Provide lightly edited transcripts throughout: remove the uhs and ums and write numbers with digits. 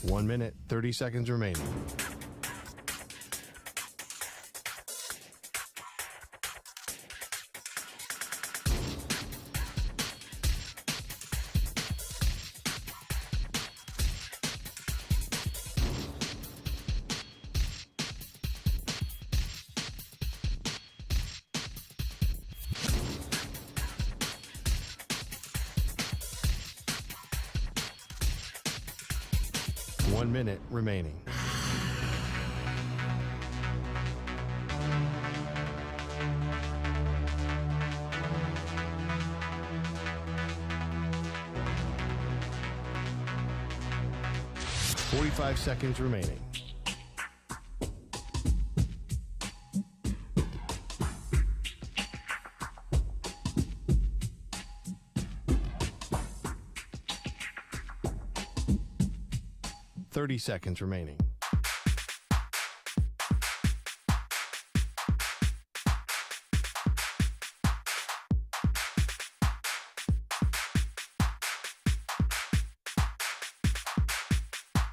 1 minute, 30 seconds remaining. One minute remaining. Forty-five seconds remaining. Thirty seconds remaining.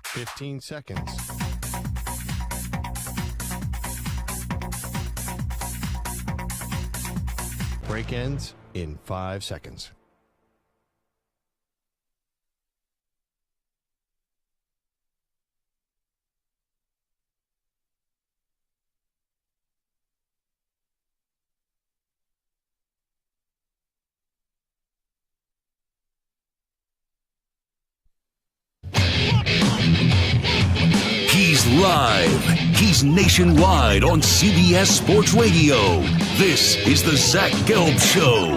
Fifteen seconds. Break ends in 5 seconds. He's live. He's nationwide on CBS Sports Radio. This is the Zach Gelb Show.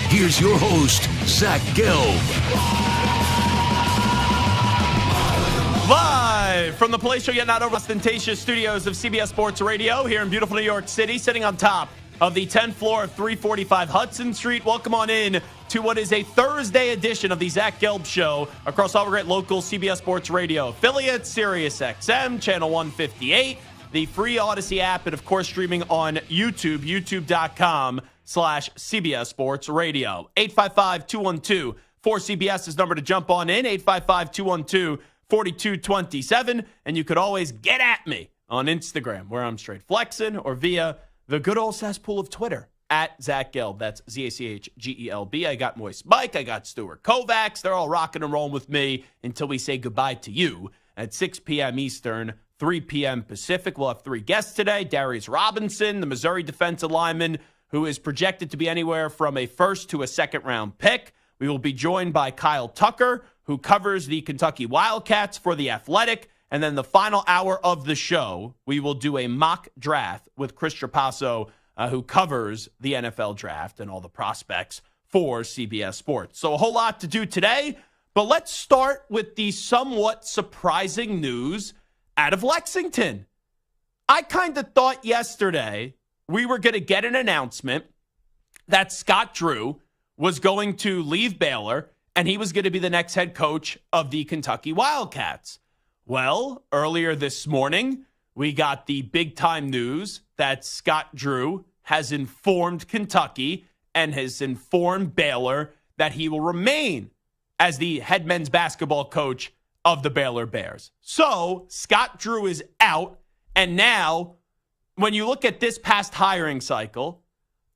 Here's your host, Zach Gelb. Live from the place you'll get not over ostentatious studios of CBS Sports Radio here in beautiful New York City, sitting on top of the 10th floor of 345 Hudson Street. Welcome on in to what is a Thursday edition of the Zach Gelb Show across all great local CBS Sports Radio affiliates, Sirius XM, Channel 158, the free Odyssey app, and of course streaming on YouTube, youtube.com/CBS Sports Radio. 855-212-4CBS is number to jump on in, 855-212-4227, and you could always get at me on Instagram, where I'm straight flexing, or via the good old cesspool of Twitter, at Zach Gelb. That's ZACHGELB. I got Moist Mike. I got Stuart Kovacs. They're all rocking and rolling with me until we say goodbye to you at 6 p.m. Eastern, 3 p.m. Pacific. We'll have 3 guests today. Darius Robinson, the Missouri defensive lineman, who is projected to be anywhere from a first to a second round pick. We will be joined by Kyle Tucker, who covers the Kentucky Wildcats for The Athletic. And then the final hour of the show, we will do a mock draft with Chris Trapasso, who covers the NFL draft and all the prospects for CBS Sports. So a whole lot to do today, but let's start with the somewhat surprising news out of Lexington. I kind of thought yesterday we were going to get an announcement that Scott Drew was going to leave Baylor and he was going to be the next head coach of the Kentucky Wildcats. Well, earlier this morning, we got the big-time news that Scott Drew has informed Kentucky and has informed Baylor that he will remain as the head men's basketball coach of the Baylor Bears. So, Scott Drew is out, and now, when you look at this past hiring cycle,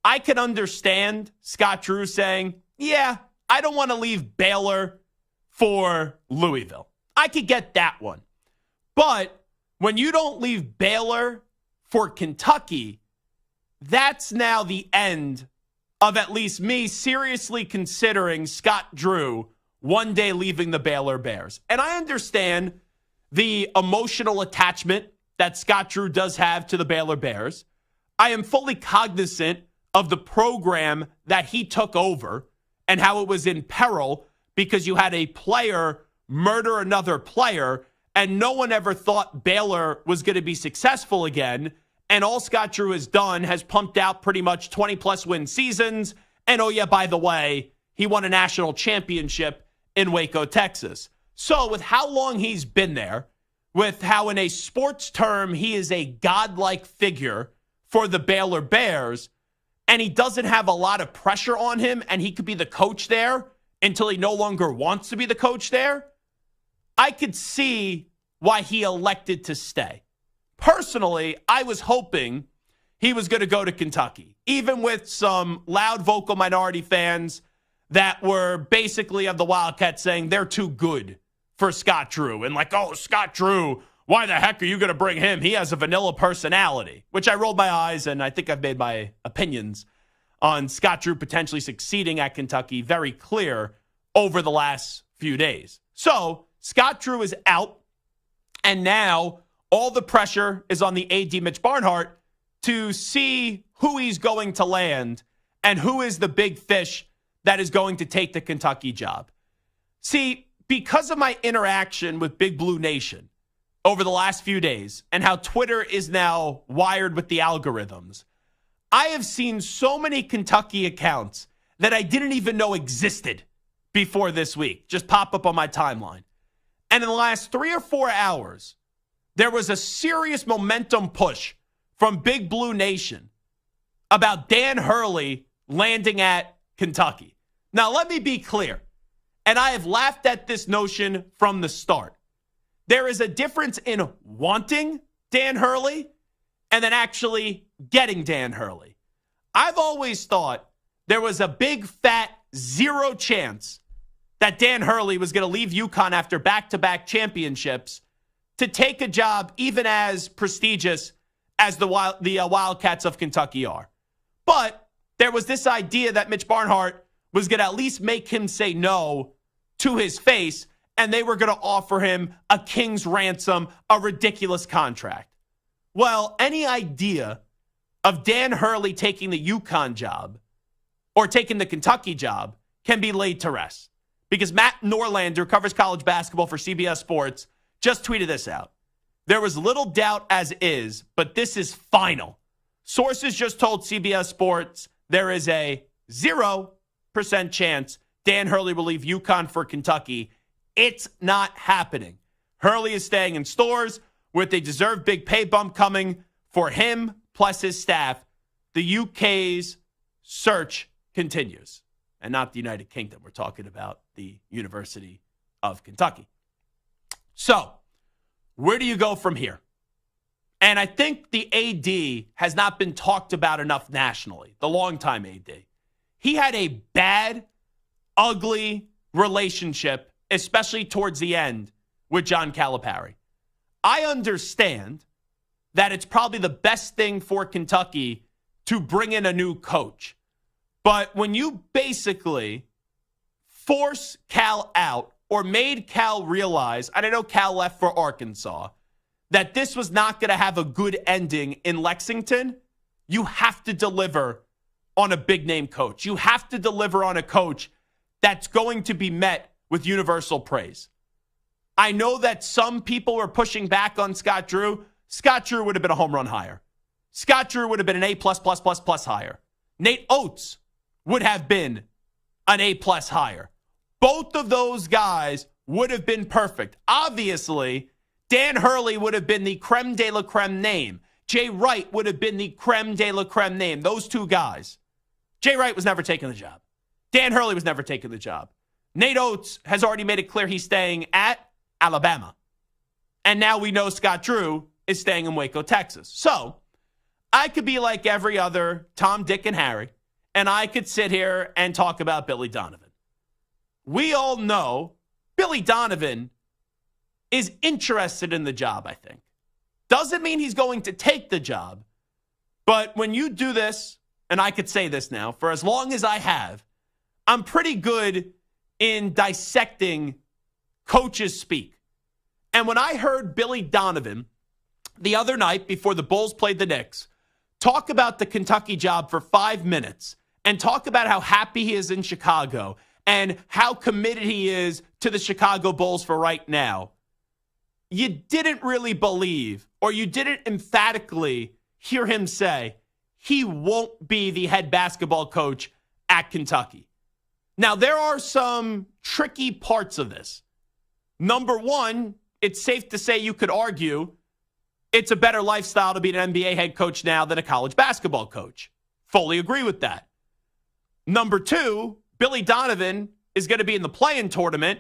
I can understand Scott Drew saying, yeah, I don't want to leave Baylor for Louisville. I could get that one. But when you don't leave Baylor for Kentucky, that's now the end of at least me seriously considering Scott Drew one day leaving the Baylor Bears. And I understand the emotional attachment that Scott Drew does have to the Baylor Bears. I am fully cognizant of the program that he took over and how it was in peril because you had a player murder another player, and no one ever thought Baylor was going to be successful again. And all Scott Drew has done has pumped out pretty much 20-plus win seasons. And oh, yeah, by the way, he won a national championship in Waco, Texas. So with how long he's been there, with how in a sports term he is a godlike figure for the Baylor Bears, and he doesn't have a lot of pressure on him, and he could be the coach there until he no longer wants to be the coach there, I could see why he elected to stay. Personally, I was hoping he was going to go to Kentucky, even with some loud vocal minority fans that were basically of the Wildcats saying they're too good for Scott Drew. And like, oh, Scott Drew, why the heck are you going to bring him? He has a vanilla personality, which I rolled my eyes, and I think I've made my opinions on Scott Drew potentially succeeding at Kentucky very clear over the last few days. So Scott Drew is out, and now all the pressure is on the AD Mitch Barnhart to see who he's going to land and who is the big fish that is going to take the Kentucky job. See, because of my interaction with Big Blue Nation over the last few days and how Twitter is now wired with the algorithms, I have seen so many Kentucky accounts that I didn't even know existed before this week just pop up on my timeline. And in the last 3 or 4 hours, there was a serious momentum push from Big Blue Nation about Dan Hurley landing at Kentucky. Now, let me be clear, and I have laughed at this notion from the start. There is a difference in wanting Dan Hurley and then actually getting Dan Hurley. I've always thought there was a big, fat, 0 chance that Dan Hurley was going to leave UConn after back-to-back championships to take a job even as prestigious as the Wildcats of Kentucky are. But there was this idea that Mitch Barnhart was going to at least make him say no to his face, and they were going to offer him a king's ransom, a ridiculous contract. Well, any idea of Dan Hurley taking the UConn job or taking the Kentucky job can be laid to rest. Because Matt Norlander, who covers college basketball for CBS Sports, just tweeted this out. There was little doubt as is, but this is final. Sources just told CBS Sports there is a 0% chance Dan Hurley will leave UConn for Kentucky. It's not happening. Hurley is staying in Stores with a deserved big pay bump coming for him plus his staff. The UK's search continues. And not the United Kingdom. We're talking about the University of Kentucky. So, where do you go from here? And I think the AD has not been talked about enough nationally, the longtime AD. He had a bad, ugly relationship, especially towards the end, with John Calipari. I understand that it's probably the best thing for Kentucky to bring in a new coach. But when you basically force Cal out or made Cal realize, and I know Cal left for Arkansas, that this was not going to have a good ending in Lexington, you have to deliver on a big-name coach. You have to deliver on a coach that's going to be met with universal praise. I know that some people were pushing back on Scott Drew. Scott Drew would have been a home run hire. Scott Drew would have been an A+++ hire. Nate Oates would have been an A+ hire. Both of those guys would have been perfect. Obviously, Dan Hurley would have been the creme de la creme name. Jay Wright would have been the creme de la creme name. Those two guys. Jay Wright was never taking the job. Dan Hurley was never taking the job. Nate Oates has already made it clear he's staying at Alabama. And now we know Scott Drew is staying in Waco, Texas. So, I could be like every other Tom, Dick, and Harry, and I could sit here and talk about Billy Donovan. We all know Billy Donovan is interested in the job, I think. Doesn't mean he's going to take the job, but when you do this, and I could say this now, for as long as I have, I'm pretty good in dissecting coaches speak. And when I heard Billy Donovan the other night before the Bulls played the Knicks talk about the Kentucky job for 5 minutes and talk about how happy he is in Chicago and how committed he is to the Chicago Bulls for right now, you didn't really believe, or you didn't emphatically hear him say he won't be the head basketball coach at Kentucky. Now, there are some tricky parts of this. Number one, it's safe to say you could argue it's a better lifestyle to be an NBA head coach now than a college basketball coach. Fully agree with that. Number two, Billy Donovan is going to be in the play-in tournament.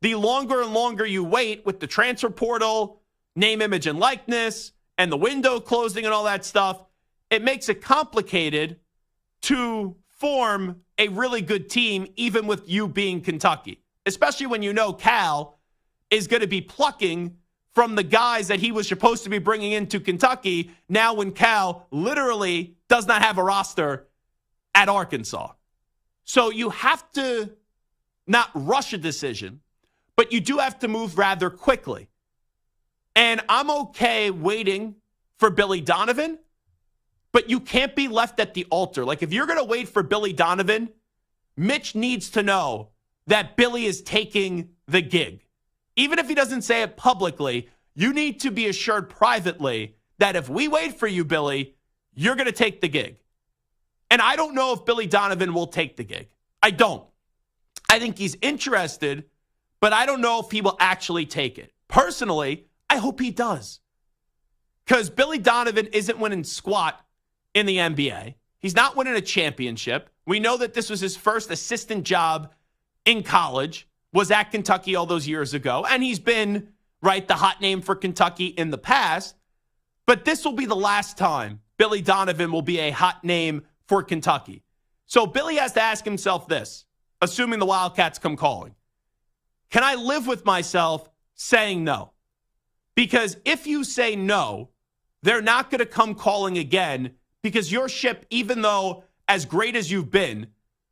The longer and longer you wait with the transfer portal, name, image, and likeness, and the window closing and all that stuff, it makes it complicated to form a really good team, even with you being Kentucky, especially when you know Cal is going to be plucking from the guys that he was supposed to be bringing into Kentucky now when Cal literally does not have a roster at Arkansas. So you have to not rush a decision, but you do have to move rather quickly. And I'm okay waiting for Billy Donovan, but you can't be left at the altar. Like, if you're going to wait for Billy Donovan, Mitch needs to know that Billy is taking the gig. Even if he doesn't say it publicly, you need to be assured privately that if we wait for you, Billy, you're going to take the gig. And I don't know if Billy Donovan will take the gig. I don't. I think he's interested, but I don't know if he will actually take it. Personally, I hope he does. Because Billy Donovan isn't winning squat in the NBA. He's not winning a championship. We know that this was his first assistant job in college, was at Kentucky all those years ago, and he's been, right, the hot name for Kentucky in the past. But this will be the last time Billy Donovan will be a hot name for Kentucky. So Billy has to ask himself this, assuming the Wildcats come calling. Can I live with myself saying no? Because if you say no, they're not going to come calling again, because your ship, even though as great as you've been,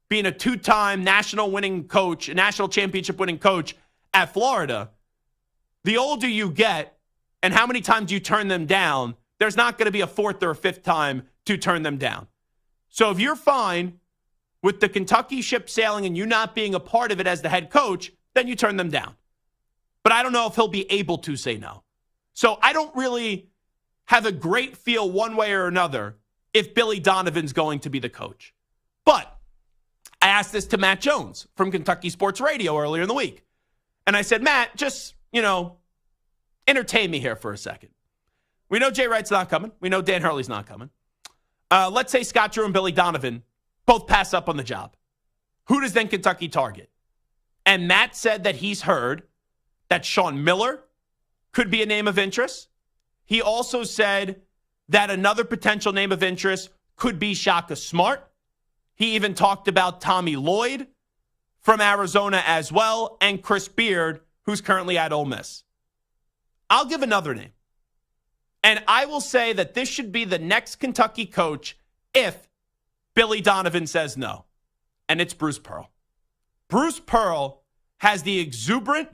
being a two-time national winning coach, a national championship winning coach at Florida, the older you get and how many times you turn them down, there's not going to be a fourth or a fifth time to turn them down. So if you're fine with the Kentucky ship sailing and you not being a part of it as the head coach, then you turn them down. But I don't know if he'll be able to say no. So I don't really have a great feel one way or another if Billy Donovan's going to be the coach. But I asked this to Matt Jones from Kentucky Sports Radio earlier in the week. And I said, Matt, just, entertain me here for a second. We know Jay Wright's not coming. We know Dan Hurley's not coming. Let's say Scott Drew and Billy Donovan both pass up on the job. Who does then Kentucky target? And Matt said that he's heard that Sean Miller could be a name of interest. He also said that another potential name of interest could be Shaka Smart. He even talked about Tommy Lloyd from Arizona as well, and Chris Beard, who's currently at Ole Miss. I'll give another name. And I will say that this should be the next Kentucky coach if Billy Donovan says no. And it's Bruce Pearl. Bruce Pearl has the exuberant,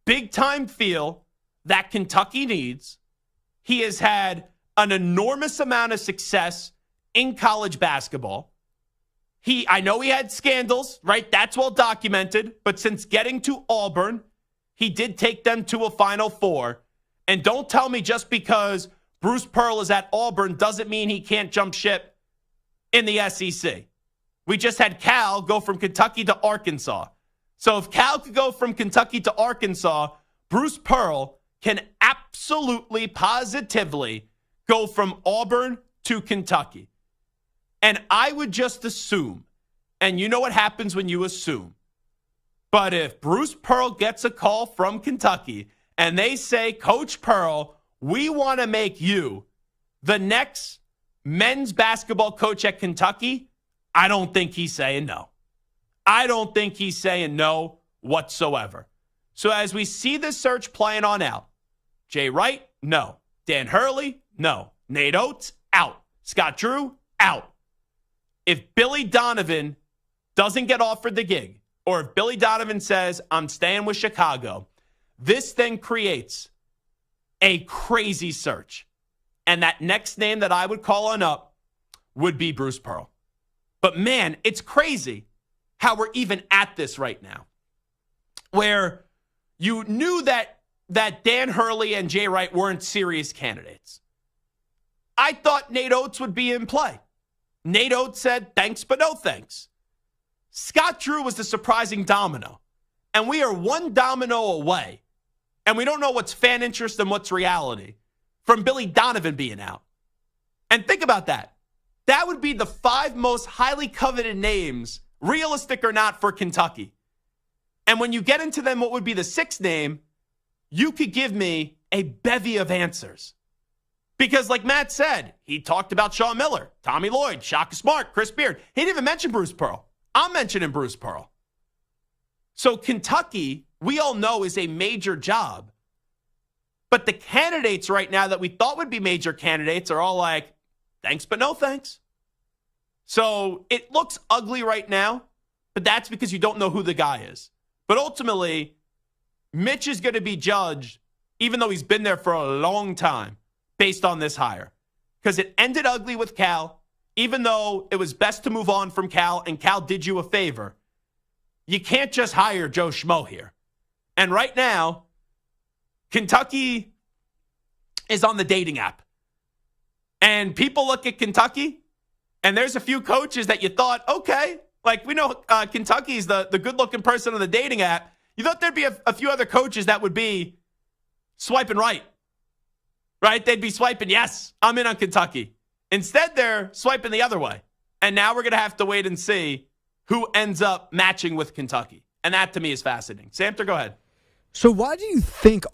big-time feel that Kentucky needs. He has had an enormous amount of success in college basketball. I know he had scandals, right? That's well documented. But since getting to Auburn, he did take them to a Final Four. And don't tell me just because Bruce Pearl is at Auburn doesn't mean he can't jump ship in the SEC. We just had Cal go from Kentucky to Arkansas. So if Cal could go from Kentucky to Arkansas, Bruce Pearl can absolutely, positively go from Auburn to Kentucky. And I would just assume, and you know what happens when you assume, but if Bruce Pearl gets a call from Kentucky and they say, Coach Pearl, we want to make you the next men's basketball coach at Kentucky, I don't think he's saying no. I don't think he's saying no whatsoever. So as we see this search playing on out, Jay Wright, no. Dan Hurley, no. Nate Oates, out. Scott Drew, out. If Billy Donovan doesn't get offered the gig, or if Billy Donovan says, I'm staying with Chicago, this then creates a crazy search. And that next name that I would call on up would be Bruce Pearl. But man, it's crazy how we're even at this right now, where you knew that Dan Hurley and Jay Wright weren't serious candidates. I thought Nate Oates would be in play. Nate Oates said, thanks, but no thanks. Scott Drew was the surprising domino. And we are one domino away And we don't know what's fan interest and what's reality from Billy Donovan being out. And think about that. That would be the 5 most highly coveted names, realistic or not, for Kentucky. And when you get into them, what would be the 6th name, you could give me a bevy of answers. Because like Matt said, he talked about Sean Miller, Tommy Lloyd, Shaka Smart, Chris Beard. He didn't even mention Bruce Pearl. I'm mentioning Bruce Pearl. So Kentucky, we all know, is a major job. But the candidates right now that we thought would be major candidates are all like, thanks, but no thanks. So it looks ugly right now, but that's because you don't know who the guy is. But ultimately, Mitch is going to be judged, even though he's been there for a long time, based on this hire. Because it ended ugly with Cal, even though it was best to move on from Cal, and Cal did you a favor. You can't just hire Joe Schmo here. And right now, Kentucky is on the dating app. And people look at Kentucky, and there's a few coaches that you thought, okay, like we know Kentucky's the good-looking person on the dating app. You thought there'd be a few other coaches that would be swiping right? They'd be swiping, yes, I'm in on Kentucky. Instead, they're swiping the other way. And now we're going to have to wait and see who ends up matching with Kentucky. And that, to me, is fascinating. Samter, go ahead. So why do you think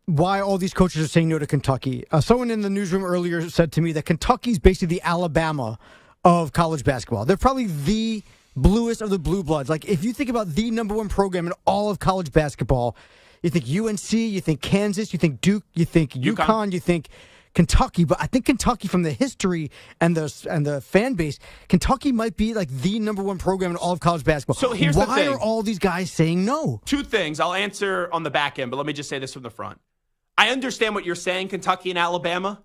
why all these coaches are saying no to Kentucky? Someone in the newsroom earlier said to me that Kentucky's basically the Alabama of college basketball. They're probably the bluest of the blue bloods. Like, if you think about the number 1 program in all of college basketball, you think UNC, you think Kansas, you think Duke, you think UConn, you think Kentucky. But I think Kentucky, from the history and the fan base, Kentucky might be like the number 1 program in all of college basketball. So here's the thing. Why are all these guys saying no? 2 things. I'll answer on the back end, but let me just say this from the front. I understand what you're saying, Kentucky and Alabama,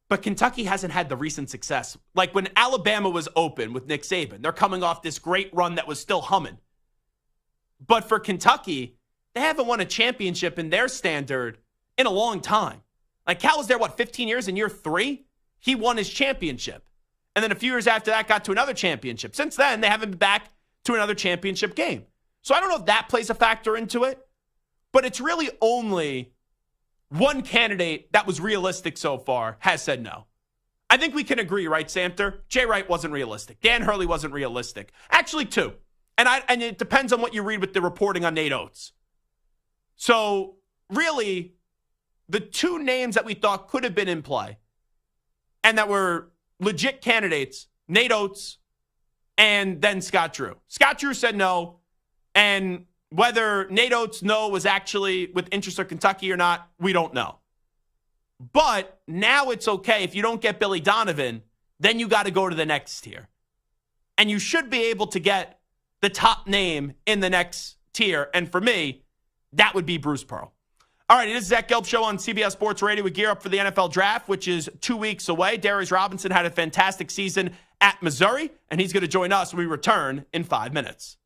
but Kentucky hasn't had the recent success. Like when Alabama was open with Nick Saban, they're coming off this great run that was still humming. But for Kentucky, they haven't won a championship in their standard in a long time. Like Cal was there, 15 years? In year 3, he won his championship. And then a few years after that, got to another championship. Since then, they haven't been back to another championship game. So I don't know if that plays a factor into it, but it's really only one candidate that was realistic so far has said no. I think we can agree, right, Samter? Jay Wright wasn't realistic. Dan Hurley wasn't realistic. Actually, 2. And it depends on what you read with the reporting on Nate Oates. So really, the 2 names that we thought could have been in play and that were legit candidates, Nate Oates and then Scott Drew. Scott Drew said no, and whether Nate Oates' no was actually with interest of Kentucky or not, we don't know. But now it's okay. If you don't get Billy Donovan, then you got to go to the next tier. And you should be able to get the top name in the next tier. And for me, that would be Bruce Pearl. All right, it is Zach Gelb Show on CBS Sports Radio. We gear up for the NFL Draft, which is 2 weeks away. Darius Robinson had a fantastic season at Missouri, and he's going to join us when we return in 5 minutes.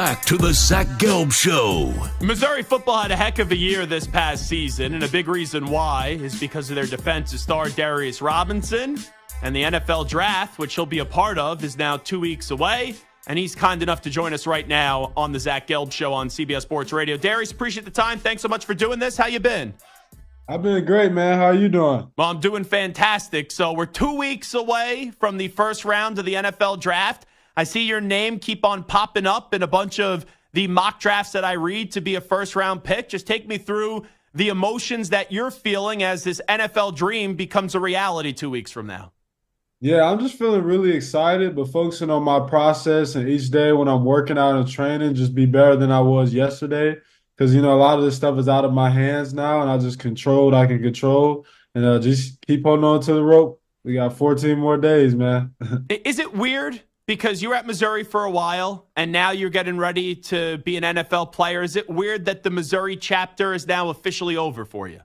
back to the Zach Gelb Show. Missouri football had a heck of a year this past season, and a big reason why is because of their defensive star Darius Robinson. And the NFL draft, which he'll be a part of, is now 2 weeks away. And he's kind enough to join us right now on the Zach Gelb Show on CBS Sports Radio. Darius, appreciate the time. Thanks so much for doing this. How you been? I've been great, man. How are you doing? Well, I'm doing fantastic. So we're 2 weeks away from the first round of the NFL draft. I see your name keep on popping up in a bunch of the mock drafts that I read to be a first-round pick. Just take me through the emotions that you're feeling as this NFL dream becomes a reality 2 weeks from now. Yeah, I'm just feeling really excited, but focusing on my process and each day when I'm working out and training, just be better than I was yesterday. Because, a lot of this stuff is out of my hands now, and I just control what I can control and just keep holding on to the rope. We got 14 more days, man. Is it weird? Because you were at Missouri for a while, and now you're getting ready to be an NFL player. Is it weird that the Missouri chapter is now officially over for you?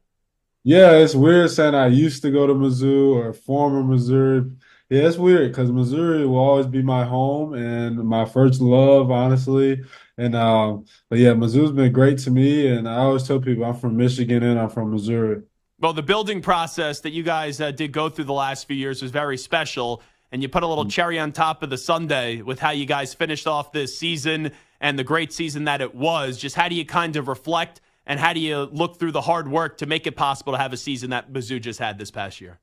Yeah, it's weird saying I used to go to Mizzou or former Missouri. Yeah, it's weird because Missouri will always be my home and my first love, honestly. And but yeah, Mizzou's been great to me, and I always tell people I'm from Michigan and I'm from Missouri. Well, the building process that you guys did go through the last few years was very special, and you put a little cherry on top of the sundae with how you guys finished off this season and the great season that it was. Just how do you kind of reflect, and how do you look through the hard work to make it possible to have a season that Mizzou just had this past year?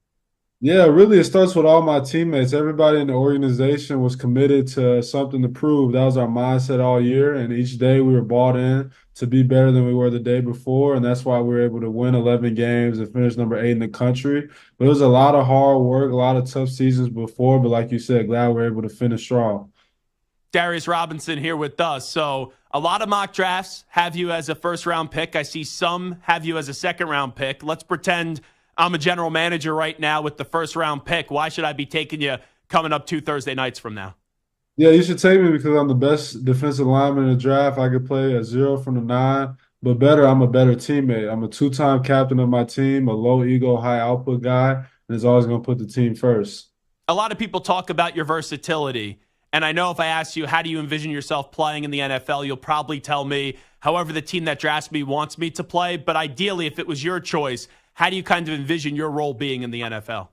Yeah, really, it starts with all my teammates. Everybody in the organization was committed to something to prove. That was our mindset all year, and each day we were bought in to be better than we were the day before, and that's why we were able to win 11 games and finish number 8 in the country. But it was a lot of hard work, a lot of tough seasons before, but like you said, glad we were able to finish strong. Darius Robinson here with us. So a lot of mock drafts have you as a first-round pick. I see some have you as a second-round pick. Let's pretend I'm a general manager right now with the first-round pick. Why should I be taking you coming up 2 Thursday nights from now? Yeah, you should take me because I'm the best defensive lineman in the draft. I could play a 0 from the 9, but better, I'm a better teammate. I'm a 2-time captain of my team, a low ego, high output guy, and is always going to put the team first. A lot of people talk about your versatility, and I know if I ask you, how do you envision yourself playing in the NFL, you'll probably tell me however the team that drafts me wants me to play. But ideally, if it was your choice, how do you kind of envision your role being in the NFL?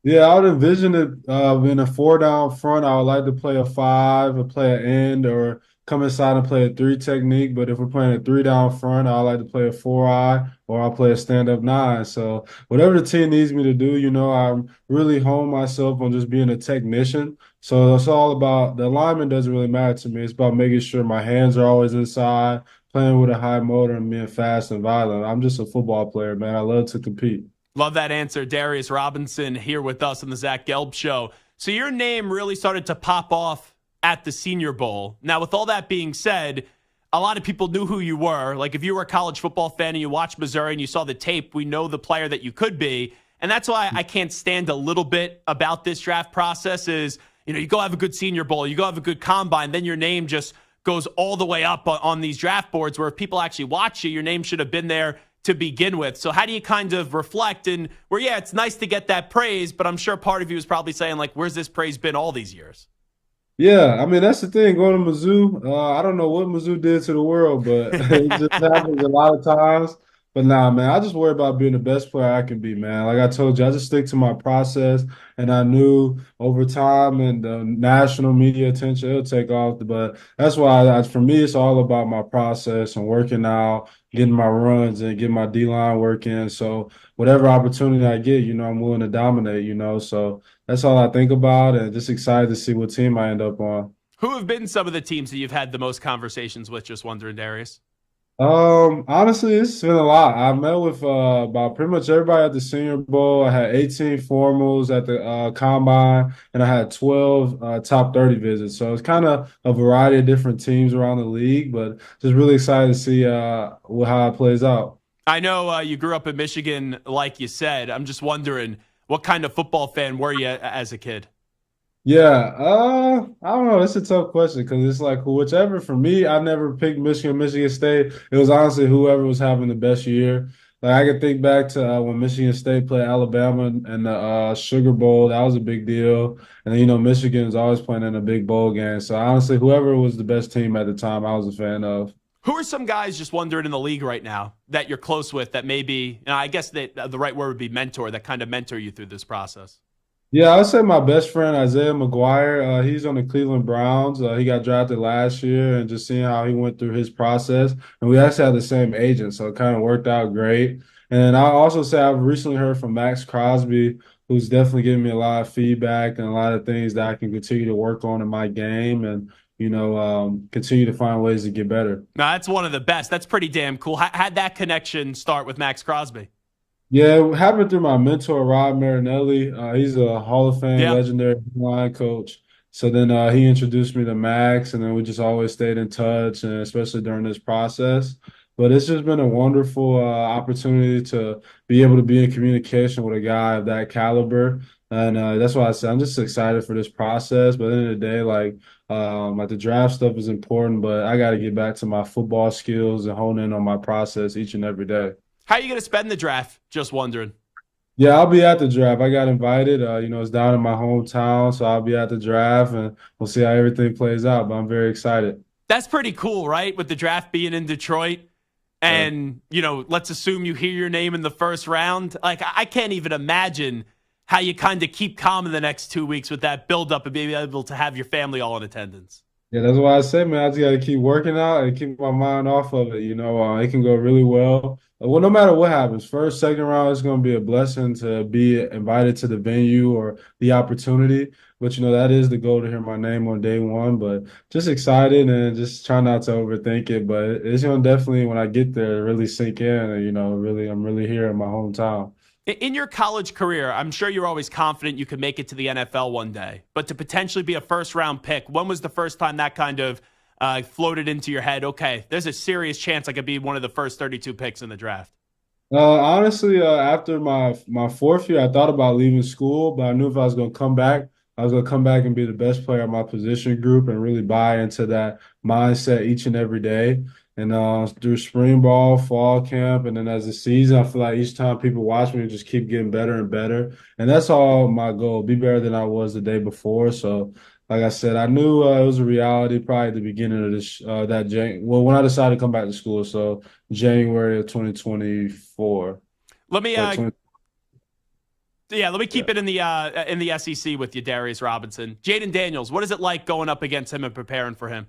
Yeah, I would envision it in a 4-down front. I would like to play a 5 or play an end or come inside and play a 3 technique. But if we're playing a 3-down front, I like to play a 4-eye or I'll play a stand-up 9. So whatever the team needs me to do, I'm really hone myself on just being a technician. So it's all about the alignment doesn't really matter to me. It's about making sure my hands are always inside, playing with a high motor and being fast and violent. I'm just a football player, man. I love to compete. Love that answer. Darius Robinson here with us on the Zach Gelb Show. So your name really started to pop off at the Senior Bowl. Now, with all that being said, a lot of people knew who you were. Like if you were a college football fan and you watched Missouri and you saw the tape, we know the player that you could be. And that's why I can't stand a little bit about this draft process is, you go have a good Senior Bowl, you go have a good combine, then your name just goes all the way up on these draft boards where if people actually watch you, your name should have been there to begin with. So how do you kind of reflect and where, yeah, it's nice to get that praise, but I'm sure part of you is probably saying like, where's this praise been all these years? Yeah, I mean, that's the thing. Going to Mizzou, I don't know what Mizzou did to the world, but it just happens a lot of times. But nah, man, I just worry about being the best player I can be, man. Like I told you, I just stick to my process, and I knew over time and the national media attention, it'll take off. But that's why, for me, it's all about my process and working out, getting my runs and getting my D-line work in. So whatever opportunity I get, I'm willing to dominate, So that's all I think about, and just excited to see what team I end up on. Who have been some of the teams that you've had the most conversations with? Just wondering, Darius. Honestly, it's been a lot. I met with about pretty much everybody at the Senior Bowl. I had 18 formals at the combine, and I had 12 top 30 visits. So it's kind of a variety of different teams around the league, but just really excited to see how it plays out. I know you grew up in Michigan, like you said. I'm just wondering, what kind of football fan were you as a kid? Yeah, I don't know. It's a tough question because it's like whichever. For me, I never picked Michigan, Michigan State. It was honestly whoever was having the best year. Like I can think back to when Michigan State played Alabama in the Sugar Bowl. That was a big deal. And then, Michigan's always playing in a big bowl game. So honestly, whoever was the best team at the time, I was a fan of. Who are some guys just wondering in the league right now that you're close with that maybe, I guess that the right word would be mentor, that kind of mentor you through this process? Yeah, I'd say my best friend Isaiah McGuire. He's on the Cleveland Browns. He got drafted last year, and just seeing how he went through his process. And we actually had the same agent, so it kind of worked out great. And I also say I've recently heard from Max Crosby, who's definitely giving me a lot of feedback and a lot of things that I can continue to work on in my game, and continue to find ways to get better. Now, that's one of the best. That's pretty damn cool. How'd that connection start with Max Crosby? Yeah, it happened through my mentor, Rob Marinelli. He's a Hall of Fame legendary line coach. So then he introduced me to Max, and then we just always stayed in touch, and especially during this process. But it's just been a wonderful opportunity to be able to be in communication with a guy of that caliber. And that's why I said I'm just excited for this process. But at the end of the day, like the draft stuff is important, but I got to get back to my football skills and hone in on my process each and every day. How are you going to spend the draft? Just wondering. Yeah, I'll be at the draft. I got invited. It's down in my hometown, so I'll be at the draft, and we'll see how everything plays out. But I'm very excited. That's pretty cool, right? With the draft being in Detroit, and let's assume you hear your name in the first round. Like, I can't even imagine how you kind of keep calm in the next 2 weeks with that buildup and being able to have your family all in attendance. Yeah, that's why I say, man, I just got to keep working out and keep my mind off of it. It can go really well. Well, no matter what happens, first, second round, it's going to be a blessing to be invited to the venue or the opportunity. But, that is the goal, to hear my name on day one. But just excited and just try not to overthink it. But it's going to definitely, when I get there, really sink in. And, I'm really here in my hometown. In your college career, I'm sure you're always confident you could make it to the NFL one day. But to potentially be a first-round pick, when was the first time that kind of floated into your head? Okay, there's a serious chance I could be one of the first 32 picks in the draft. Honestly, after my fourth year, I thought about leaving school, but I knew if I was going to come back, I was going to come back and be the best player in my position group and really buy into that mindset each and every day. And through spring ball, fall camp, and then as the season, I feel like each time people watch me, just keep getting better and better. And that's all my goal, be better than I was the day before. So, like I said, I knew it was a reality probably at the beginning of this, when I decided to come back to school. So January of 2024. Let me keep it in the SEC with you, Darius Robinson. Jaden Daniels, what is it like going up against him and preparing for him?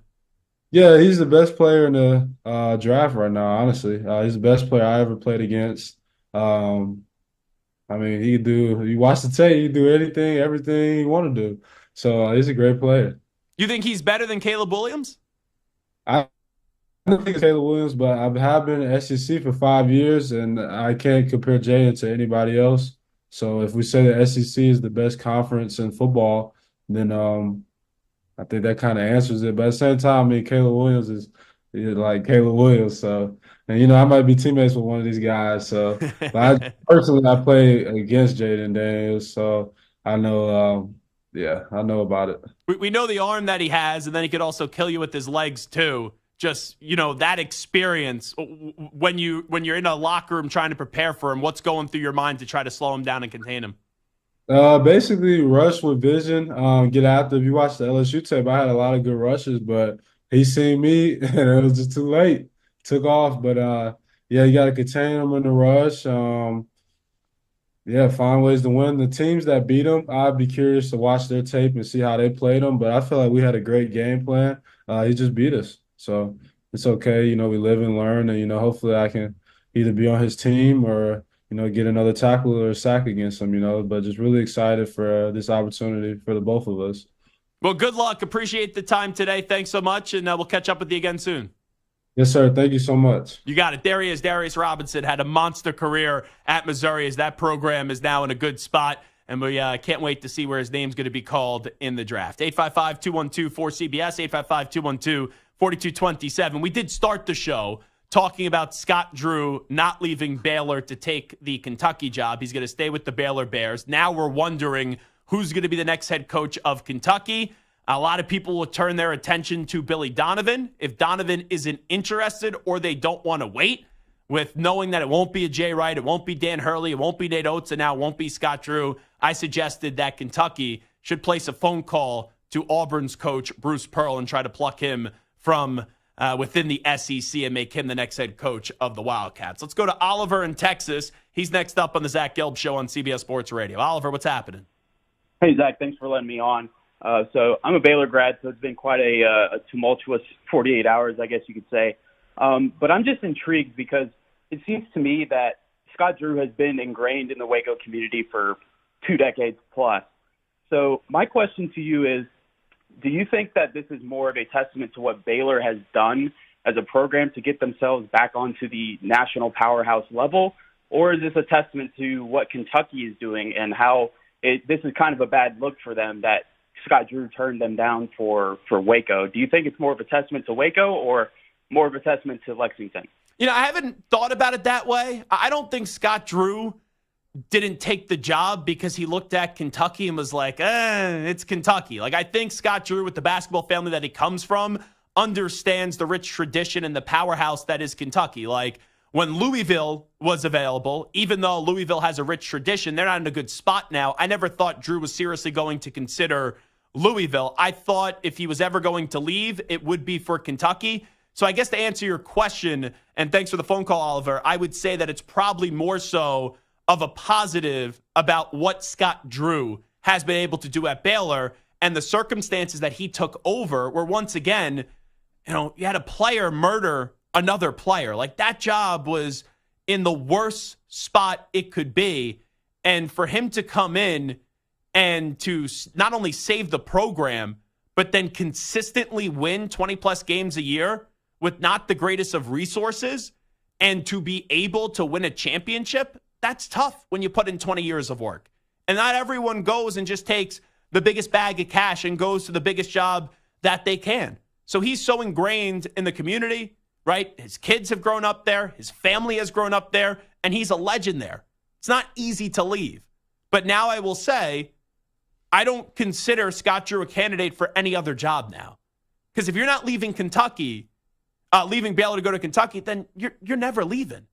Yeah, he's the best player in the draft right now, honestly. He's the best player I ever played against. You watch the tape, he do everything he want to do. So he's a great player. You think he's better than Caleb Williams? I don't think it's Caleb Williams, but I have been in SEC for 5 years, and I can't compare Jaden to anybody else. So if we say the SEC is the best conference in football, then I think that kind of answers it. But at the same time, Caleb Williams is like Caleb Williams. So, and I might be teammates with one of these guys. So, but I play against Jaden Daniels, so I know. I know about it. We know the arm that he has, and then he could also kill you with his legs too. Just that experience when you're in a locker room trying to prepare for him. What's going through your mind to try to slow him down and contain him? Basically rush with vision, get after. If you watch the LSU tape, I had a lot of good rushes, but he seen me and it was just too late. Took off, but you got to contain him in the rush. Find ways to win. The teams that beat them, I'd be curious to watch their tape and see how they played them, but I feel like we had a great game plan. He just beat us, so it's okay. We live and learn, and hopefully I can either be on his team or get another tackle or a sack against him, but just really excited for this opportunity for the both of us. Well, good luck. Appreciate the time today. Thanks so much, and we'll catch up with you again soon. Yes, sir. Thank you so much. You got it. There he is. Darius Robinson had a monster career at Missouri as that program is now in a good spot, and we can't wait to see where his name's going to be called in the draft. 855-212-4CBS, 855-212-4227. We did start the show talking about Scott Drew not leaving Baylor to take the Kentucky job. He's going to stay with the Baylor Bears. Now we're wondering who's going to be the next head coach of Kentucky. A lot of people will turn their attention to Billy Donovan. If Donovan isn't interested or they don't want to wait, with knowing that it won't be a Jay Wright, it won't be Dan Hurley, it won't be Nate Oates, and now it won't be Scott Drew, I suggested that Kentucky should place a phone call to Auburn's coach, Bruce Pearl, and try to pluck him from within the SEC and make him the next head coach of the Wildcats. Let's go to Oliver in Texas. He's next up on the Zach Gelb Show on CBS Sports Radio. Oliver, what's happening? Hey, Zach, thanks for letting me on. So I'm a Baylor grad, so it's been quite a tumultuous 48 hours, I guess you could say. But I'm just intrigued because it seems to me that Scott Drew has been ingrained in the Waco community for 2 decades plus. So my question to you is, do you think that this is more of a testament to what Baylor has done as a program to get themselves back onto the national powerhouse level, or is this a testament to what Kentucky is doing and how this is kind of a bad look for them that Scott Drew turned them down for Waco? Do you think it's more of a testament to Waco or more of a testament to Lexington? I haven't thought about it that way. I don't think Scott Drew didn't take the job because he looked at Kentucky and was like, it's Kentucky. Like, I think Scott Drew, with the basketball family that he comes from, understands the rich tradition and the powerhouse that is Kentucky. Like, when Louisville was available, even though Louisville has a rich tradition, they're not in a good spot now. I never thought Drew was seriously going to consider Louisville. I thought if he was ever going to leave, it would be for Kentucky. So I guess to answer your question, and thanks for the phone call, Oliver, I would say that it's probably more so of a positive about what Scott Drew has been able to do at Baylor, and the circumstances that he took over were, once again, you had a player murder another player. Like, that job was in the worst spot it could be. And for him to come in and to not only save the program, but then consistently win 20-plus games a year with not the greatest of resources, and to be able to win a championship, that's tough when you put in 20 years of work. And not everyone goes and just takes the biggest bag of cash and goes to the biggest job that they can. So he's so ingrained in the community, right? His kids have grown up there. His family has grown up there. And he's a legend there. It's not easy to leave. But now I will say, I don't consider Scott Drew a candidate for any other job now. Because if you're not leaving Kentucky, leaving Baylor to go to Kentucky, then you're never leaving.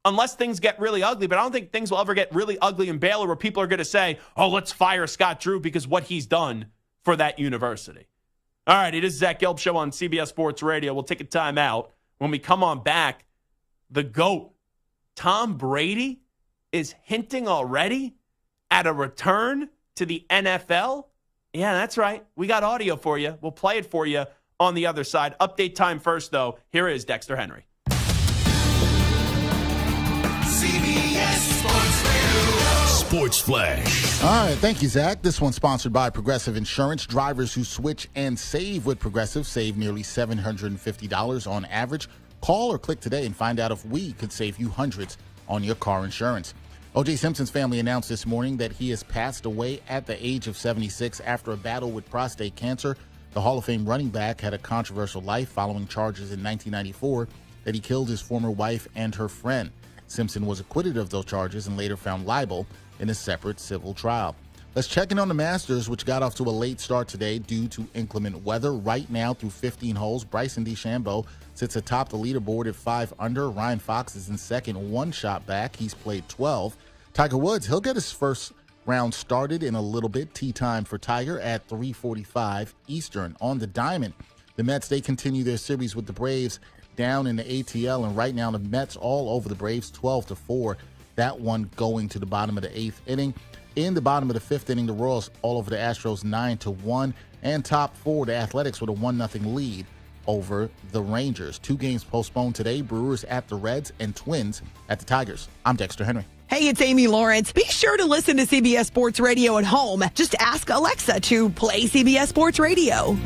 Unless things get really ugly. But I don't think things will ever get really ugly in Baylor where people are going to say, oh, let's fire Scott Drew because what he's done for that university. All right, it is Zach Gelb Show on CBS Sports Radio. We'll take a time out. When we come on back, the GOAT, Tom Brady, is hinting already at a return to the NFL. Yeah, that's right. We got audio for you. We'll play it for you on the other side. Update time first, though. Here is Dexter Henry. CBS Sports Radio. Sports Flash. All right, thank you, Zach. This one's sponsored by Progressive Insurance. Drivers who switch and save with Progressive save nearly $750 on average. Call or click today and find out if we could save you hundreds on your car insurance. O.J. Simpson's family announced this morning that he has passed away at the age of 76 after a battle with prostate cancer. The Hall of Fame running back had a controversial life following charges in 1994 that he killed his former wife and her friend. Simpson was acquitted of those charges and later found liable in a separate civil trial. Let's check in on the Masters, which got off to a late start today due to inclement weather. Right now, through 15 holes, Bryson DeChambeau sits atop the leaderboard at 5 under. Ryan Fox is in second, 1 shot back. He's played 12. Tiger Woods, he'll get his first round started in a little bit. Tee time for Tiger at 3:45 Eastern on the diamond. The Mets, they continue their series with the Braves down in the ATL, and right now the Mets all over the Braves 12-4. That one going to the bottom of the 8th inning. In the bottom of the 5th inning, the Royals all over the Astros 9-1, and top 4, the Athletics with a 1-0 lead over the Rangers. 2 games postponed today: Brewers at the Reds and Twins at the Tigers. I'm Dexter Henry. Hey, it's Amy Lawrence. Be sure to listen to CBS Sports Radio at home. Just ask Alexa to play CBS Sports Radio.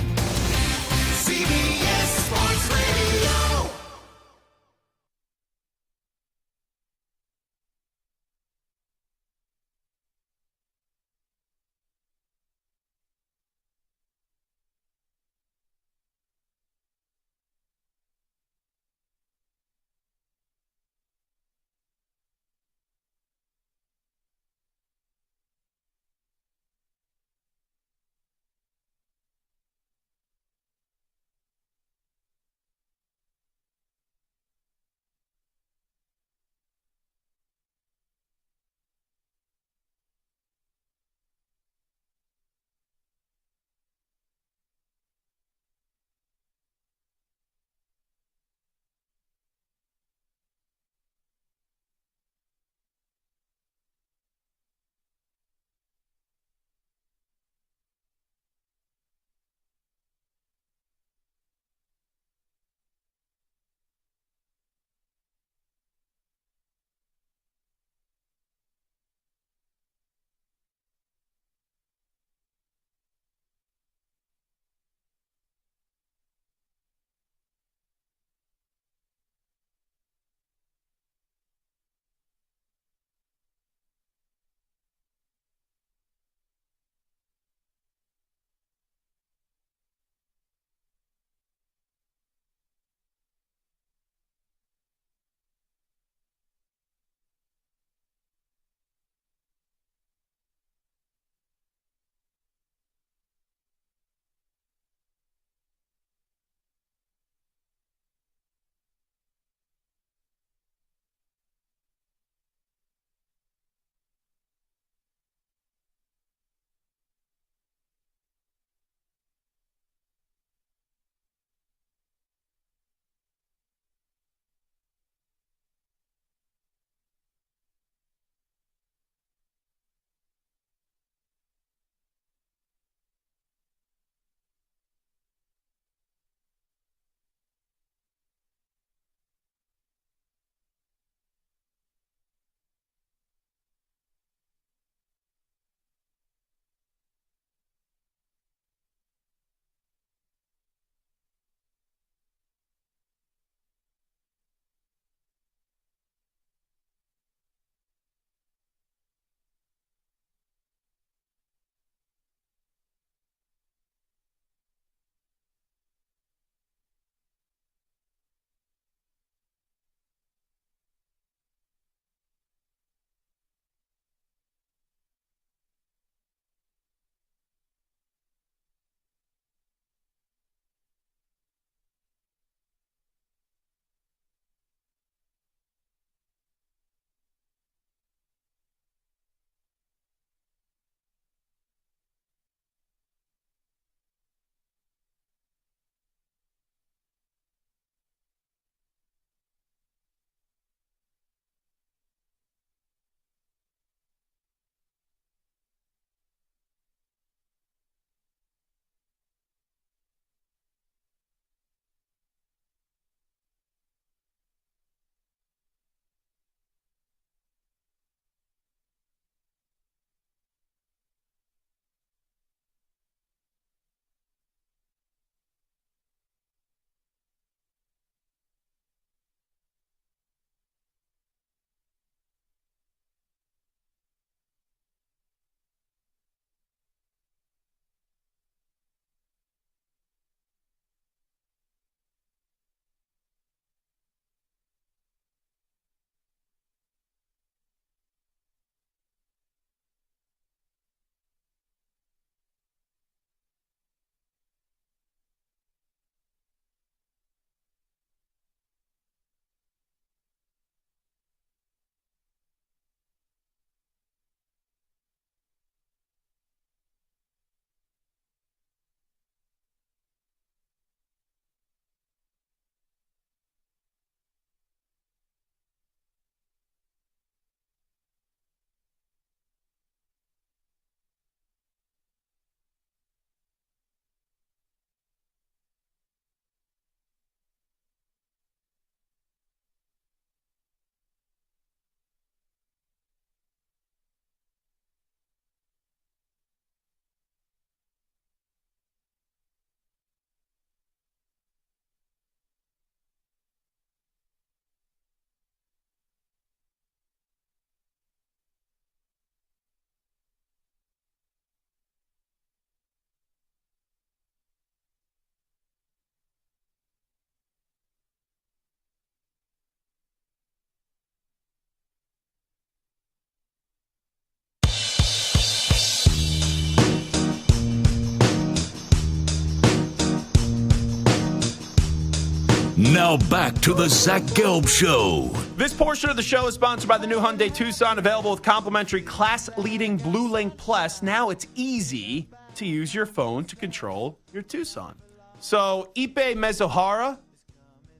Now back to the Zach Gelb Show. This portion of the show is sponsored by the new Hyundai Tucson, available with complimentary class-leading Blue Link Plus. Now it's easy to use your phone to control your Tucson. So Ipe Mizuhara,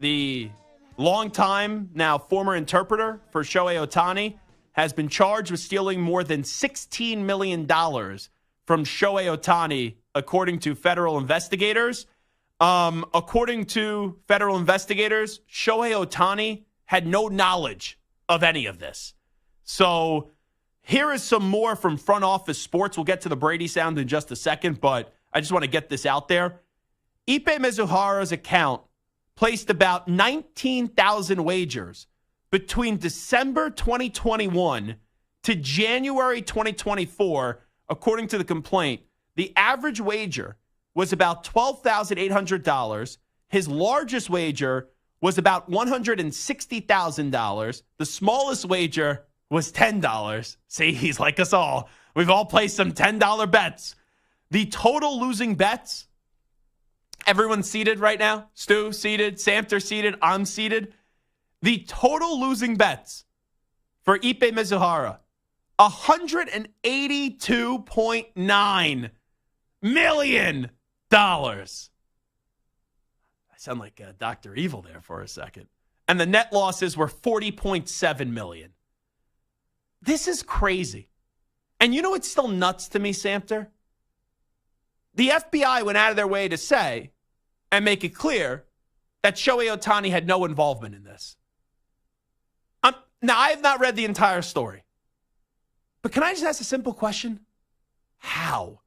the longtime, now former interpreter for Shohei Ohtani, has been charged with stealing more than $16 million from Shohei Ohtani, according to federal investigators. According to federal investigators, Shohei Ohtani had no knowledge of any of this. So here is some more from front office sports. We'll get to the Brady sound in just a second, but I just want to get this out there. Ipe Mizuhara's account placed about 19,000 wagers between December 2021 to January 2024. According to the complaint, the average wager was about $12,800. His largest wager was about $160,000. The smallest wager was $10. See, he's like us all. We've all placed some $10 bets. The total losing bets, everyone's seated right now. Stu seated, Samter seated, I'm seated. The total losing bets for Ipe Mizuhara, $182.9 million. I sound like Dr. Evil there for a second. And the net losses were $40.7 million. This is crazy. And you know what's still nuts to me, Samter? The FBI went out of their way to say and make it clear that Shohei Ohtani had no involvement in this. Now, I have not read the entire story. But can I just ask a simple question? How?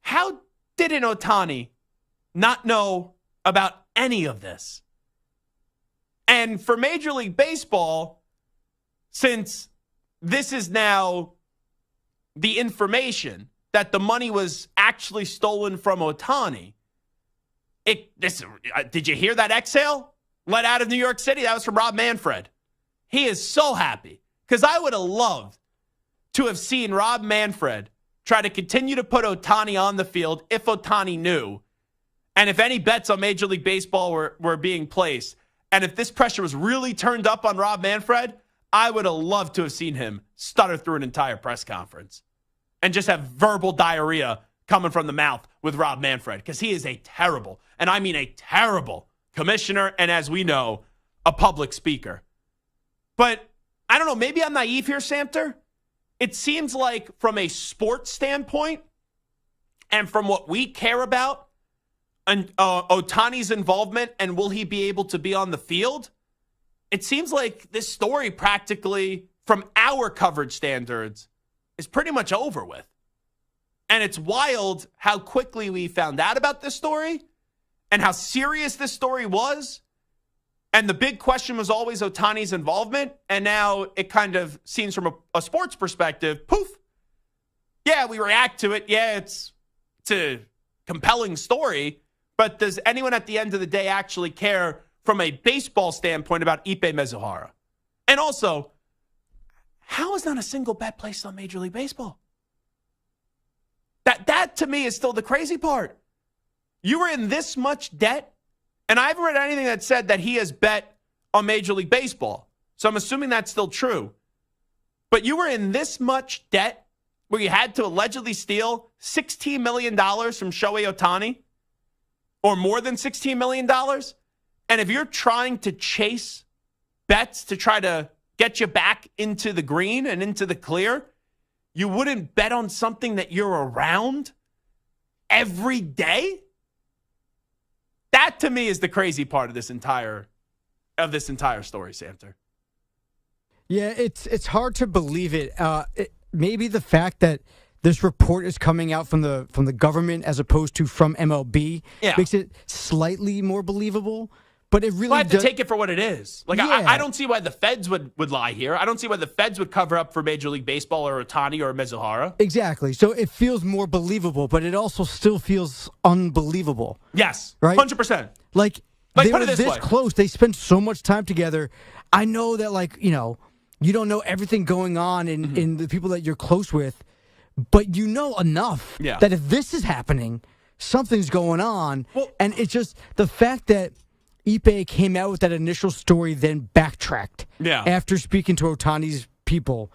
How didn't Ohtani not know about any of this? And for Major League Baseball, since this is now the information that the money was actually stolen from Ohtani, did you hear that exhale let out of New York City? That was from Rob Manfred. He is so happy because I would have loved to have seen Rob Manfred try to continue to put Ohtani on the field if Ohtani knew. And if any bets on Major League Baseball were being placed, and if this pressure was really turned up on Rob Manfred, I would have loved to have seen him stutter through an entire press conference and just have verbal diarrhea coming from the mouth with Rob Manfred, because he is a terrible, and I mean a terrible commissioner, and as we know, a public speaker. But I don't know, maybe I'm naive here, Samter. It seems like from a sports standpoint and from what we care about, and Ohtani's involvement and will he be able to be on the field, it seems like this story practically, from our coverage standards, is pretty much over with. And it's wild how quickly we found out about this story and how serious this story was. And the big question was always Ohtani's involvement. And now it kind of seems from a sports perspective, poof. Yeah, we react to it. Yeah, it's a compelling story. But does anyone at the end of the day actually care from a baseball standpoint about Ipe Mizuhara? And also, how is not a single bet placed on Major League Baseball? That to me is still the crazy part. You were in this much debt, and I haven't read anything that said that he has bet on Major League Baseball. So I'm assuming that's still true. But you were in this much debt where you had to allegedly steal $16 million from Shohei Ohtani, or more than $16 million. And if you're trying to chase bets to try to get you back into the green and into the clear, you wouldn't bet on something that you're around every day? That to me is the crazy part of this entire story, Samter. Yeah, it's hard to believe it. Maybe the fact that this report is coming out from the government as opposed to from MLB makes it slightly more believable. But it really I have to take it for what it is. Like, yeah. I don't see why the feds would lie here. I don't see why the feds would cover up for Major League Baseball or Ohtani or Mizuhara. Exactly. So it feels more believable, but it also still feels unbelievable. Yes. Right? 100%. Like they put were it this way. close. They spent so much time together. I know that, you don't know everything going on in the people that you're close with, but you know enough that if this is happening, something's going on. Well, and it's just the fact that Ipe came out with that initial story, then backtracked. Yeah. After speaking to Ohtani's people,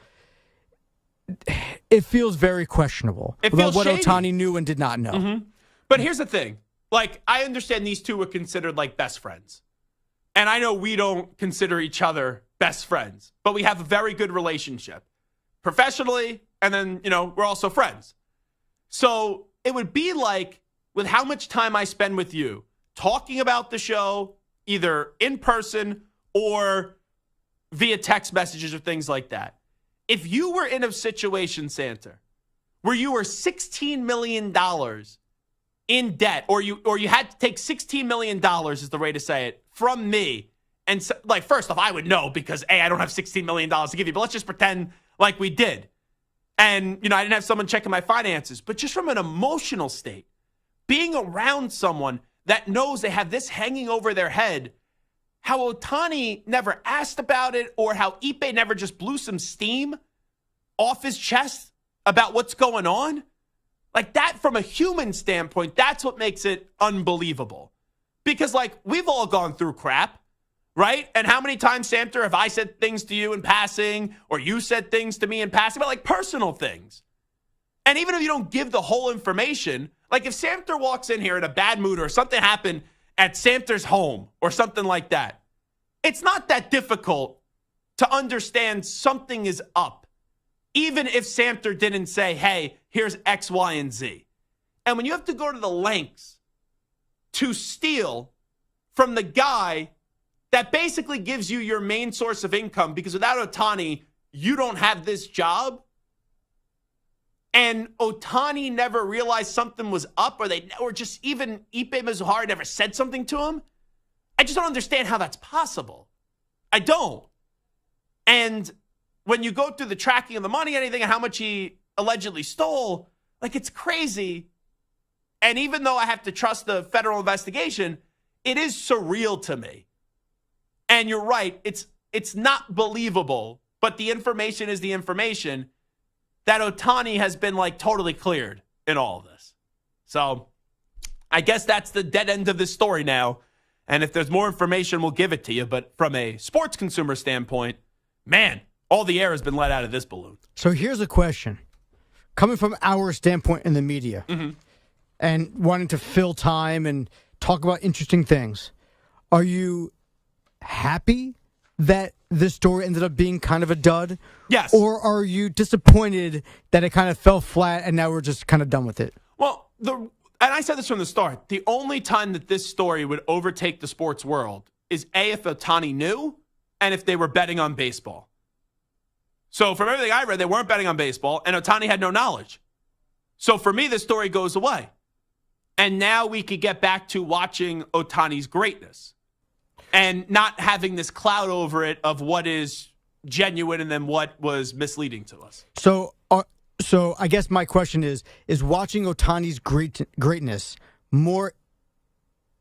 it feels very questionable It about feels what shady. Ohtani knew and did not know. Mm-hmm. But here's the thing. Like, I understand these two were considered like best friends. And I know we don't consider each other best friends, but we have a very good relationship professionally. And then, we're also friends. So it would be like, with how much time I spend with you talking about the show, either in person or via text messages or things like that. If you were in a situation, Santa, where you were $16 million in debt, or you had to take $16 million is the way to say it, from me, and so, first off, I would know because A, I don't have $16 million to give you, but let's just pretend like we did. And, I didn't have someone checking my finances, but just from an emotional state, being around someone that knows they have this hanging over their head, how Ohtani never asked about it, or how Ipe never just blew some steam off his chest about what's going on. Like that, from a human standpoint, that's what makes it unbelievable. Because, we've all gone through crap, right? And how many times, Samter, have I said things to you in passing, or you said things to me in passing, but personal things? And even if you don't give the whole information, if Samter walks in here in a bad mood or something happened at Samter's home or something like that, it's not that difficult to understand something is up, even if Samter didn't say, hey, here's X, Y, and Z. And when you have to go to the lengths to steal from the guy that basically gives you your main source of income, because without Ohtani, you don't have this job, and Ohtani never realized something was up, or just even Ipe Mizuhara never said something to him, I just don't understand how that's possible. I don't. And when you go through the tracking of the money, anything, and how much he allegedly stole, it's crazy. And even though I have to trust the federal investigation, it is surreal to me. And you're right, it's not believable, but the information is the information that Ohtani has been totally cleared in all of this. So I guess that's the dead end of this story now. And if there's more information, we'll give it to you. But from a sports consumer standpoint, man, all the air has been let out of this balloon. So here's a question. Coming from our standpoint in the media and wanting to fill time and talk about interesting things, are you happy that this story ended up being kind of a dud? Yes. Or are you disappointed that it kind of fell flat and now we're just kind of done with it? Well, and I said this from the start, the only time that this story would overtake the sports world is A, if Ohtani knew, and if they were betting on baseball. So from everything I read, they weren't betting on baseball, and Ohtani had no knowledge. So for me, this story goes away. And now we could get back to watching Ohtani's greatness and not having this cloud over it of what is genuine and then what was misleading to us. So I guess my question is watching Ohtani's greatness more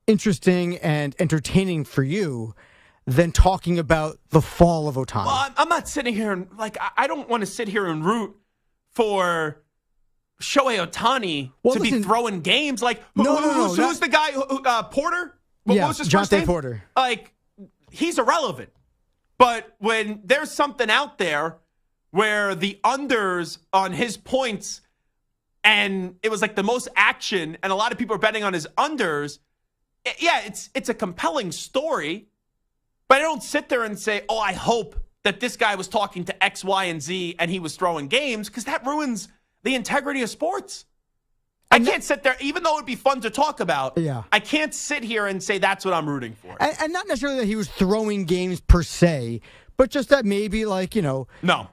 interesting and entertaining for you than talking about the fall of Ohtani? Well, I'm not sitting here and I don't want to sit here and root for Shohei Ohtani to be throwing games. Who's the guy? Porter? What was his first name? Porter. He's irrelevant. But when there's something out there where the unders on his points, and it was the most action, and a lot of people are betting on his unders, it's a compelling story. But I don't sit there and say, oh, I hope that this guy was talking to X, Y, and Z and he was throwing games, because that ruins the integrity of sports. I can't sit there, even though it'd be fun to talk about. Yeah. I can't sit here and say that's what I'm rooting for. And not necessarily that he was throwing games per se, but just that maybe No.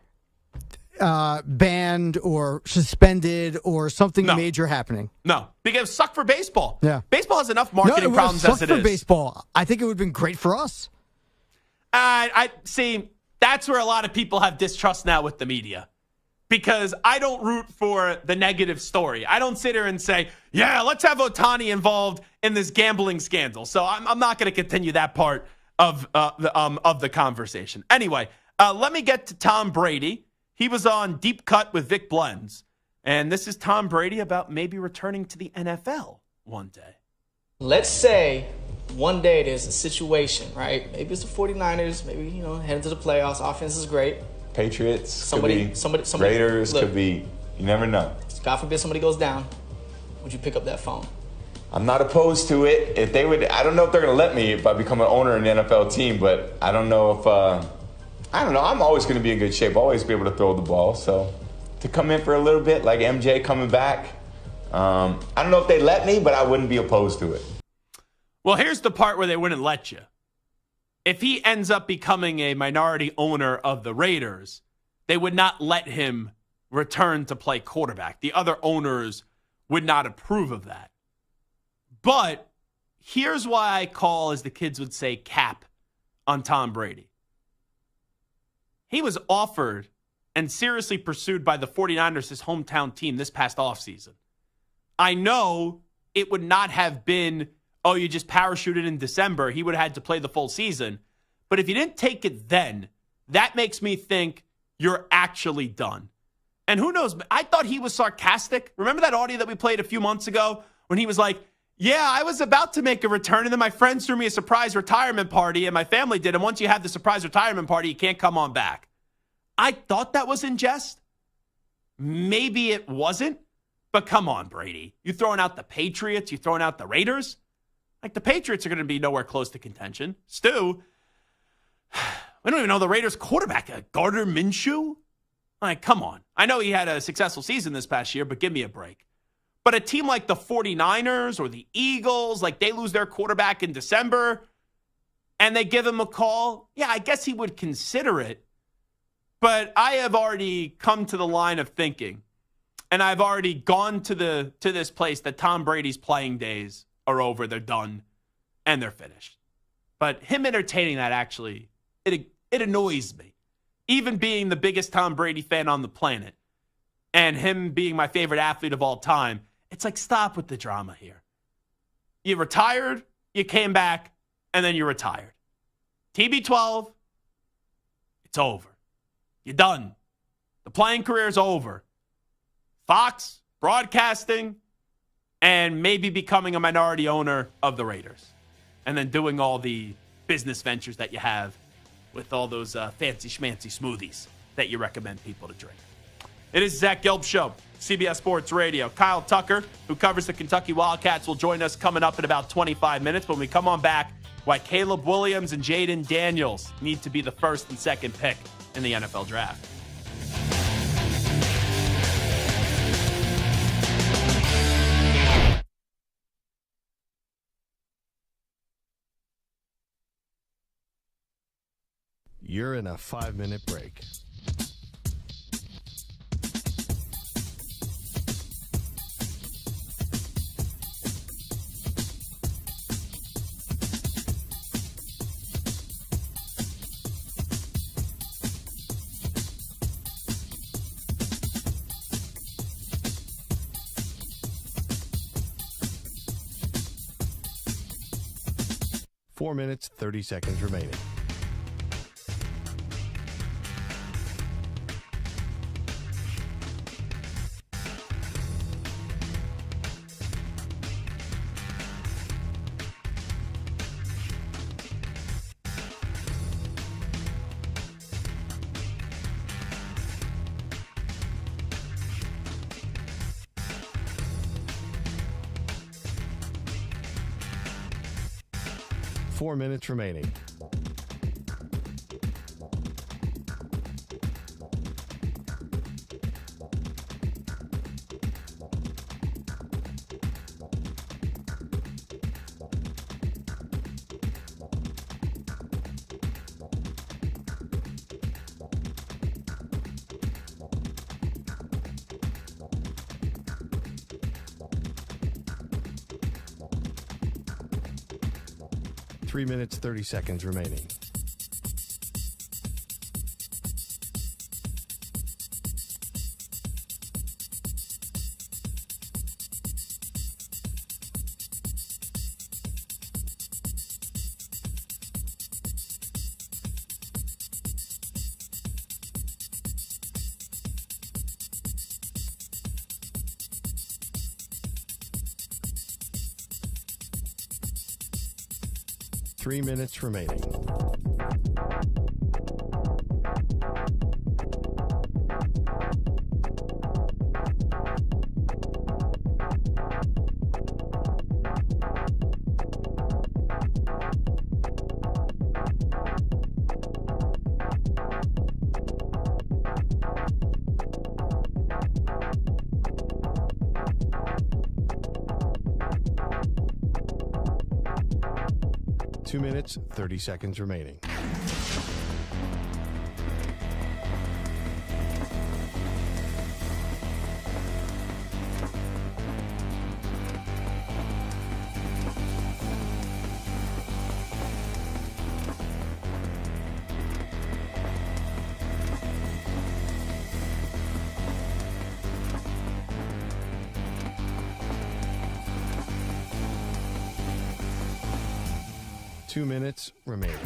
Banned or suspended or something major happening. No, because it sucked for baseball. Yeah. Baseball has enough marketing problems as it is. For baseball. I think it would have been great for us. I see. That's where a lot of people have distrust now with the media, because I don't root for the negative story. I don't sit here and say, yeah, let's have Ohtani involved in this gambling scandal. So I'm not going to continue that part of the conversation. Anyway, let me get to Tom Brady. He was on Deep Cut with Vic Blends, and this is Tom Brady about maybe returning to the NFL one day. Let's say one day there's a situation, right? Maybe it's the 49ers, maybe, heading to the playoffs. Offense is great. Patriots, somebody, Raiders, look, could be, you never know. God forbid somebody goes down. Would you pick up that phone? I'm not opposed to it. If they would, I don't know if they're going to let me if I become an owner in the NFL team, but I don't know if, I don't know. I'm always going to be in good shape, always be able to throw the ball. So to come in for a little bit, like MJ coming back, I don't know if they let me, but I wouldn't be opposed to it. Well, here's the part where they wouldn't let you. If he ends up becoming a minority owner of the Raiders, they would not let him return to play quarterback. The other owners would not approve of that. But here's why I call, as the kids would say, cap on Tom Brady. He was offered and seriously pursued by the 49ers, his hometown team, this past offseason. I know it would not have been, oh, you just parachuted in December. He would have had to play the full season. But if you didn't take it then, that makes me think you're actually done. And who knows? I thought he was sarcastic. Remember that audio that we played a few months ago when he was like, yeah, I was about to make a return, and then my friends threw me a surprise retirement party, and my family did. And once you have the surprise retirement party, you can't come on back. I thought that was in jest. Maybe it wasn't. But come on, Brady. You throwing out the Patriots? You throwing out the Raiders? Like, the Patriots are going to be nowhere close to contention. Stu, we don't even know the Raiders quarterback. Gardner Minshew? Like, come on. I know he had a successful season this past year, but give me a break. But a team like the 49ers or the Eagles, like they lose their quarterback in December and they give him a call, yeah, I guess he would consider it. But I have already come to the line of thinking, and I've already gone to this place that Tom Brady's playing days are over. They're done, and they're finished. But him entertaining that, actually, it annoys me. Even being the biggest Tom Brady fan on the planet and him being my favorite athlete of all time, it's like, stop with the drama here. You retired, you came back, and then you retired. TB12, it's over. You're done. The playing career is over. Fox, broadcasting, and maybe becoming a minority owner of the Raiders. And then doing all the business ventures that you have with all those fancy schmancy smoothies that you recommend people to drink. It is Zach Gelb Show, CBS Sports Radio. Kyle Tucker, who covers the Kentucky Wildcats, will join us coming up in about 25 minutes. When we come on back, why Caleb Williams and Jaden Daniels need to be the first and second pick in the NFL draft. You're in a 5-minute break. Four minutes, 30 seconds remaining. Four minutes remaining. Three minutes, 30 seconds remaining. 3 minutes remaining. Two minutes, 30 seconds remaining. Two minutes remaining.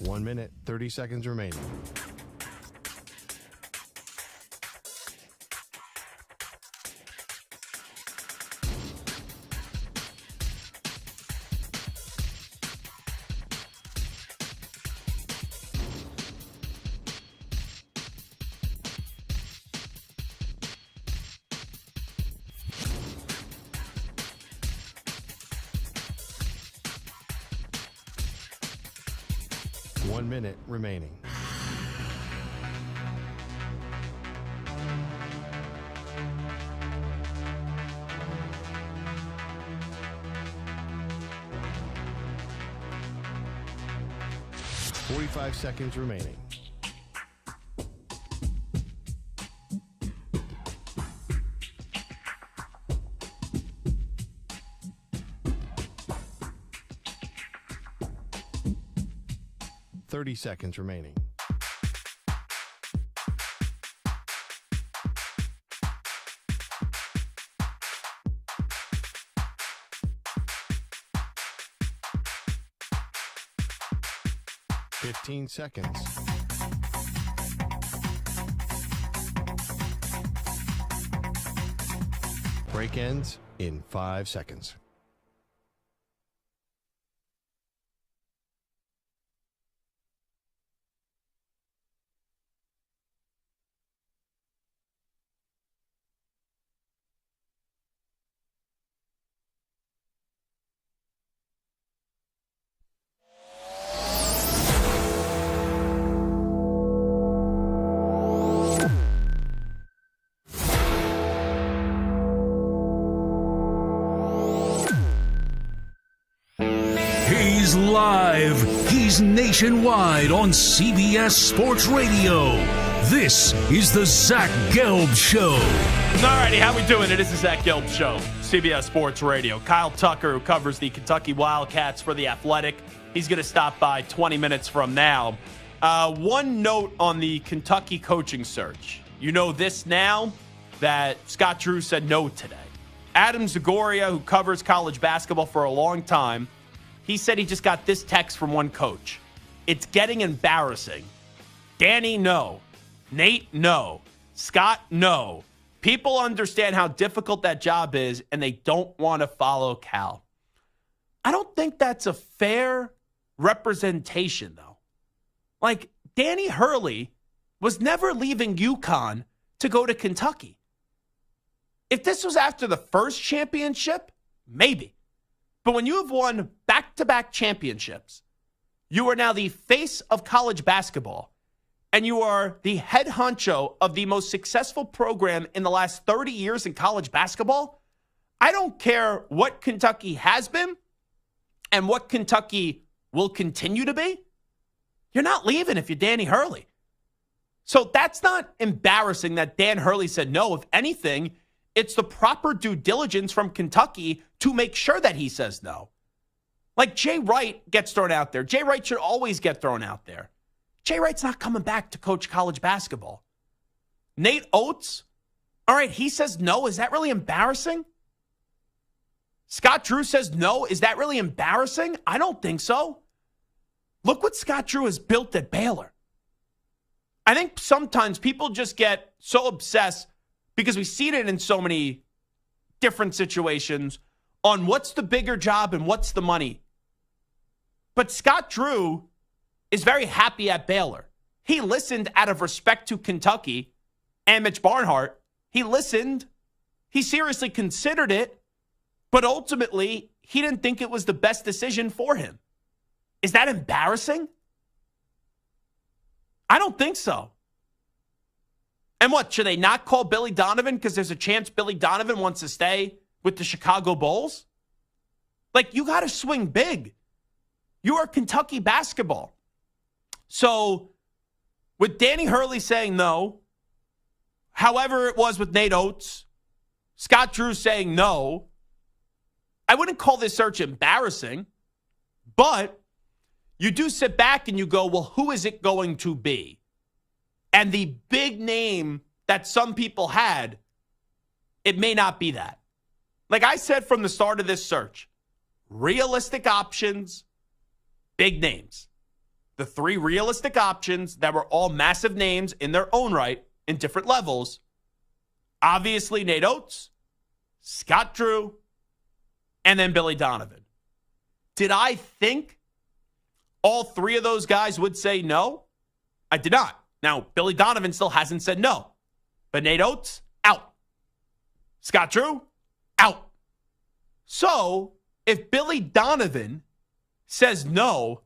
One minute, 30 seconds remaining. One minute remaining. Forty-five seconds remaining. Thirty seconds remaining. Fifteen seconds. Break ends in 5 seconds. He's live. He's nationwide on CBS Sports Radio. This is the Zach Gelb Show. Alrighty, how we doing? It is the Zach Gelb Show, CBS Sports Radio. Kyle Tucker, who covers the Kentucky Wildcats for The Athletic, he's going to stop by 20 minutes from now. One note on the Kentucky coaching search. You know this now that Scott Drew said no today. Adam Zagoria, who covers college basketball for a long time, he said he just got this text from one coach. It's getting embarrassing. Danny, no. Nate, no. Scott, no. People understand how difficult that job is, and they don't want to follow Cal. I don't think that's a fair representation, though. Like, Danny Hurley was never leaving UConn to go to Kentucky. If this was after the first championship, maybe. But when you have won back-to-back championships, you are now the face of college basketball, and you are the head honcho of the most successful program in the last 30 years in college basketball. I don't care what Kentucky has been and what Kentucky will continue to be. You're not leaving if you're Danny Hurley. So that's not embarrassing that Dan Hurley said no. If anything, it's the proper due diligence from Kentucky to make sure that he says no. Like Jay Wright gets thrown out there. Jay Wright should always get thrown out there. Jay Wright's not coming back to coach college basketball. Nate Oates, all right, he says no. Is that really embarrassing? Scott Drew says no. Is that really embarrassing? I don't think so. Look what Scott Drew has built at Baylor. I think sometimes people just get so obsessed because we see it in so many different situations on what's the bigger job and what's the money. But Scott Drew is very happy at Baylor. He listened out of respect to Kentucky and Mitch Barnhart. He listened. He seriously considered it. But ultimately, he didn't think it was the best decision for him. Is that embarrassing? I don't think so. And what, should they not call Billy Donovan because there's a chance Billy Donovan wants to stay with the Chicago Bulls? Like, you got to swing big. You are Kentucky basketball. So, with Danny Hurley saying no, however it was with Nate Oates, Scott Drew saying no, I wouldn't call this search embarrassing, but you do sit back and you go, well, who is it going to be? And the big name that some people had, it may not be that. Like I said from the start of this search, realistic options, big names. The three realistic options that were all massive names in their own right in different levels. Obviously, Nate Oates, Scott Drew, and then Billy Donovan. Did I think all three of those guys would say no? I did not. Now, Billy Donovan still hasn't said no. But Nate Oates, out. Scott Drew, out. So, if Billy Donovan says no,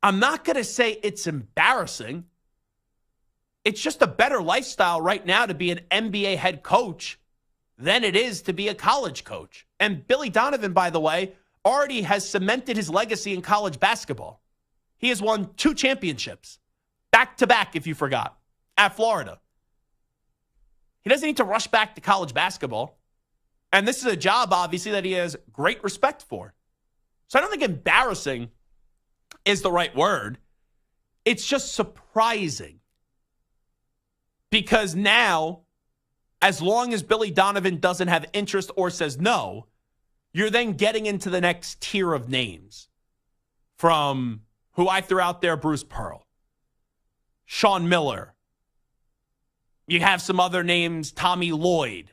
I'm not going to say it's embarrassing. It's just a better lifestyle right now to be an NBA head coach than it is to be a college coach. And Billy Donovan, by the way, already has cemented his legacy in college basketball. He has won 2 championships, back-to-back, if you forgot, at Florida. He doesn't need to rush back to college basketball. And this is a job, obviously, that he has great respect for. So I don't think embarrassing is the right word. It's just surprising. Because now, as long as Billy Donovan doesn't have interest or says no, you're then getting into the next tier of names. From who I threw out there, Bruce Pearl, Sean Miller. You have some other names, Tommy Lloyd.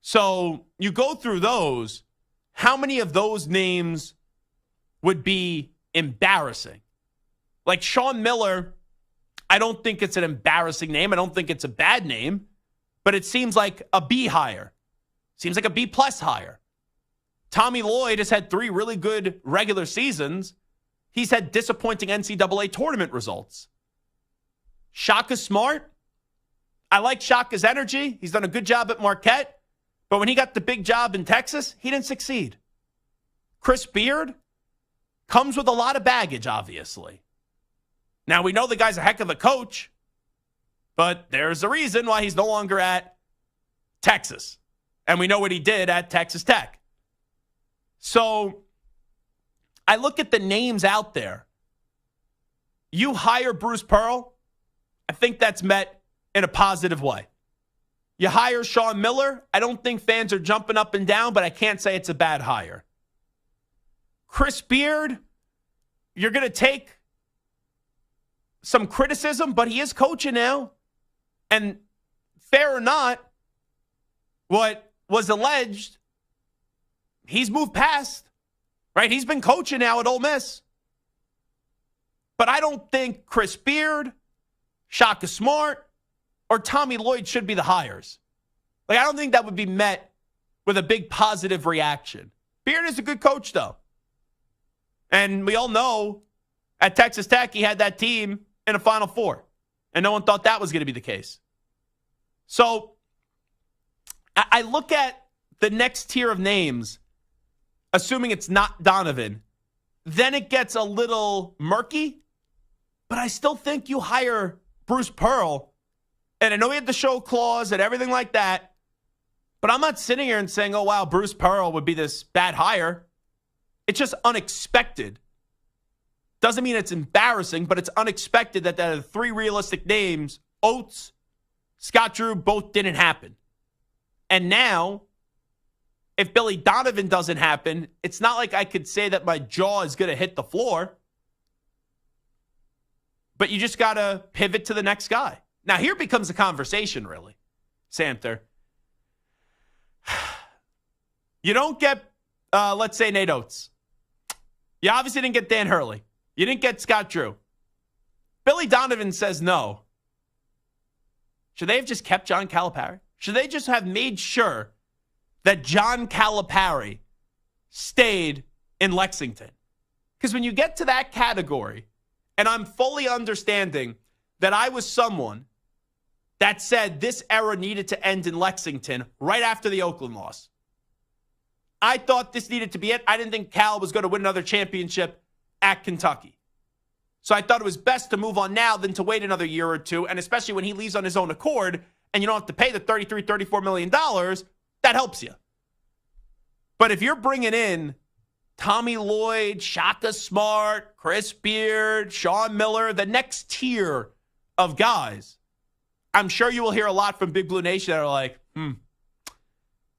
So you go through those. How many of those names would be embarrassing? Like Sean Miller, I don't think it's an embarrassing name. I don't think it's a bad name, but it seems like a B hire. Seems like a B plus hire. Tommy Lloyd has had 3 really good regular seasons. He's had disappointing NCAA tournament results. Shaka Smart, I like Shaka's energy. He's done a good job at Marquette, but when he got the big job in Texas, he didn't succeed. Chris Beard comes with a lot of baggage, obviously. Now, we know the guy's a heck of a coach, but there's a reason why he's no longer at Texas. And we know what he did at Texas Tech. So I look at the names out there. You hire Bruce Pearl, I think that's met in a positive way. You hire Sean Miller, I don't think fans are jumping up and down, but I can't say it's a bad hire. Chris Beard, you're going to take some criticism, but he is coaching now. And fair or not, what was alleged, he's moved past, right? He's been coaching now at Ole Miss. But I don't think Chris Beard, Shaka Smart, or Tommy Lloyd should be the hires. Like, I don't think that would be met with a big positive reaction. Beard is a good coach, though. And we all know at Texas Tech, he had that team in a Final Four. And no one thought that was going to be the case. So I look at the next tier of names, assuming it's not Donovan, then it gets a little murky. But I still think you hire Bruce Pearl. And I know he had the show clause and everything like that. But I'm not sitting here and saying, oh, wow, Bruce Pearl would be this bad hire. It's just unexpected. Doesn't mean it's embarrassing, but it's unexpected that the three realistic names, Oates, Scott Drew, both didn't happen. And now, if Billy Donovan doesn't happen, it's not like I could say that my jaw is going to hit the floor. But you just got to pivot to the next guy. Now, here becomes a conversation, really, Samter. You don't get, let's say, Nate Oates. You obviously didn't get Dan Hurley. You didn't get Scott Drew. Billy Donovan says no. Should they have just kept John Calipari? Should they just have made sure that John Calipari stayed in Lexington? Because when you get to that category, and I'm fully understanding that I was someone that said this era needed to end in Lexington right after the Oakland loss. I thought this needed to be it. I didn't think Cal was going to win another championship at Kentucky. So I thought it was best to move on now than to wait another year or two, and especially when he leaves on his own accord and you don't have to pay the $33, $34 million, that helps you. But if you're bringing in Tommy Lloyd, Shaka Smart, Chris Beard, Sean Miller, the next tier of guys, I'm sure you will hear a lot from Big Blue Nation that are like,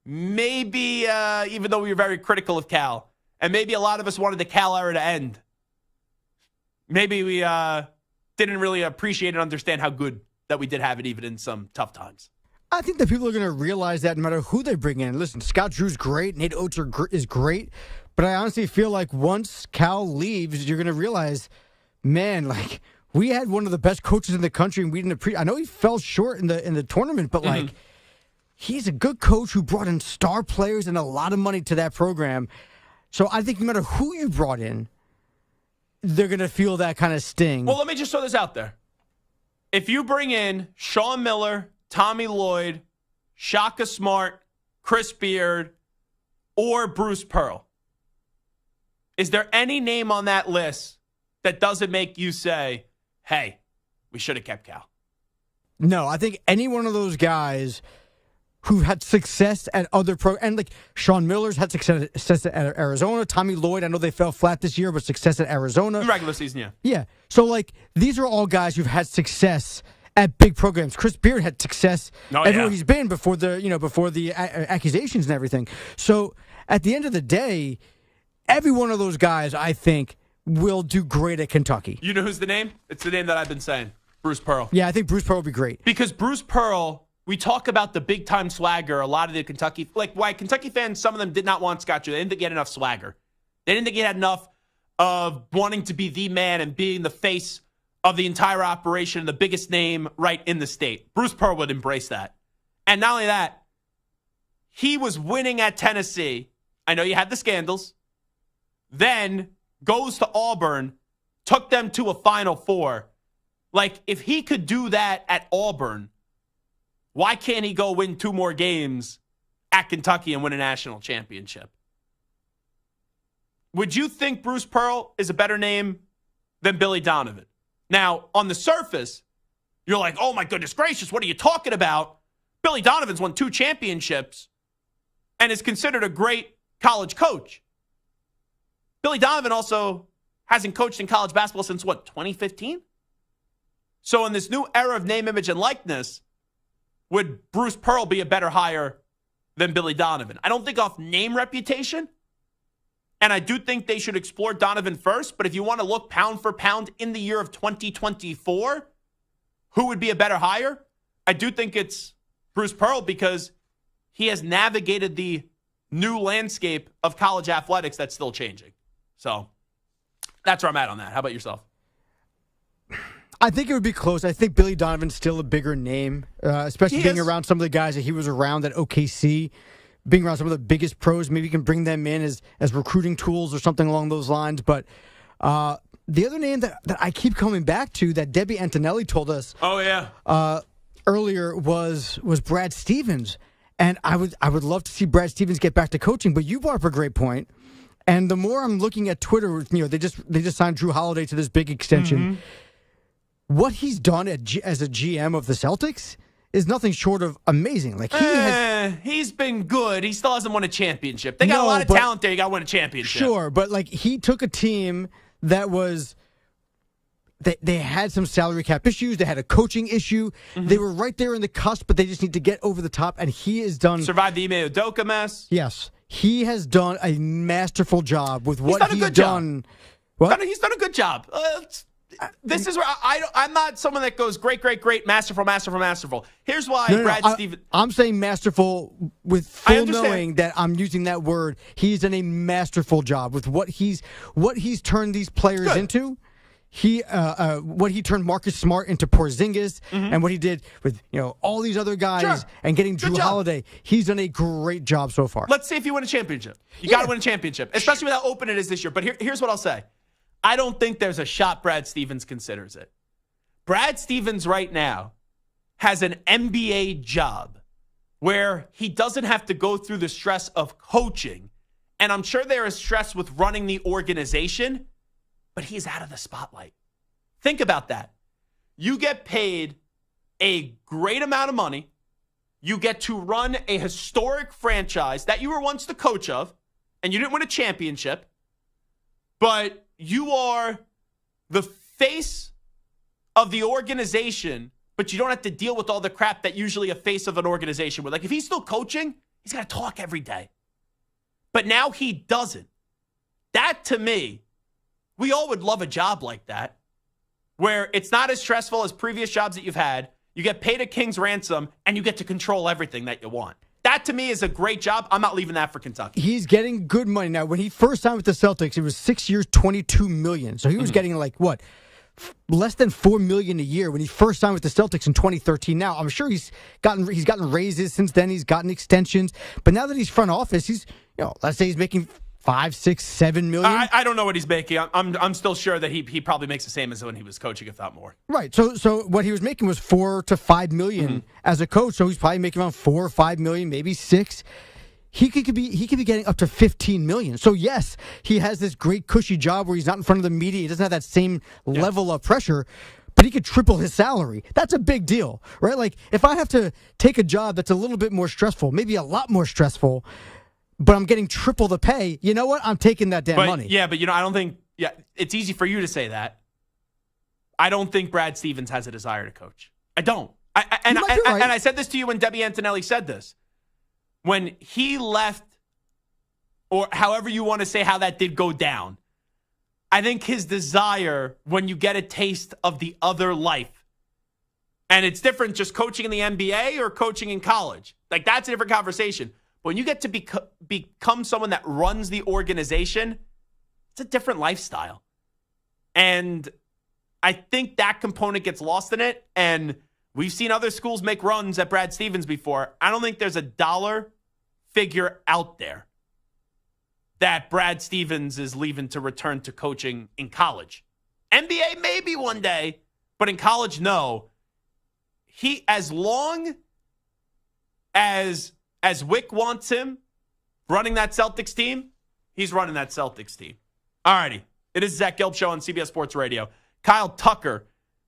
maybe, even though we were very critical of Cal, and maybe a lot of us wanted the Cal era to end, maybe we didn't really appreciate and understand how good that we did have it, even in some tough times. I think that people are going to realize that no matter who they bring in. Listen, Scott Drew's great. Nate Oates is great. But I honestly feel like once Cal leaves, you're going to realize, man, like, we had one of the best coaches in the country, and we didn't appreciate. I know he fell short in the tournament, but like, he's a good coach who brought in star players and a lot of money to that program. So I think no matter who you brought in, they're going to feel that kind of sting. Well, let me just throw this out there. If you bring in Sean Miller, Tommy Lloyd, Shaka Smart, Chris Beard, or Bruce Pearl, is there any name on that list that doesn't make you say, hey, we should have kept Cal? No, I think any one of those guys who had success at other and like Sean Miller's had success at Arizona. Tommy Lloyd, I know they fell flat this year, but success at Arizona. Regular season, yeah. Yeah. So, like, these are all guys who've had success at big programs. Chris Beard had success everywhere he's been before the accusations and everything. So, at the end of the day, every one of those guys, I think, will do great at Kentucky. You know who's the name? It's the name that I've been saying. Bruce Pearl. Yeah, I think Bruce Pearl will be great. Because Bruce Pearl, we talk about the big-time swagger, a lot of the Kentucky, like why Kentucky fans, some of them did not want Scott Drew. They didn't think he had enough swagger. They didn't think he had enough of wanting to be the man and being the face of the entire operation and the biggest name right in the state. Bruce Pearl would embrace that. And not only that, he was winning at Tennessee. I know you had the scandals. Then goes to Auburn, took them to a Final Four. Like, if he could do that at Auburn, why can't he go win 2 more games at Kentucky and win a national championship? Would you think Bruce Pearl is a better name than Billy Donovan? Now, on the surface, you're like, oh my goodness gracious, what are you talking about? Billy Donovan's won 2 championships and is considered a great college coach. Billy Donovan also hasn't coached in college basketball since, 2015? So in this new era of name, image, and likeness, would Bruce Pearl be a better hire than Billy Donovan? I don't think off name reputation, and I do think they should explore Donovan first, but if you want to look pound for pound in the year of 2024, who would be a better hire? I do think it's Bruce Pearl because he has navigated the new landscape of college athletics that's still changing. So that's where I'm at on that. How about yourself? I think it would be close. I think Billy Donovan's still a bigger name, especially being around some of the guys that he was around at OKC, being around some of the biggest pros. Maybe you can bring them in as recruiting tools or something along those lines. But the other name that I keep coming back to that Debbie Antonelli told us earlier was Brad Stevens. And I would love to see Brad Stevens get back to coaching. But you brought up a great point. And the more I'm looking at Twitter, they just signed Drew Holiday to this big extension. Mm-hmm. What he's done as a GM of the Celtics is nothing short of amazing. Like he's been good. He still hasn't won a championship. They got a lot of but- talent there. You got to win a championship. Sure, but like he took a team that was. They had some salary cap issues. They had a coaching issue. Mm-hmm. They were right there in the cusp, but they just need to get over the top. And he has done. Survived the Ime Udoka mess. Yes. He has done a masterful job with what he's done. What? He's done a good job. This is where I'm not someone that goes great, masterful. Here's why Brad Stevens. I'm saying masterful with full knowing that I'm using that word. He's done a masterful job with what he's turned these players into. What he turned Marcus Smart into Porzingis, and what he did with all these other guys and getting Drew Holiday. He's done a great job so far. Let's see if you win a championship. You got to win a championship, especially with how open it is this year. But here's what I'll say. I don't think there's a shot Brad Stevens considers it. Brad Stevens right now has an NBA job where he doesn't have to go through the stress of coaching. And I'm sure there is stress with running the organization, but he's out of the spotlight. Think about that. You get paid a great amount of money. You get to run a historic franchise that you were once the coach of, and you didn't win a championship, but you are the face of the organization, but you don't have to deal with all the crap that usually a face of an organization would. Like, if he's still coaching, he's got to talk every day. But now he doesn't. That, to me, we all would love a job like that, where it's not as stressful as previous jobs that you've had. You get paid a king's ransom, and you get to control everything that you want. That, to me, is a great job. I'm not leaving that for Kentucky. He's getting good money. Now, when he first signed with the Celtics, it was 6 years, $22 million. So he was getting less than $4 million a year when he first signed with the Celtics in 2013. Now, I'm sure he's gotten raises since then. He's gotten extensions. But now that he's front office, he's, let's say he's making $5, $6, $7 million. I don't know what he's making. I'm still sure that he probably makes the same as when he was coaching, if not more. Right. So what he was making was $4 to $5 million as a coach. So he's probably making around $4 or $5 million, maybe $6 million. He could be getting up to $15 million. So yes, he has this great cushy job where he's not in front of the media. He doesn't have that same level of pressure. But he could triple his salary. That's a big deal, right? Like if I have to take a job that's a little bit more stressful, maybe a lot more stressful, but I'm getting triple the pay, you know what? I'm taking that damn money. Yeah, but I don't think it's easy for you to say that. I don't think Brad Stevens has a desire to coach. I don't. And I said this to you when Debbie Antonelli said this. When he left, or however you want to say how that did go down, I think his desire, when you get a taste of the other life, and it's different just coaching in the NBA or coaching in college. Like, that's a different conversation. When you get to become someone that runs the organization, it's a different lifestyle. And I think that component gets lost in it. And we've seen other schools make runs at Brad Stevens before. I don't think there's a dollar figure out there that Brad Stevens is leaving to return to coaching in college. NBA, maybe one day, but in college, no. As long as Wick wants him running that Celtics team, he's running that Celtics team. All righty. It is Zach Gelb Show on CBS Sports Radio. Kyle Tucker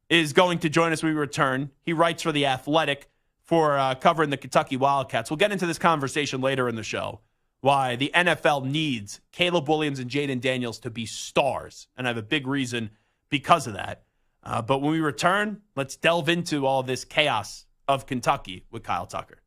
is going to join us when we return. He writes for The Athletic for covering the Kentucky Wildcats. We'll get into this conversation later in the show, why the NFL needs Caleb Williams and Jaden Daniels to be stars. And I have a big reason because of that. But when we return, let's delve into all this chaos of Kentucky with Kyle Tucker.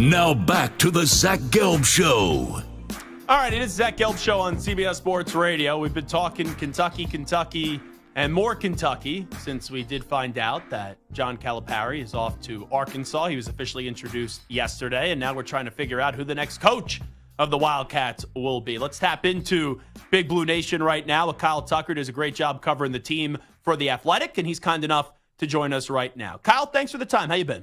Now back to the Zach Gelb Show. All right, it is Zach Gelb Show on CBS Sports Radio. We've been talking Kentucky, and more Kentucky since we did find out that John Calipari is off to Arkansas. He was officially introduced yesterday, and now we're trying to figure out who the next coach of the Wildcats will be. Let's tap into Big Blue Nation right now with Kyle Tucker. Does a great job covering the team for The Athletic, and he's kind enough to join us right now. Kyle, thanks for the time. How you been?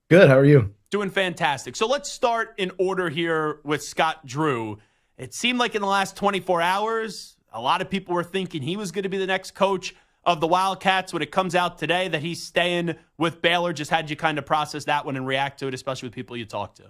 Good. How are you? Doing fantastic. So let's start in order here with Scott Drew. It seemed like in the last 24 hours, a lot of people were thinking he was going to be the next coach of the Wildcats. When it comes out today that he's staying with Baylor, just had you kind of process that one and react to it, especially with people you talk to?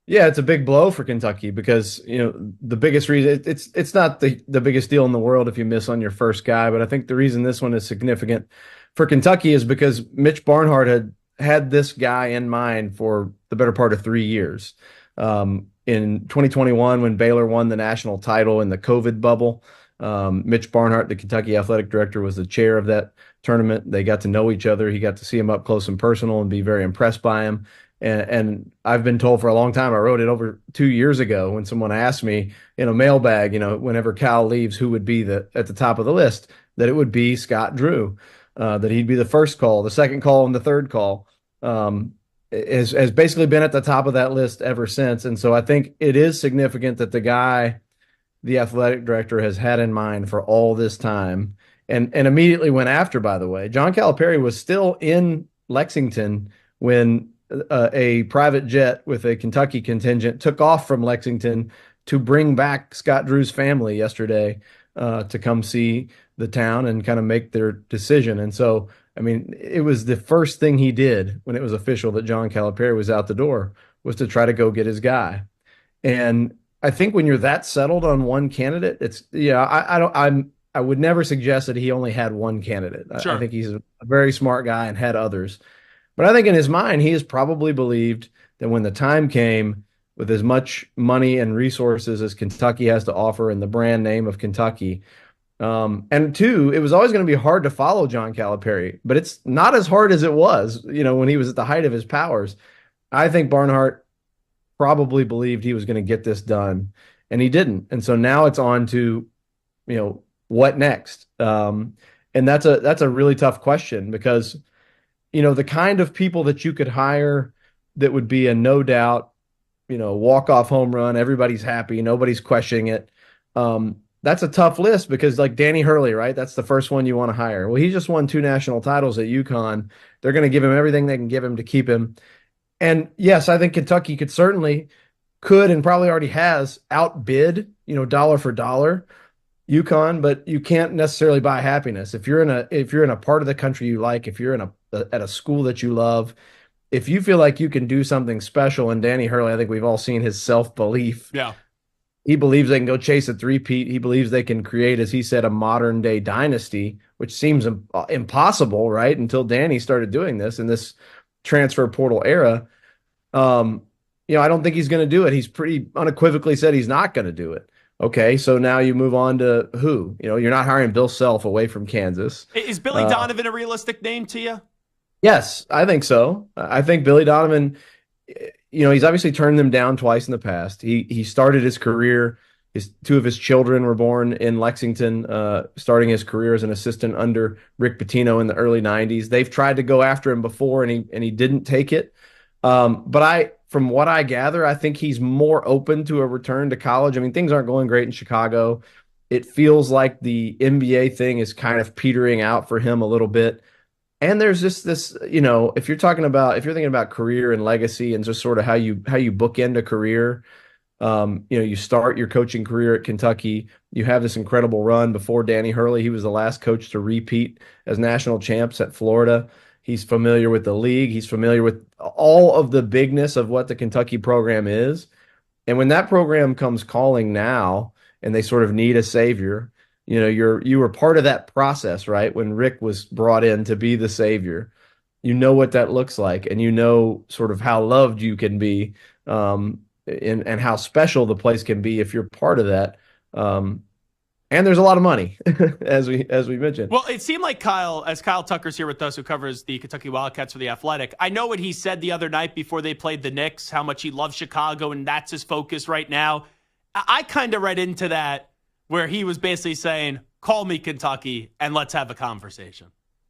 Yeah, it's a big blow for Kentucky because, the biggest reason it's not the biggest deal in the world if you miss on your first guy, but I think the reason this one is significant for Kentucky is because Mitch Barnhart had this guy in mind for the better part of 3 years. In 2021, when Baylor won the national title in the COVID bubble, Mitch Barnhart, the Kentucky athletic director, was the chair of that tournament. They got to know each other. He got to see him up close and personal and be very impressed by him. And I've been told for a long time, I wrote it over 2 years ago when someone asked me in a mailbag, whenever Cal leaves, who would be at the top of the list, that it would be Scott Drew, that he'd be the first call, the second call, and the third call. Has basically been at the top of that list ever since. And so I think it is significant that the guy the athletic director has had in mind for all this time and immediately went after, by the way, John Calipari was still in Lexington when a private jet with a Kentucky contingent took off from Lexington to bring back Scott Drew's family yesterday to come see the town and kind of make their decision. And so, I mean, it was the first thing he did when it was official that John Calipari was out the door was to try to go get his guy. And I think when you're that settled on one candidate, I would never suggest that he only had one candidate. Sure. I think he's a very smart guy and had others. But I think in his mind, he has probably believed that when the time came, with as much money and resources as Kentucky has to offer and the brand name of Kentucky, and two, it was always going to be hard to follow John Calipari, but it's not as hard as it was, when he was at the height of his powers. I think Barnhart probably believed he was going to get this done, and he didn't. And so now it's on to, what next? And that's a really tough question because, the kind of people that you could hire that would be a no doubt, walk-off home run, everybody's happy, nobody's questioning it. That's a tough list because like Danny Hurley, right? That's the first one you want to hire. Well, he just won 2 national titles at UConn. They're going to give him everything they can give him to keep him. And yes, I think Kentucky could and probably already has outbid, dollar for dollar UConn, but you can't necessarily buy happiness. If you're in a part of the country you like, if you're at a school that you love, if you feel like you can do something special, and Danny Hurley, I think we've all seen his self-belief. Yeah. He believes they can go chase a three-peat. He believes they can create, as he said, a modern-day dynasty, which seems impossible, right, until Danny started doing this in this transfer portal era. I don't think he's going to do it. He's pretty unequivocally said he's not going to do it. Okay, so now you move on to who? You're not hiring Bill Self away from Kansas. Is Billy Donovan a realistic name to you? Yes, I think so. I think Billy Donovan, he's obviously turned them down twice in the past. He started his career, 2 of his children were born in Lexington, starting his career as an assistant under Rick Pitino in the early 90s. They've tried to go after him before, and he didn't take it. But from what I gather, I think he's more open to a return to college. I mean, things aren't going great in Chicago. It feels like the NBA thing is kind of petering out for him a little bit. And there's just this, if you're thinking about career and legacy and just sort of how you bookend a career, you start your coaching career at Kentucky, you have this incredible run before Danny Hurley. He was the last coach to repeat as national champs at Florida. He's familiar with the league. He's familiar with all of the bigness of what the Kentucky program is. And when that program comes calling now and they sort of need a savior, you were part of that process, right? When Rick was brought in to be the savior, what that looks like, and sort of how loved you can be, and how special the place can be if you're part of that. And there's a lot of money, as we mentioned. Well, it seemed like Kyle Tucker's here with us, who covers the Kentucky Wildcats for The Athletic. I know what he said the other night before they played the Knicks, how much he loves Chicago, and that's his focus right now. I kind of read into that where he was basically saying, call me Kentucky and let's have a conversation.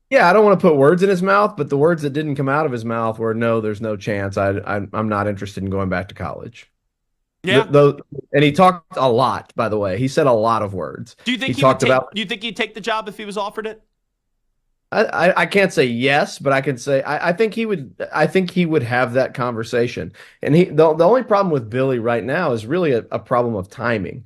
Yeah, I don't want to put words in his mouth, but the words that didn't come out of his mouth were, no, there's no chance. I'm not interested in going back to college. Yeah. And he talked a lot, by the way. He said a lot of words. Do you think do you think he'd take the job if he was offered it? I can't say yes, but I can say I think he would. I think he would have that conversation. And the only problem with Billy right now is really a problem of timing,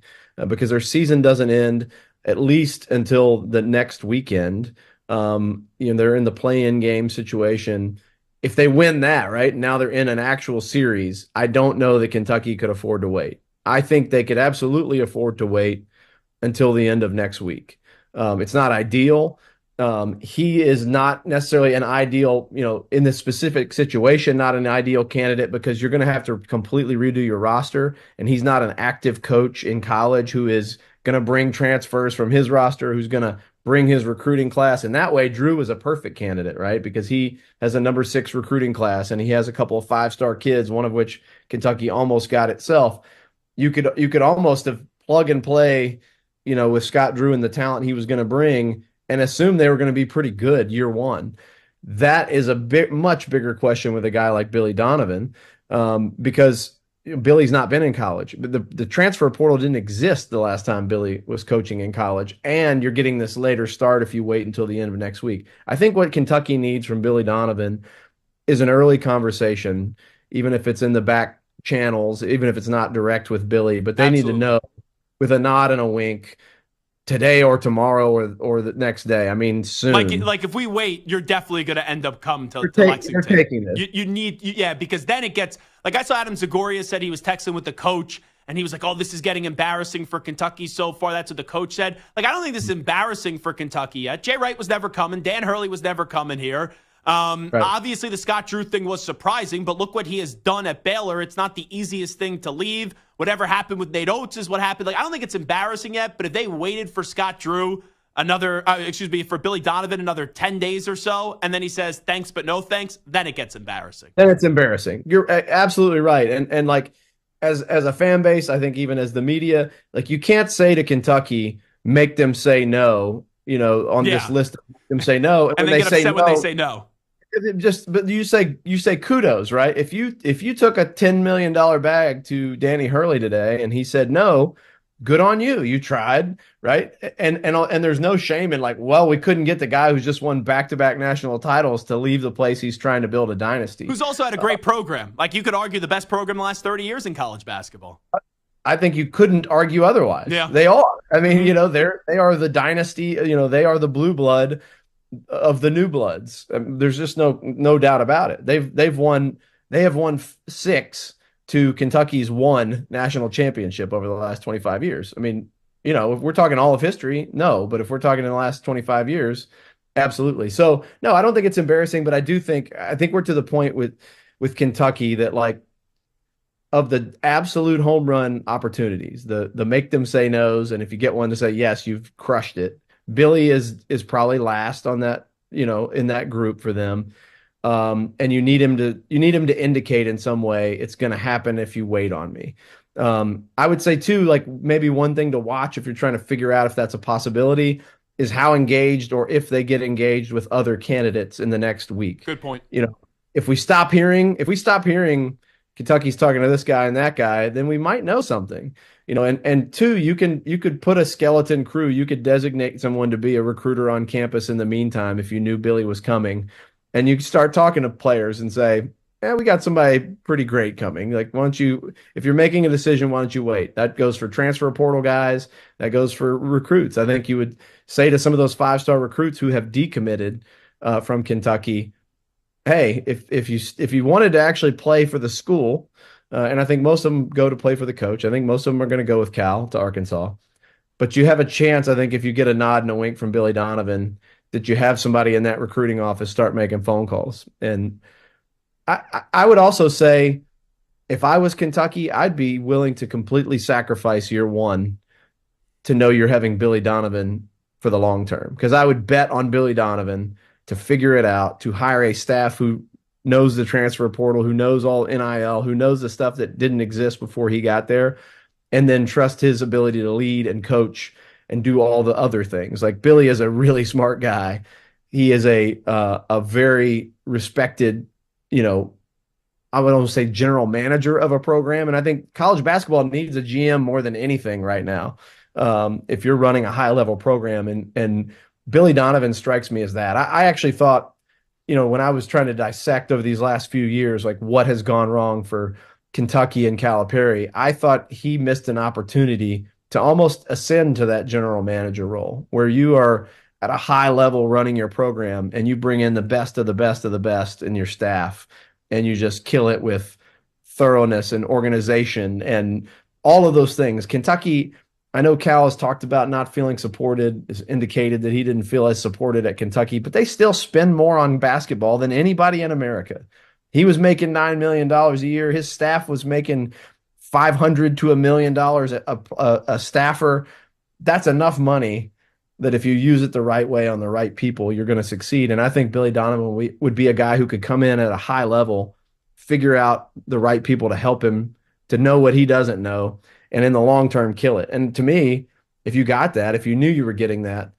because their season doesn't end at least until the next weekend. They're in the play-in game situation. If they win that, right, now they're in an actual series, I don't know that Kentucky could afford to wait. I think they could absolutely afford to wait until the end of next week. It's not ideal. He is not necessarily an ideal, in this specific situation, not an ideal candidate, because you're going to have to completely redo your roster. And he's not an active coach in college who is going to bring transfers from his roster, who's going to bring his recruiting class. And that way, Drew is a perfect candidate, right? Because he has a number 6 recruiting class, and he has a couple of 5-star kids, one of which Kentucky almost got itself. You could almost have plug and play, with Scott Drew and the talent he was going to bring, and assume they were going to be pretty good year one. That is a much bigger question with a guy like Billy Donovan, because Billy's not been in college. The transfer portal didn't exist the last time Billy was coaching in college, and you're getting this later start if you wait until the end of next week. I think what Kentucky needs from Billy Donovan is an early conversation, even if it's in the back channels, even if it's not direct with Billy, but they need to know with a nod and a wink today or tomorrow or the next day. I mean, soon. Like if we wait, you're definitely going to end up coming to Lexington. You're taking this. You need, because then it gets, like I saw Adam Zagoria said he was texting with the coach, and he was like, oh, this is getting embarrassing for Kentucky so far. That's what the coach said. Like, I don't think this is embarrassing for Kentucky yet. Jay Wright was never coming. Dan Hurley was never coming here. Right. Obviously, the Scott Drew thing was surprising, but look what he has done at Baylor. It's not the easiest thing to leave. Whatever happened with Nate Oates is what happened. Like, I don't think it's embarrassing yet, but if they waited for Scott Drew for Billy Donovan another 10 days or so, and then he says thanks but no thanks, then it gets embarrassing. Then it's embarrassing. You're absolutely right. And like, as a fan base, I think even as the media, like, you can't say to Kentucky, make them say no, on this list, make them say no. And then get upset when they say no. But you say kudos, right? If you took a $10 million bag to Danny Hurley today and he said no, good on you. You tried, right? And there's no shame in, like, well, we couldn't get the guy who's just won back-to-back national titles to leave the place he's trying to build a dynasty. Who's also had a great program. Like, you could argue the best program in the last 30 years in college basketball. I think you couldn't argue otherwise. Yeah. They are. I mean, they are the dynasty, they are the blue blood of the new bloods. There's just no doubt about it. They have won 6 to Kentucky's 1 national championship over the last 25 years. I mean, if we're talking all of history, no, but if we're talking in the last 25 years, absolutely. So no, I don't think it's embarrassing, but I think we're to the point with Kentucky that, like, of the absolute home run opportunities, the make them say no's, and if you get one to say yes, you've crushed it. Billy is probably last on that, in that group for them. And you need him to indicate in some way it's going to happen if you wait on me. I would say too, like, maybe one thing to watch if you're trying to figure out if that's a possibility is how engaged, or if they get engaged with other candidates in the next week. Good point. If we stop hearing Kentucky's talking to this guy and that guy, then we might know something. And two, you could put a skeleton crew. You could designate someone to be a recruiter on campus in the meantime if you knew Billy was coming, and you could start talking to players and say, we got somebody pretty great coming. Like, if you're making a decision, why don't you wait? That goes for transfer portal guys. That goes for recruits. I think you would say to some of those 5-star recruits who have decommitted from Kentucky, hey, if you wanted to actually play for the school, and I think most of them go to play for the coach. I think most of them are going to go with Cal to Arkansas. But you have a chance, I think, if you get a nod and a wink from Billy Donovan, that you have somebody in that recruiting office start making phone calls. And I would also say, if I was Kentucky, I'd be willing to completely sacrifice year one to know you're having Billy Donovan for the long term. Because I would bet on Billy Donovan to figure it out, to hire a staff who knows the transfer portal, who knows all NIL, who knows the stuff that didn't exist before he got there, and then trust his ability to lead and coach and do all the other things. Like Billy is a really smart guy. He is a very respected, I would almost say general manager of a program. And I think college basketball needs a GM more than anything right now. If you're running a high level program, and Billy Donovan strikes me as that. I actually thought, when I was trying to dissect over these last few years, like what has gone wrong for Kentucky and Calipari, I thought he missed an opportunity to almost ascend to that general manager role where you are at a high level running your program and you bring in the best of the best of the best in your staff and you just kill it with thoroughness and organization and all of those things. Kentucky, I know Cal has talked about not feeling supported, has indicated that he didn't feel as supported at Kentucky, but they still spend more on basketball than anybody in America. He was making $9 million a year. His staff was making $500 to $1 million a staffer. That's enough money that if you use it the right way on the right people, you're going to succeed. And I think Billy Donovan would be a guy who could come in at a high level, figure out the right people to help him to know what he doesn't know, and in the long term, kill it. And to me, if you got that, if you knew you were getting that,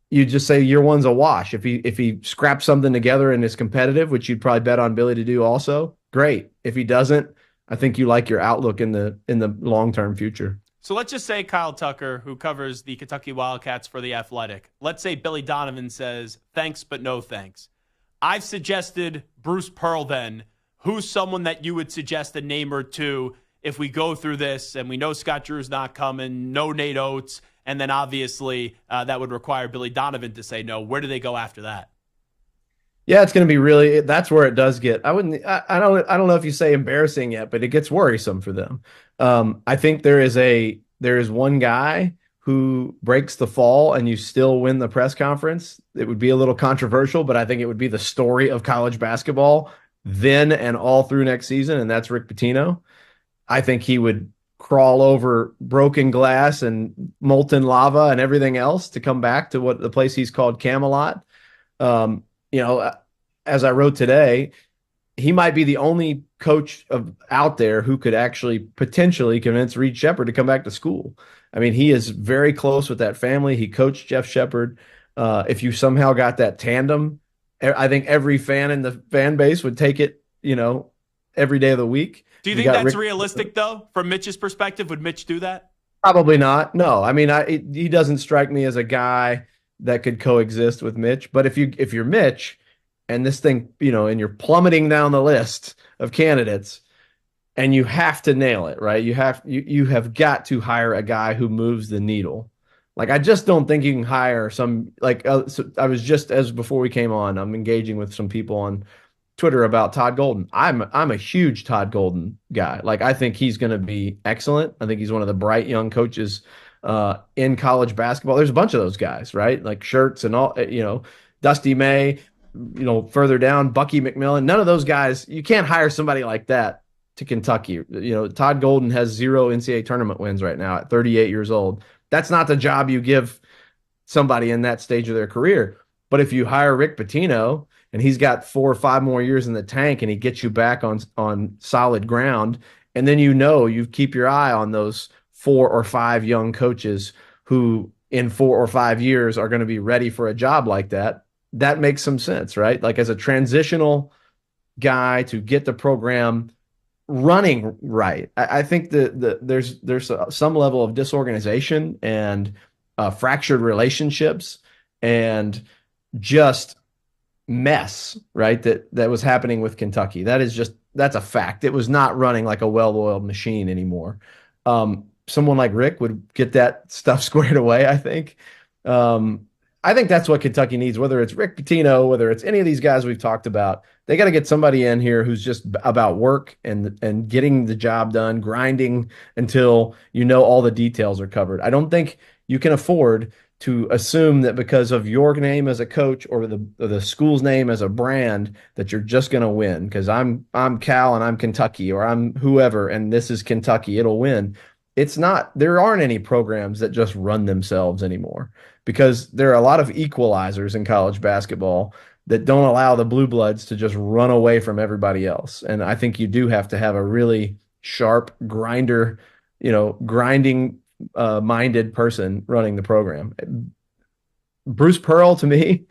you just say year one's a wash. If he scraps something together and is competitive, which you'd probably bet on Billy to do also, great. If he doesn't, I think you like your outlook in the long term future. So let's just say Kyle Tucker, who covers the Kentucky Wildcats for The Athletic, let's say Billy Donovan says, thanks, but no thanks. I've suggested Bruce Pearl then. Who's someone that you would suggest a name or two if we go through this and we know Scott Drew's not coming, no Nate Oates, and then obviously that would require Billy Donovan to say no. Where do they go after that? Yeah, it's going to be really. That's where it does get. I don't know if you say embarrassing yet, but it gets worrisome for them. I think there is one guy who breaks the fall and you still win the press conference. It would be a little controversial, but I think it would be the story of college basketball then and all through next season, and that's Rick Pitino. I think he would crawl over broken glass and molten lava and everything else to come back to what the place he's called Camelot. As I wrote today, he might be the only coach out there who could actually potentially convince Reed Shepherd to come back to school. I mean, he is very close with that family. He coached Jeff Shepherd. If you somehow got that tandem, I think every fan in the fan base would take it, every day of the week. Do you think that's realistic, though, from Mitch's perspective? Would Mitch do that? Probably not. No, I mean, he doesn't strike me as a guy that could coexist with Mitch. But if you're Mitch and this thing, and you're plummeting down the list of candidates and you have to nail it, right? You have got to hire a guy who moves the needle. Like, I just don't think you can hire some, so I was just, as before we came on, I'm engaging with some people on Twitter about Todd Golden. I'm a huge Todd Golden guy. Like, I think he's going to be excellent. I think he's one of the bright young coaches in college basketball. There's a bunch of those guys, right? Like Shirts and all, Dusty May, further down, Bucky McMillan. None of those guys, you can't hire somebody like that to Kentucky. Todd Golden has 0 NCAA tournament wins right now at 38 years old. That's not the job you give somebody in that stage of their career. But if you hire Rick Pitino and he's got 4 or 5 more years in the tank and he gets you back on solid ground, and then you keep your eye on those 4 or 5 young coaches who in 4 or 5 years are going to be ready for a job like that, that makes some sense, right? Like, as a transitional guy to get the program running right. I think there's some level of disorganization and fractured relationships and just mess, right? That was happening with Kentucky. That's a fact. It was not running like a well-oiled machine anymore. Someone like Rick would get that stuff squared away, I think. I think that's what Kentucky needs, whether it's Rick Pitino, whether it's any of these guys we've talked about. They got to get somebody in here who's just about work and getting the job done, grinding until all the details are covered. I don't think you can afford to assume that because of your name as a coach or the school's name as a brand that you're just going to win because I'm Cal and I'm Kentucky or I'm whoever and this is Kentucky, it'll win. there aren't any programs that just run themselves anymore, because there are a lot of equalizers in college basketball that don't allow the blue bloods to just run away from everybody else. And I think you do have to have a really sharp grinding minded person running the program. Bruce Pearl, to me,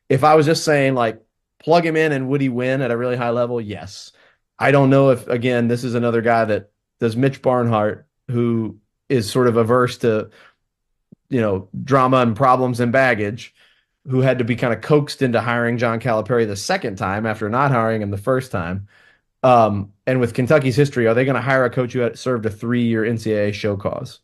if I was just saying like plug him in and would he win at a really high level? Yes. I don't know if, again, this is another guy that does Mitch Barnhart, who is sort of averse to, drama and problems and baggage, who had to be kind of coaxed into hiring John Calipari the second time after not hiring him the first time. And with Kentucky's history, are they going to hire a coach who had served a 3-year NCAA show cause?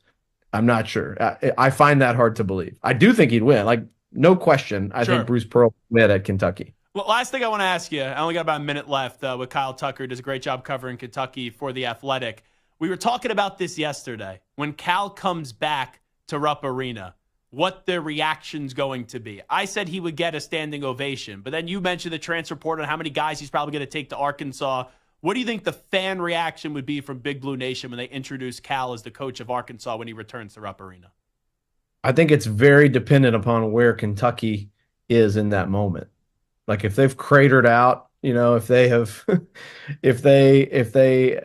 I'm not sure. I find that hard to believe. I do think he'd win. Like, no question. I think Bruce Pearl would win at Kentucky. Well, last thing I want to ask you, I only got about a minute left with Kyle Tucker. Does a great job covering Kentucky for The Athletic. We were talking about this yesterday. When Cal comes back to Rupp Arena, what the reaction's going to be. I said he would get a standing ovation, but then you mentioned the transfer portal and how many guys he's probably going to take to Arkansas. What do you think the fan reaction would be from Big Blue Nation when they introduce Cal as the coach of Arkansas when he returns to Rupp Arena? I think it's very dependent upon where Kentucky is in that moment. Like if they've cratered out, if they have, if they,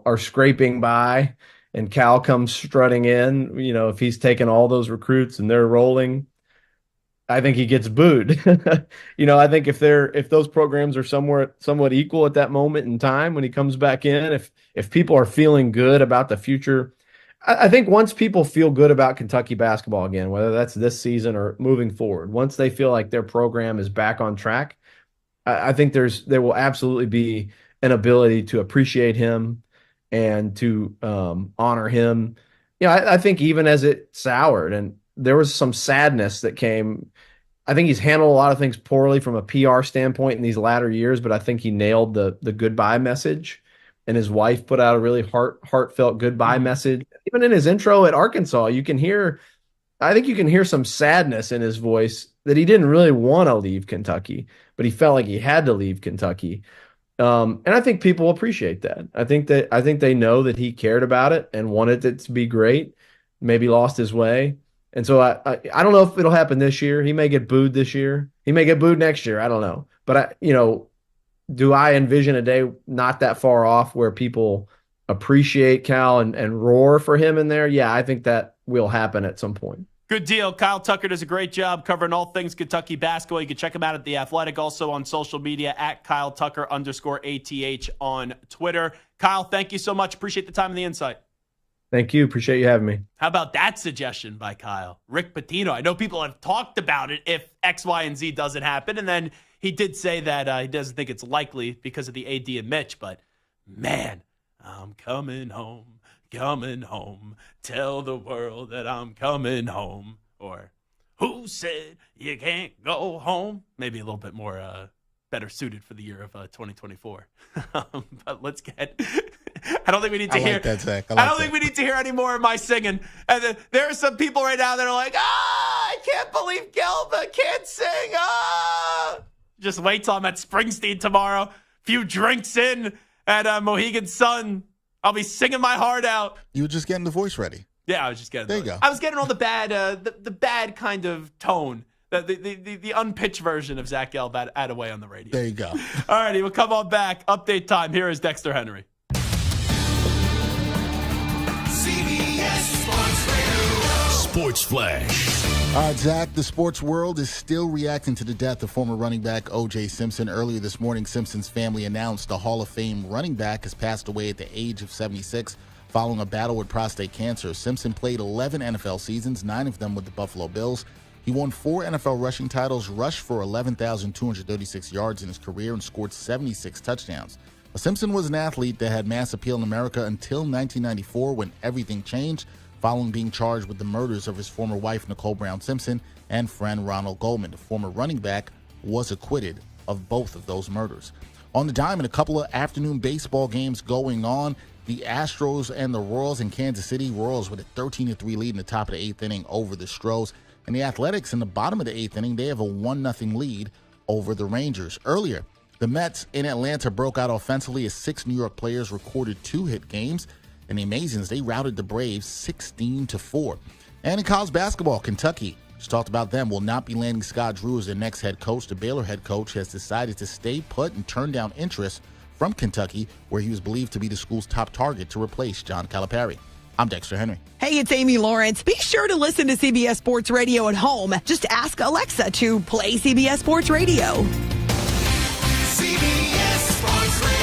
are scraping by and Cal comes strutting in, if he's taken all those recruits and they're rolling, I think he gets booed. I think if those programs are somewhat equal at that moment in time when he comes back in, if people are feeling good about the future, I think once people feel good about Kentucky basketball again, whether that's this season or moving forward, once they feel like their program is back on track, I think there will absolutely be an ability to appreciate him and to honor him. I think even as it soured and there was some sadness that came, I think he's handled a lot of things poorly from a PR standpoint in these latter years, but I think he nailed the goodbye message. And his wife put out a really heartfelt goodbye message. Even in his intro at Arkansas, I think you can hear some sadness in his voice that he didn't really want to leave Kentucky, but he felt like he had to leave Kentucky. And I think people appreciate that. I think they know that he cared about it and wanted it to be great, maybe lost his way. And so I don't know if it'll happen this year. He may get booed this year. He may get booed next year. I don't know. But do I envision a day not that far off where people appreciate Cal and roar for him in there? Yeah, I think that will happen at some point. Good deal. Kyle Tucker does a great job covering all things Kentucky basketball. You can check him out at The Athletic, also on social media at Kyle Tucker _ATH on Twitter. Kyle, thank you so much. Appreciate the time and the insight. Thank you. Appreciate you having me. How about that suggestion by Kyle? Rick Pitino. I know people have talked about it if X, Y, and Z doesn't happen. And then he did say that he doesn't think it's likely because of the AD and Mitch. But, man, I'm coming home. Coming home, tell the world that I'm coming home. Or who said you can't go home? Maybe a little bit more better suited for the year of 2024. But let's get. I don't think we need to hear that, Zach. I don't think we need to hear any more of my singing. And there are some people right now that are like, I can't believe Gelb can't sing. Just wait till I'm at Springsteen tomorrow. Few drinks in at Mohegan Sun. I'll be singing my heart out. You were just getting the voice ready. Yeah, I was just getting. There you go. I was getting all the bad, the bad kind of tone, the unpitched version of Zach Gelb at away on the radio. There you go. All righty, we'll come on back. Update time. Here is Dexter Henry. CBS Sports Radio. Sports Flash. All right, Zach, the sports world is still reacting to the death of former running back O.J. Simpson. Earlier this morning, Simpson's family announced the Hall of Fame running back has passed away at the age of 76 following a battle with prostate cancer. Simpson played 11 NFL seasons, 9 of them with the Buffalo Bills. He won 4 NFL rushing titles, rushed for 11,236 yards in his career, and scored 76 touchdowns. Simpson was an athlete that had mass appeal in America until 1994 when everything changed, following being charged with the murders of his former wife, Nicole Brown Simpson, and friend Ronald Goldman. The former running back was acquitted of both of those murders. On the dime, in a couple of afternoon baseball games going on, the Astros and the Royals in Kansas City. Royals with a 13-3 lead in the top of the 8th inning over the Stros. And the Athletics in the bottom of the 8th inning, they have a 1-0 lead over the Rangers. Earlier, the Mets in Atlanta broke out offensively as 6 New York players recorded 2-hit games. And the Amazons, they routed the Braves 16-4. And in college basketball, Kentucky, just talked about them, will not be landing Scott Drew as their next head coach. The Baylor head coach has decided to stay put and turn down interest from Kentucky, where he was believed to be the school's top target to replace John Calipari. I'm Dexter Henry. Hey, it's Amy Lawrence. Be sure to listen to CBS Sports Radio at home. Just ask Alexa to play CBS Sports Radio. CBS Sports Radio.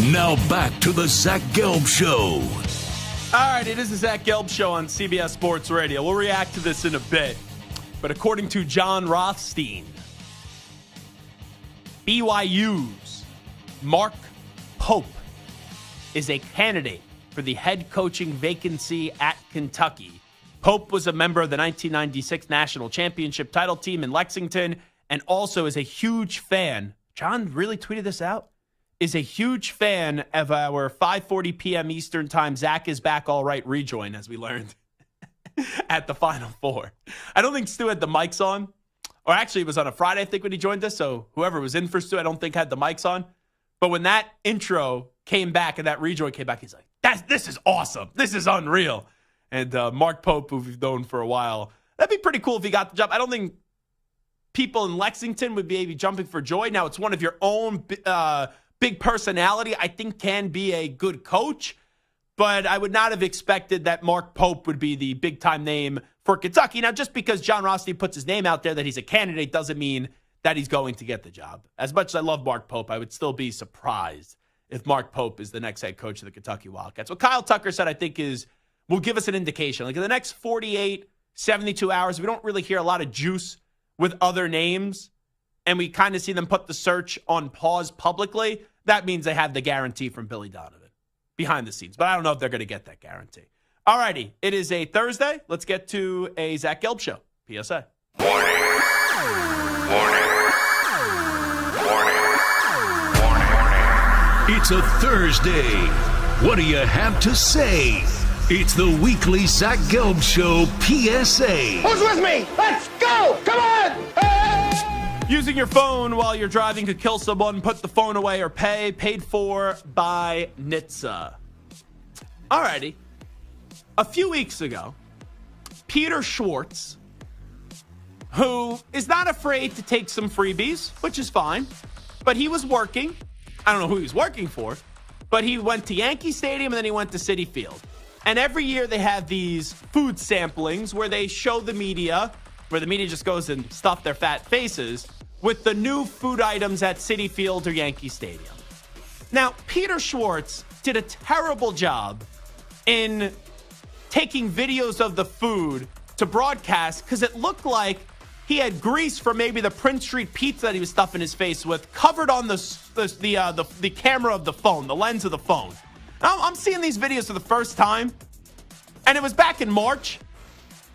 Now back to the Zach Gelb Show. All right, it is the Zach Gelb Show on CBS Sports Radio. We'll react to this in a bit. But according to John Rothstein, BYU's Mark Pope is a candidate for the head coaching vacancy at Kentucky. Pope was a member of the 1996 National Championship title team in Lexington and also is a huge fan. John really tweeted this out. Is a huge fan of our 5:40 p.m. Eastern Time, Zach is back all right rejoin, as we learned at the Final Four. I don't think Stu had the mics on. Or actually, it was on a Friday, I think, when he joined us. So whoever was in for Stu, I don't think had the mics on. But when that intro came back and that rejoin came back, he's like, this is awesome. This is unreal. And Mark Pope, who we've known for a while, that'd be pretty cool if he got the job. I don't think people in Lexington would be maybe jumping for joy. Now, it's one of your own big personality, I think can be a good coach, but I would not have expected that Mark Pope would be the big-time name for Kentucky. Now, just because John Rothstein puts his name out there that he's a candidate doesn't mean that he's going to get the job. As much as I love Mark Pope, I would still be surprised if Mark Pope is the next head coach of the Kentucky Wildcats. What Kyle Tucker said, I think, will give us an indication. Like in the next 48, 72 hours, we don't really hear a lot of juice with other names, and we kind of see them put the search on pause publicly. That means they have the guarantee from Billy Donovan behind the scenes. But I don't know if they're going to get that guarantee. All righty. It is a Thursday. Let's get to a Zach Gelb Show. PSA. Warning. It's a Thursday. What do you have to say? It's the weekly Zach Gelb Show PSA. Who's with me? Let's go! Come on! Hey! Using your phone while you're driving could kill someone. Put the phone away or pay. Paid for by NHTSA. Alrighty. A few weeks ago, Peter Schwartz, who is not afraid to take some freebies, which is fine, but he was working. I don't know who he was working for, but he went to Yankee Stadium and then he went to Citi Field. And every year they have these food samplings where they show the media, where the media just goes and stuff their fat faces with the new food items at Citi Field or Yankee Stadium. Now, Peter Schwartz did a terrible job in taking videos of the food to broadcast because it looked like he had grease from maybe the Prince Street pizza that he was stuffing his face with covered on the camera of the phone, the lens of the phone. Now, I'm seeing these videos for the first time, and it was back in March,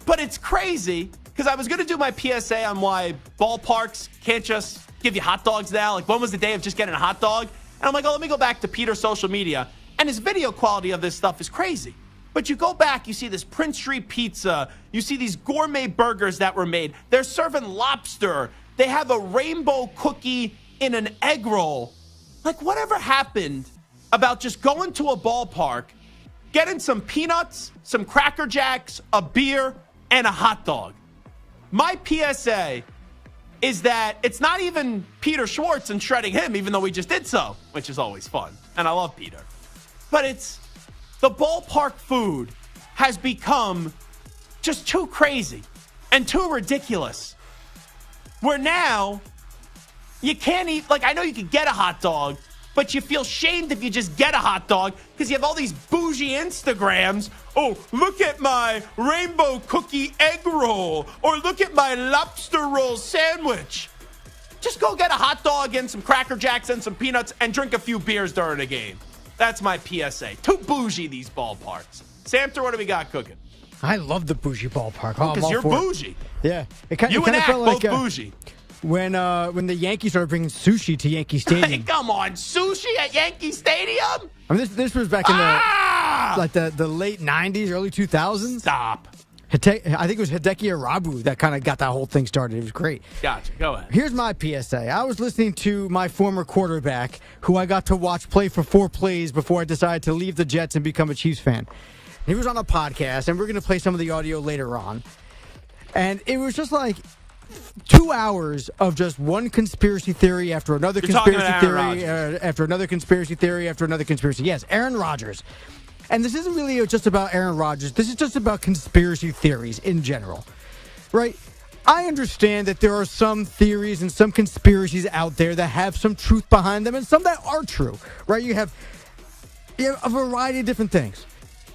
but it's crazy because I was going to do my PSA on why ballparks can't just give you hot dogs now. Like, when was the day of just getting a hot dog? And I'm like, oh, let me go back to Peter's social media, and his video quality of this stuff is crazy. But you go back, you see this Prince Street pizza, you see these gourmet burgers that were made. They're serving lobster. They have a rainbow cookie in an egg roll. Like, whatever happened about just going to a ballpark, getting some peanuts, some Cracker Jacks, a beer, and a hot dog? My PSA is that it's not even Peter Schwartz and shredding him, even though we just did so, which is always fun. And I love Peter. But it's the ballpark food has become just too crazy and too ridiculous. Where now you can't eat, like, I know you can get a hot dog, but you feel shamed if you just get a hot dog because you have all these bougie Instagrams. Oh, look at my rainbow cookie egg roll, or look at my lobster roll sandwich. Just go get a hot dog and some Cracker Jacks and some peanuts and drink a few beers during a game. That's my PSA. Too bougie, these ballparks. Samter, what do we got cooking? I love the bougie ballpark. Oh, because you're bougie. Yeah. You and Ack both bougie. When the Yankees started bringing sushi to Yankee Stadium. Hey, come on, sushi at Yankee Stadium? I mean, this was back in the late 90s, early 2000s. Stop. I think it was Hideki Arabu that kind of got that whole thing started. It was great. Gotcha. Go ahead. Here's my PSA. I was listening to my former quarterback, who I got to watch play for 4 plays before I decided to leave the Jets and become a Chiefs fan. He was on a podcast, and we're going to play some of the audio later on. And it was just like 2 hours of just one conspiracy theory after another conspiracy theory after another conspiracy theory after another conspiracy. Yes, Aaron Rodgers. And this isn't really just about Aaron Rodgers. This is just about conspiracy theories in general, right? I understand that there are some theories and some conspiracies out there that have some truth behind them and some that are true, right? You have a variety of different things,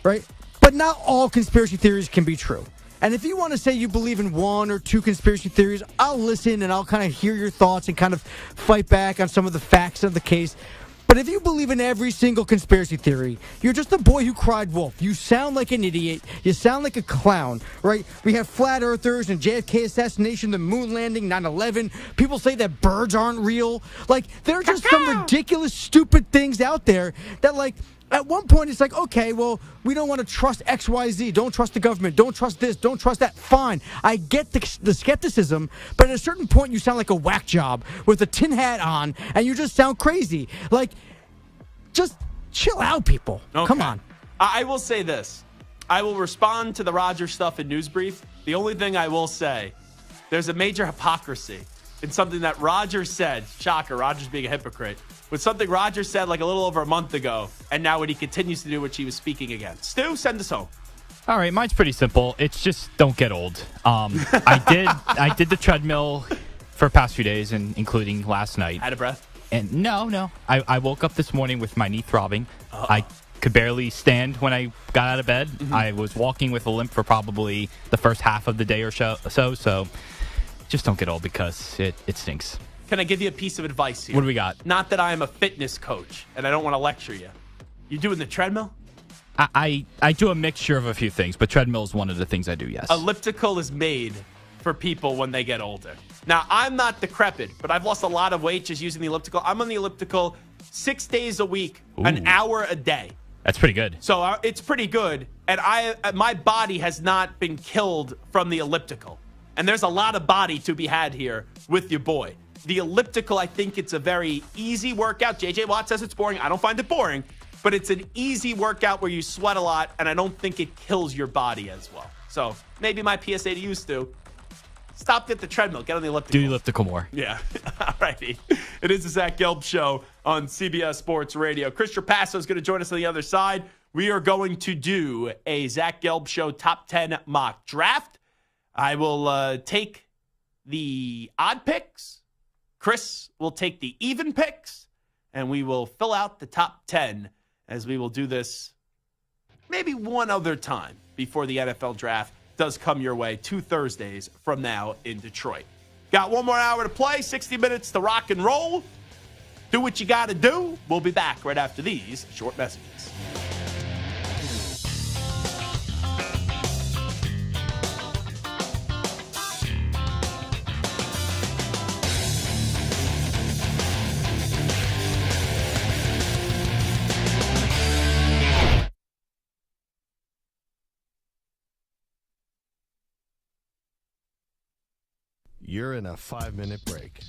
right? But not all conspiracy theories can be true. And if you want to say you believe in one or two conspiracy theories, I'll listen and I'll kind of hear your thoughts and kind of fight back on some of the facts of the case. But if you believe in every single conspiracy theory, you're just a boy who cried wolf. You sound like an idiot. You sound like a clown, right? We have flat earthers and JFK assassination, the moon landing, 9/11. People say that birds aren't real. Like, there are just some ridiculous, stupid things out there that, like, at one point, it's like, okay, well, we don't want to trust XYZ. Don't trust the government. Don't trust this. Don't trust that. Fine. I get the skepticism, but at a certain point, you sound like a whack job with a tin hat on, and you just sound crazy. Like, just chill out, people. Okay. Come on. I will say this. I will respond to the Rodgers stuff in News Brief. The only thing I will say, there's a major hypocrisy in something that Rodgers said. Shocker, Rodgers being a hypocrite. With something Rodgers said like a little over a month ago, and now when he continues to do what she was speaking against. Stu, send us home. All right, mine's pretty simple. It's just don't get old. I did the treadmill for the past few days, and including last night. Out of breath? And no. I woke up this morning with my knee throbbing. I could barely stand when I got out of bed. Mm-hmm. I was walking with a limp for probably the first half of the day or so. So just don't get old because it stinks. Can I give you a piece of advice here? What do we got? Not that I am a fitness coach, and I don't want to lecture you. You doing the treadmill? I do a mixture of a few things, but treadmill is one of the things I do, yes. Elliptical is made for people when they get older. Now, I'm not decrepit, but I've lost a lot of weight just using the elliptical. I'm on the elliptical 6 days a week, an hour a day. That's pretty good. So it's pretty good, and my body has not been killed from the elliptical. And there's a lot of body to be had here with your boy. The elliptical, I think it's a very easy workout. JJ Watt says it's boring. I don't find it boring, but it's an easy workout where you sweat a lot, and I don't think it kills your body as well. So maybe my PSA to you, Stu, stop at the treadmill. Get on the elliptical. Do the elliptical more. Yeah. All righty. It is the Zach Gelb Show on CBS Sports Radio. Chris Trapasso is going to join us on the other side. We are going to do a Zach Gelb Show Top 10 mock draft. I will take the odd picks. Chris will take the even picks, and we will fill out the top 10 as we will do this maybe one other time before the NFL draft does come your way 2 Thursdays from now in Detroit. Got one more hour to play, 60 minutes to rock and roll. Do what you got to do. We'll be back right after these short messages. You're in a 5-minute break.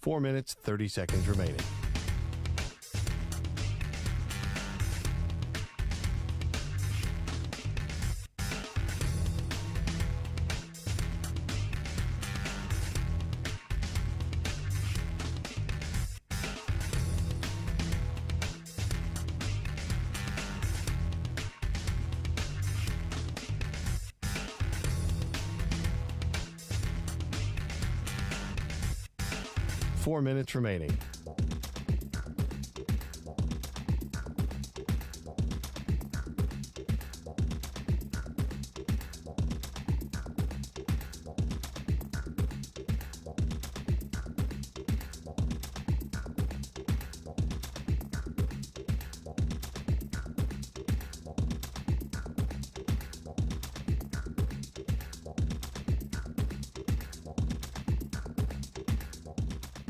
Four minutes, 30 seconds remaining. Four minutes remaining.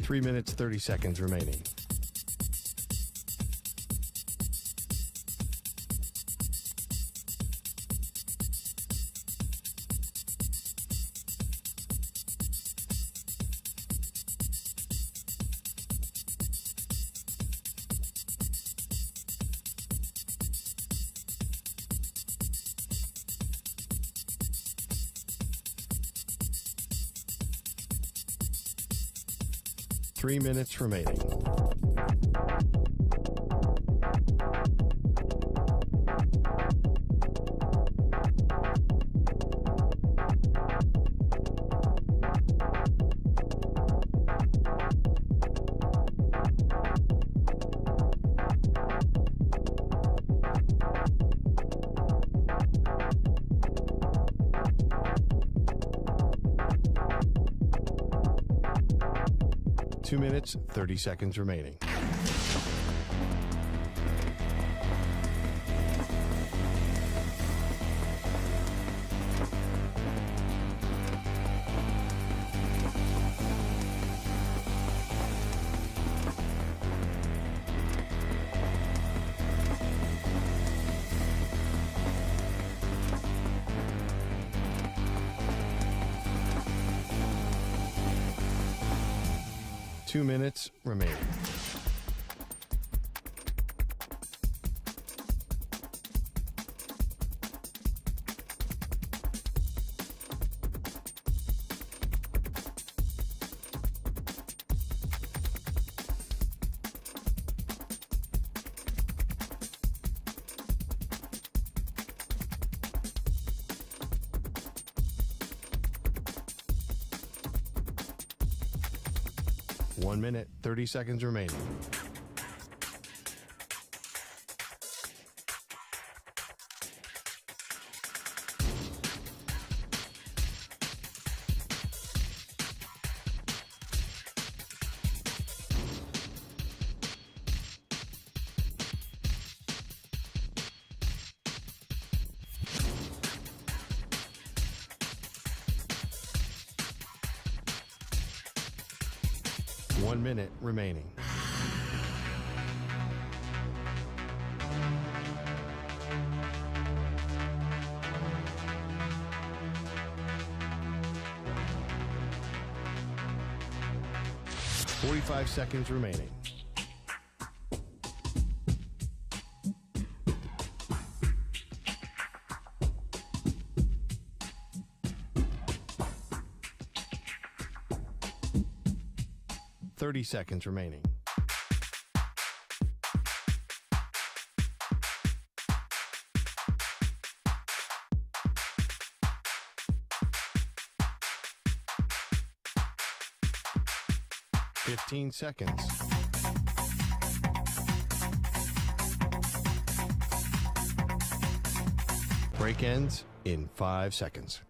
Three minutes, 30 seconds remaining. 3 minutes remaining. Two minutes, 30 seconds remaining. Two minutes remaining. One minute, 30 seconds remaining. One minute remaining. Forty-five seconds remaining. Thirty seconds remaining. Fifteen seconds. Break ends in 5 seconds.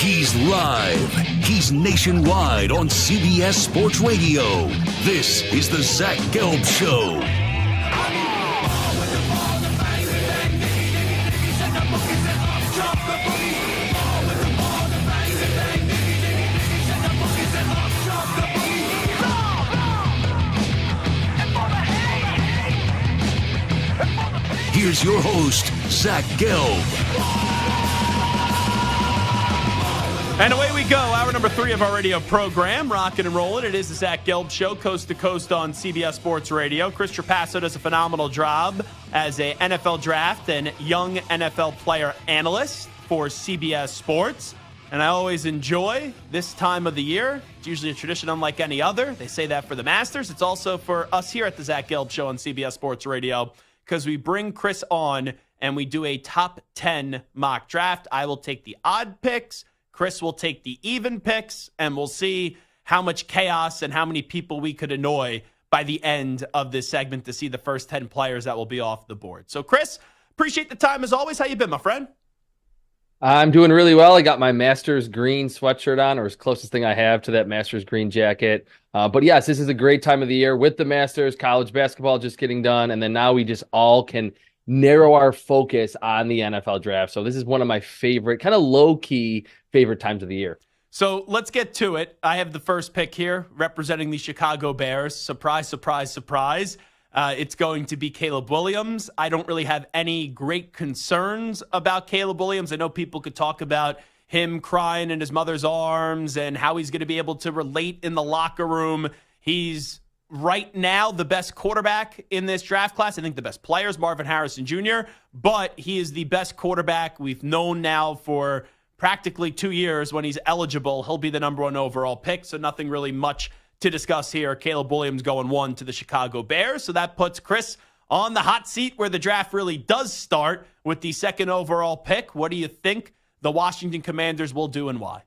He's live. He's nationwide on CBS Sports Radio. This is the Zach Gelb Show. Here's your host, Zach Gelb. And away we go. Hour number 3 of our radio program, rocking and rolling. It is the Zach Gelb Show, coast to coast on CBS Sports Radio. Chris Trapasso does a phenomenal job as a NFL draft and young NFL player analyst for CBS Sports. And I always enjoy this time of the year. It's usually a tradition unlike any other. They say that for the Masters. It's also for us here at the Zach Gelb Show on CBS Sports Radio, because we bring Chris on and we do a top 10 mock draft. I will take the odd picks. Chris will take the even picks, and we'll see how much chaos and how many people we could annoy by the end of this segment to see the first 10 players that will be off the board. So, Chris, appreciate the time as always. How you been, my friend? I'm doing really well. I got my Masters green sweatshirt on, or as closest thing I have to that Masters green jacket. But yes, this is a great time of the year with the Masters, college basketball just getting done, and then now we just all can narrow our focus on the NFL draft. So this is one of my favorite, kind of low-key favorite times of the year. So let's get to it. I have the first pick here representing the Chicago Bears. Surprise, surprise, surprise. It's going to be Caleb Williams. I don't really have any great concerns about Caleb Williams. I know people could talk about him crying in his mother's arms and how he's going to be able to relate in the locker room. He's right now the best quarterback in this draft class. I think the best player is Marvin Harrison Jr., but he is the best quarterback we've known now for practically 2 years. When he's eligible, he'll be the number 1 overall pick, so nothing really much to discuss here. Caleb Williams going 1 to the Chicago Bears, so that puts Chris on the hot seat where the draft really does start with the 2nd overall pick. What do you think the Washington Commanders will do and why?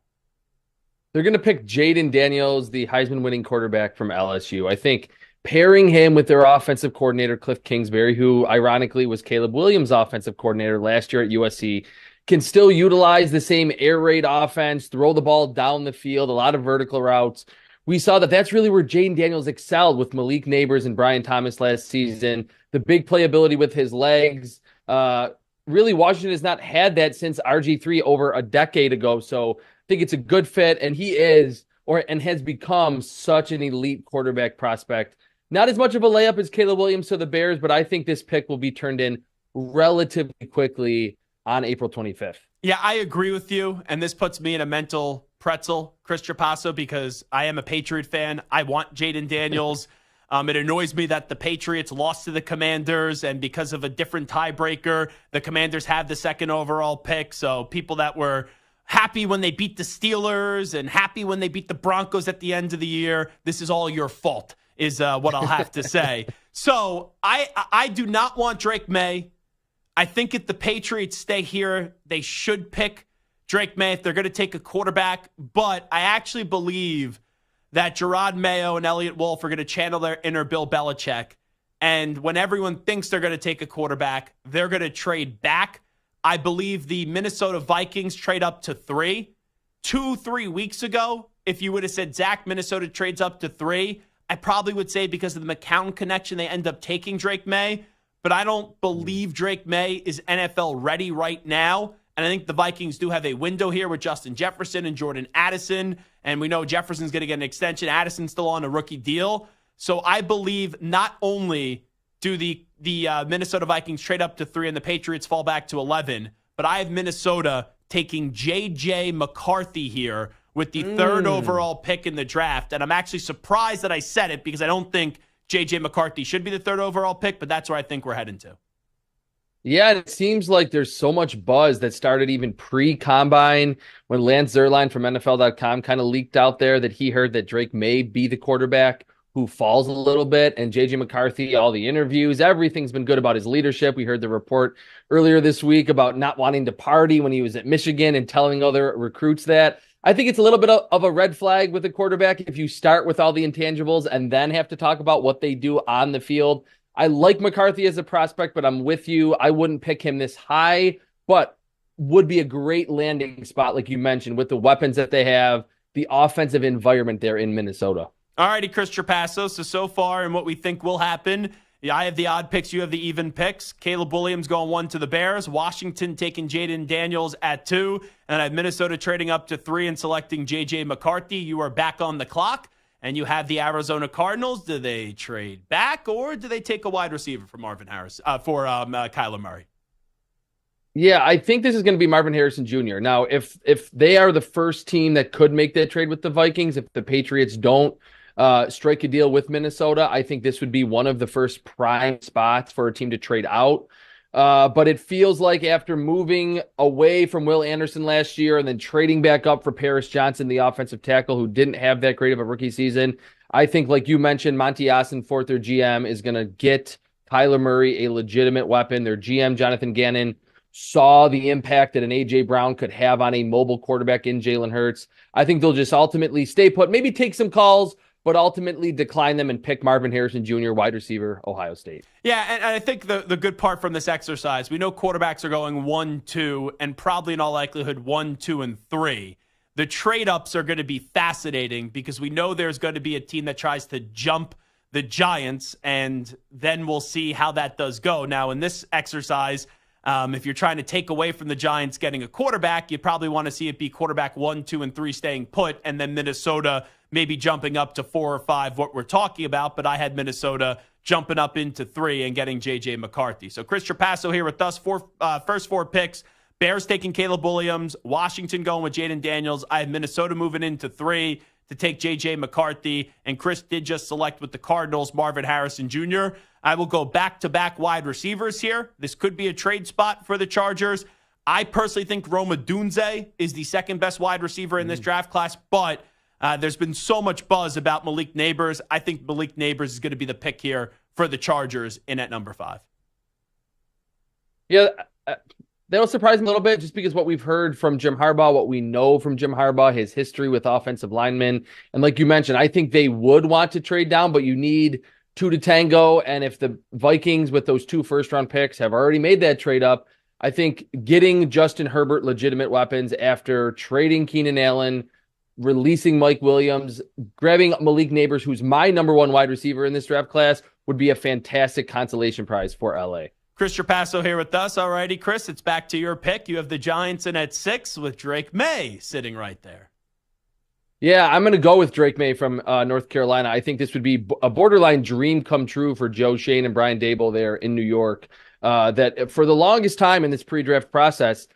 They're going to pick Jaden Daniels, the Heisman-winning quarterback from LSU. I think pairing him with their offensive coordinator, Cliff Kingsbury, who ironically was Caleb Williams' offensive coordinator last year at USC, can still utilize the same air raid offense, throw the ball down the field, a lot of vertical routes. We saw that that's really where Jaden Daniels excelled with Malik Neighbors and Brian Thomas last season. The big playability with his legs. Really, Washington has not had that since RG3 over a decade ago. So I think it's a good fit, and he is and has become such an elite quarterback prospect. Not as much of a layup as Caleb Williams to the Bears, but I think this pick will be turned in relatively quickly on April 25th. Yeah, I agree with you, and this puts me in a mental pretzel, Chris Trapasso, because I am a Patriot fan. I want Jaden Daniels. It annoys me that the Patriots lost to the Commanders, and because of a different tiebreaker, the Commanders have the 2nd overall pick. So people that were happy when they beat the Steelers and happy when they beat the Broncos at the end of the year, this is all your fault, is what I'll have to say. So I do not want Drake May. I think if the Patriots stay here, they should pick Drake May if they're going to take a quarterback. But I actually believe that Gerard Mayo and Elliott Wolf are going to channel their inner Bill Belichick. And when everyone thinks they're going to take a quarterback, they're going to trade back. I believe the Minnesota Vikings trade up to 3. 2-3 weeks ago, if you would have said, Zach, Minnesota trades up to 3, I probably would say because of the McCown connection, they end up taking Drake May. But I don't believe Drake May is NFL ready right now. And I think the Vikings do have a window here with Justin Jefferson and Jordan Addison. And we know Jefferson's going to get an extension. Addison's still on a rookie deal. So I believe not only do the Minnesota Vikings trade up to 3 and the Patriots fall back to 11, but I have Minnesota taking J.J. McCarthy here with the 3rd overall pick in the draft. And I'm actually surprised that I said it because I don't think J.J. McCarthy should be the 3rd overall pick, but that's where I think we're heading to. Yeah, it seems like there's so much buzz that started even pre-combine when Lance Zierlein from NFL.com kind of leaked out there that he heard that Drake may be the quarterback who falls a little bit. And J.J. McCarthy, all the interviews, everything's been good about his leadership. We heard the report earlier this week about not wanting to party when he was at Michigan and telling other recruits that. I think it's a little bit of a red flag with a quarterback if you start with all the intangibles and then have to talk about what they do on the field. I like McCarthy as a prospect, but I'm with you. I wouldn't pick him this high, but would be a great landing spot, like you mentioned, with the weapons that they have, the offensive environment there in Minnesota. All righty, Chris Trapasso. So far and what we think will happen, I have the odd picks, you have the even picks. Caleb Williams going 1 to the Bears. Washington taking Jaden Daniels at 2. And I have Minnesota trading up to 3 and selecting J.J. McCarthy. You are back on the clock. And you have the Arizona Cardinals. Do they trade back or do they take a wide receiver for Marvin Harris for Kyler Murray? Yeah, I think this is going to be Marvin Harrison Jr. Now, if they are the first team that could make that trade with the Vikings, if the Patriots don't strike a deal with Minnesota, I think this would be one of the first prime spots for a team to trade out. But it feels like after moving away from Will Anderson last year and then trading back up for Paris Johnson, the offensive tackle who didn't have that great of a rookie season, I think, like you mentioned, Monty Ossenfort, their GM, is going to get Kyler Murray a legitimate weapon. Their GM, Jonathan Gannon, saw the impact that an A.J. Brown could have on a mobile quarterback in Jalen Hurts. I think they'll just ultimately stay put, maybe take some calls, but ultimately decline them and pick Marvin Harrison Jr., wide receiver, Ohio State. Yeah, and I think the good part from this exercise, we know quarterbacks are going 1, 2, and probably in all likelihood 1, 2, and 3. The trade-ups are going to be fascinating because we know there's going to be a team that tries to jump the Giants, and then we'll see how that does go. Now, in this exercise, if you're trying to take away from the Giants getting a quarterback, you probably want to see it be quarterback 1, 2, and 3 staying put, and then Minnesota maybe jumping up to 4 or 5, what we're talking about. But I had Minnesota jumping up into 3 and getting J.J. McCarthy. So Chris Trapasso here with us, first 4 picks Bears taking Caleb Williams, Washington going with Jaden Daniels. I have Minnesota moving into 3 to take J.J. McCarthy, and Chris did just select with the Cardinals, Marvin Harrison Jr. I will go back-to-back wide receivers here. This could be a trade spot for the Chargers. I personally think Roma Dunze is the second best wide receiver in this draft class, but there's been so much buzz about Malik Neighbors. I think Malik Neighbors is going to be the pick here for the Chargers in at number 5. Yeah, that'll surprise me a little bit just because what we've heard from Jim Harbaugh, what we know from Jim Harbaugh, his history with offensive linemen. And like you mentioned, I think they would want to trade down, but you need 2 to tango. And if the Vikings with those 2 first-round picks have already made that trade up, I think getting Justin Herbert legitimate weapons after trading Keenan Allen, releasing Mike Williams, grabbing Malik Neighbors, who's my number 1 wide receiver in this draft class, would be a fantastic consolation prize for LA. Chris Trapasso here with us. All righty, Chris, it's back to your pick. You have the Giants in at 6 with Drake May sitting right there. Yeah, I'm going to go with Drake May from North Carolina. I think this would be a borderline dream come true for Joe Shane and Brian Daboll there in New York. That for the longest time in this pre-draft process,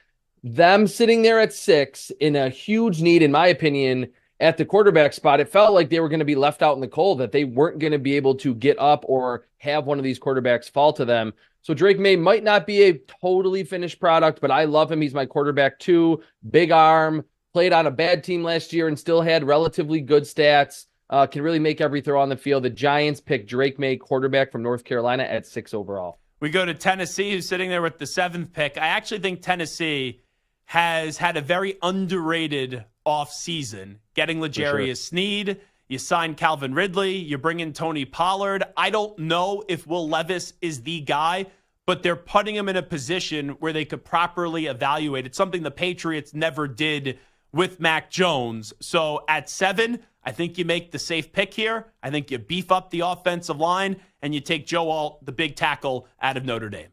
them sitting there at 6 in a huge need, in my opinion, at the quarterback spot, it felt like they were going to be left out in the cold, that they weren't going to be able to get up or have one of these quarterbacks fall to them. So Drake May might not be a totally finished product, but I love him. He's my quarterback too. Big arm, played on a bad team last year and still had relatively good stats. Can really make every throw on the field. The Giants pick Drake May, quarterback from North Carolina, at 6 overall. We go to Tennessee, who's sitting there with the 7th pick. I actually think Tennessee has had a very underrated offseason. Getting L'Jarius Sneed, you sign Calvin Ridley, you bring in Tony Pollard. I don't know if Will Levis is the guy, but they're putting him in a position where they could properly evaluate. It's something the Patriots never did with Mac Jones. So at 7, I think you make the safe pick here. I think you beef up the offensive line, and you take Joe Alt, the big tackle out of Notre Dame.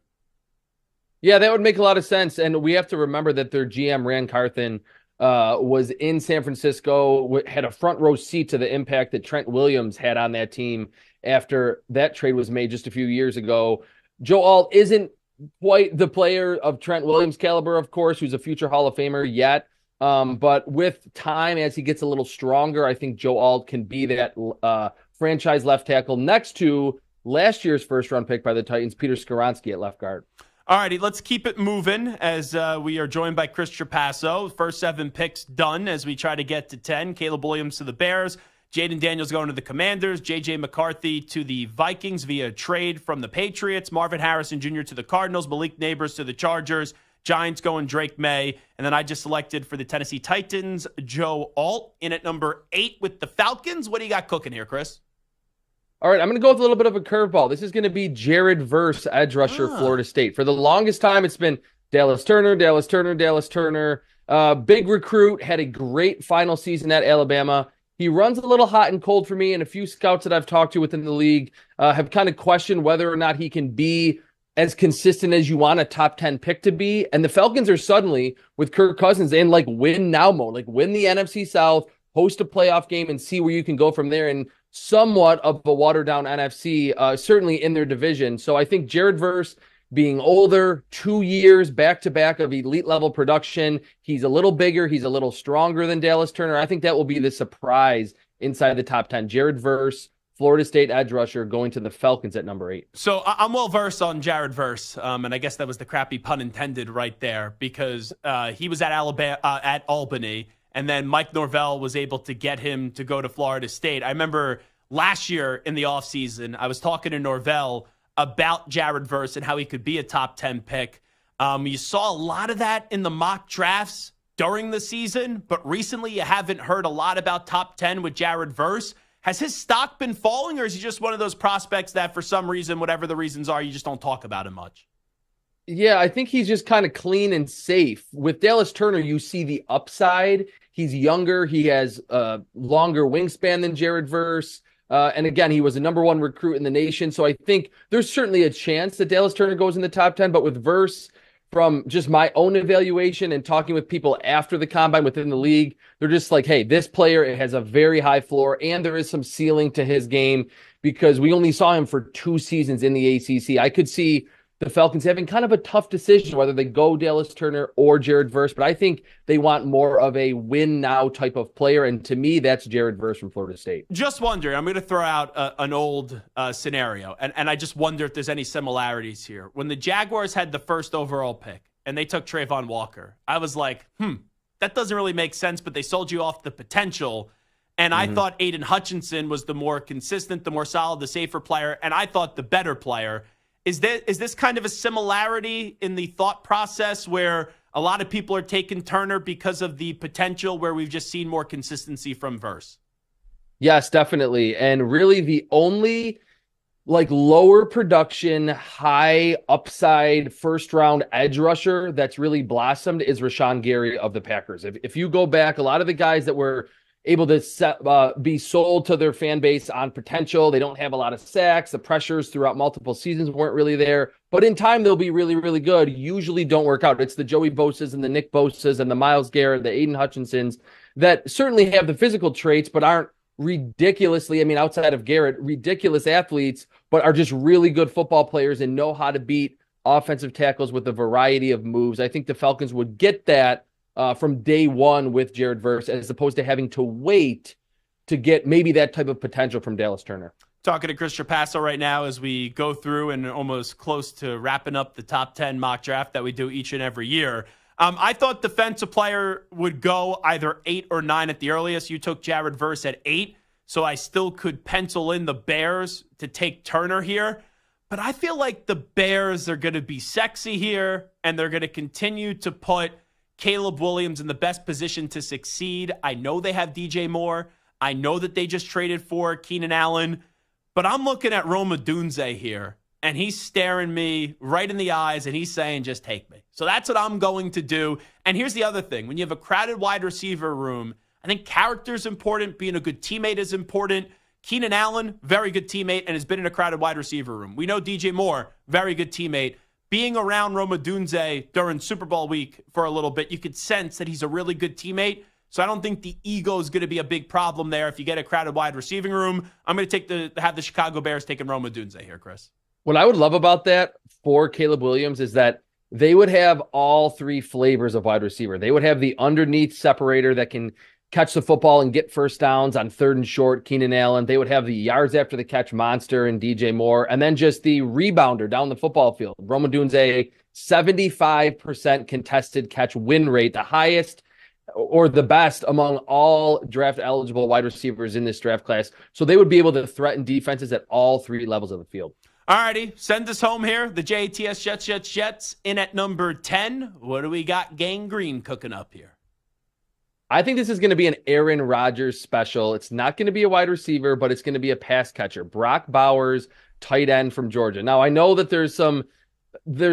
Yeah, that would make a lot of sense. And we have to remember that their GM, Rand Carthen, was in San Francisco, had a front row seat to the impact that Trent Williams had on that team after that trade was made just a few years ago. Joe Alt isn't quite the player of Trent Williams' caliber, of course, who's a future Hall of Famer yet. But with time, as he gets a little stronger, I think Joe Alt can be that franchise left tackle next to last year's first-round pick by the Titans, Peter Skoronski at left guard. All righty, let's keep it moving as we are joined by Chris Trapasso. First 7 picks done as we try to get to 10. Caleb Williams to the Bears. Jaden Daniels going to the Commanders. J.J. McCarthy to the Vikings via trade from the Patriots. Marvin Harrison Jr. to the Cardinals. Malik Neighbors to the Chargers. Giants going Drake May. And then I just selected for the Tennessee Titans, Joe Alt in at number 8 with the Falcons. What do you got cooking here, Chris? All right, I'm going to go with a little bit of a curveball. This is going to be Jared Verse, edge rusher, Florida State. For the longest time, it's been Dallas Turner. Big recruit, had a great final season at Alabama. He runs a little hot and cold for me, and a few scouts that I've talked to within the league have kind of questioned whether or not he can be as consistent as you want a top 10 pick to be. And the Falcons are suddenly, with Kirk Cousins, in like win now mode, like win the NFC South, host a playoff game, and see where you can go from there. And somewhat of a watered-down NFC, certainly in their division. So I think Jared Verse, being older, 2 years back-to-back of elite-level production, he's a little bigger, he's a little stronger than Dallas Turner. I think that will be the surprise inside the top 10. Jared Verse, Florida State edge rusher, going to the Falcons at number 8. So I'm well-versed on Jared Verse, and I guess that was the crappy pun intended right there, because he was at Albany, and then Mike Norvell was able to get him to go to Florida State. I remember last year in the offseason, I was talking to Norvell about Jared Verse and how he could be a top 10 pick. You saw a lot of that in the mock drafts during the season, but recently you haven't heard a lot about top 10 with Jared Verse. Has his stock been falling, or is he just one of those prospects that for some reason, whatever the reasons are, you just don't talk about him much? Yeah, I think he's just kind of clean and safe. With Dallas Turner, you see the upside. He's younger. He has a longer wingspan than Jared Verse. And again, he was a number 1 recruit in the nation. So I think there's certainly a chance that Dallas Turner goes in the top 10. But with Verse, from just my own evaluation and talking with people after the combine within the league, they're just like, hey, this player has a very high floor and there is some ceiling to his game, because we only saw him for 2 seasons in the ACC. I could see the Falcons having kind of a tough decision whether they go Dallas Turner or Jared Verse, but I think they want more of a win now type of player, and to me, that's Jared Verse from Florida State. Just wondering, I'm going to throw out an old scenario, and I just wonder if there's any similarities here. When the Jaguars had the first overall pick and they took Trayvon Walker, I was like, that doesn't really make sense, but they sold you off the potential. And I thought Aiden Hutchinson was the more consistent, the more solid, the safer player, and I thought the better player. Is this kind of a similarity in the thought process where a lot of people are taking Turner because of the potential, where we've just seen more consistency from Verse? Yes, definitely. And really the only lower production, high upside first round edge rusher that's really blossomed is Rashawn Gary of the Packers. If you go back, a lot of the guys that were able to be sold to their fan base on potential. They don't have a lot of sacks. The pressures throughout multiple seasons weren't really there. But in time, they'll be really, really good. Usually don't work out. It's the Joey Bosa's and the Nick Bosa's and the Myles Garrett, the Aiden Hutchinsons that certainly have the physical traits, but aren't ridiculously, outside of Garrett, ridiculous athletes, but are just really good football players and know how to beat offensive tackles with a variety of moves. I think the Falcons would get that from day one with Jared Verse, as opposed to having to wait to get maybe that type of potential from Dallas Turner. Talking to Chris Trapasso right now as we go through and almost close to wrapping up the top 10 mock draft that we do each and every year. I thought defensive player would go either 8 or 9 at the earliest. You took Jared Verse at 8, so I still could pencil in the Bears to take Turner here. But I feel like the Bears are going to be sexy here, and they're going to continue to put Caleb Williams in the best position to succeed. I know they have DJ Moore. I know that they just traded for Keenan Allen. But I'm looking at Roma Dunze here, and he's staring me right in the eyes, and he's saying, just take me. So that's what I'm going to do. And here's the other thing. When you have a crowded wide receiver room, I think character is important. Being a good teammate is important. Keenan Allen, very good teammate, and has been in a crowded wide receiver room. We know DJ Moore, very good teammate. Being around Roma Dunze during Super Bowl week for a little bit, you could sense that he's a really good teammate. So I don't think the ego is going to be a big problem there. If you get a crowded wide receiving room, I'm going to have the Chicago Bears taking Roma Dunze here, Chris. What I would love about that for Caleb Williams is that they would have all three flavors of wide receiver. They would have the underneath separator that can catch the football and get first downs on 3rd and short, Keenan Allen. They would have the yards after the catch monster and DJ Moore, and then just the rebounder down the football field. Roma Dunze, 75% contested catch win rate, the highest or the best among all draft eligible wide receivers in this draft class. So they would be able to threaten defenses at all three levels of the field. All righty, send us home here. The JATS Jets in at number 10. What do we got gangrene cooking up here? I think this is going to be an Aaron Rodgers special. It's not going to be a wide receiver, but it's going to be a pass catcher. Brock Bowers, tight end from Georgia. Now, I know that there's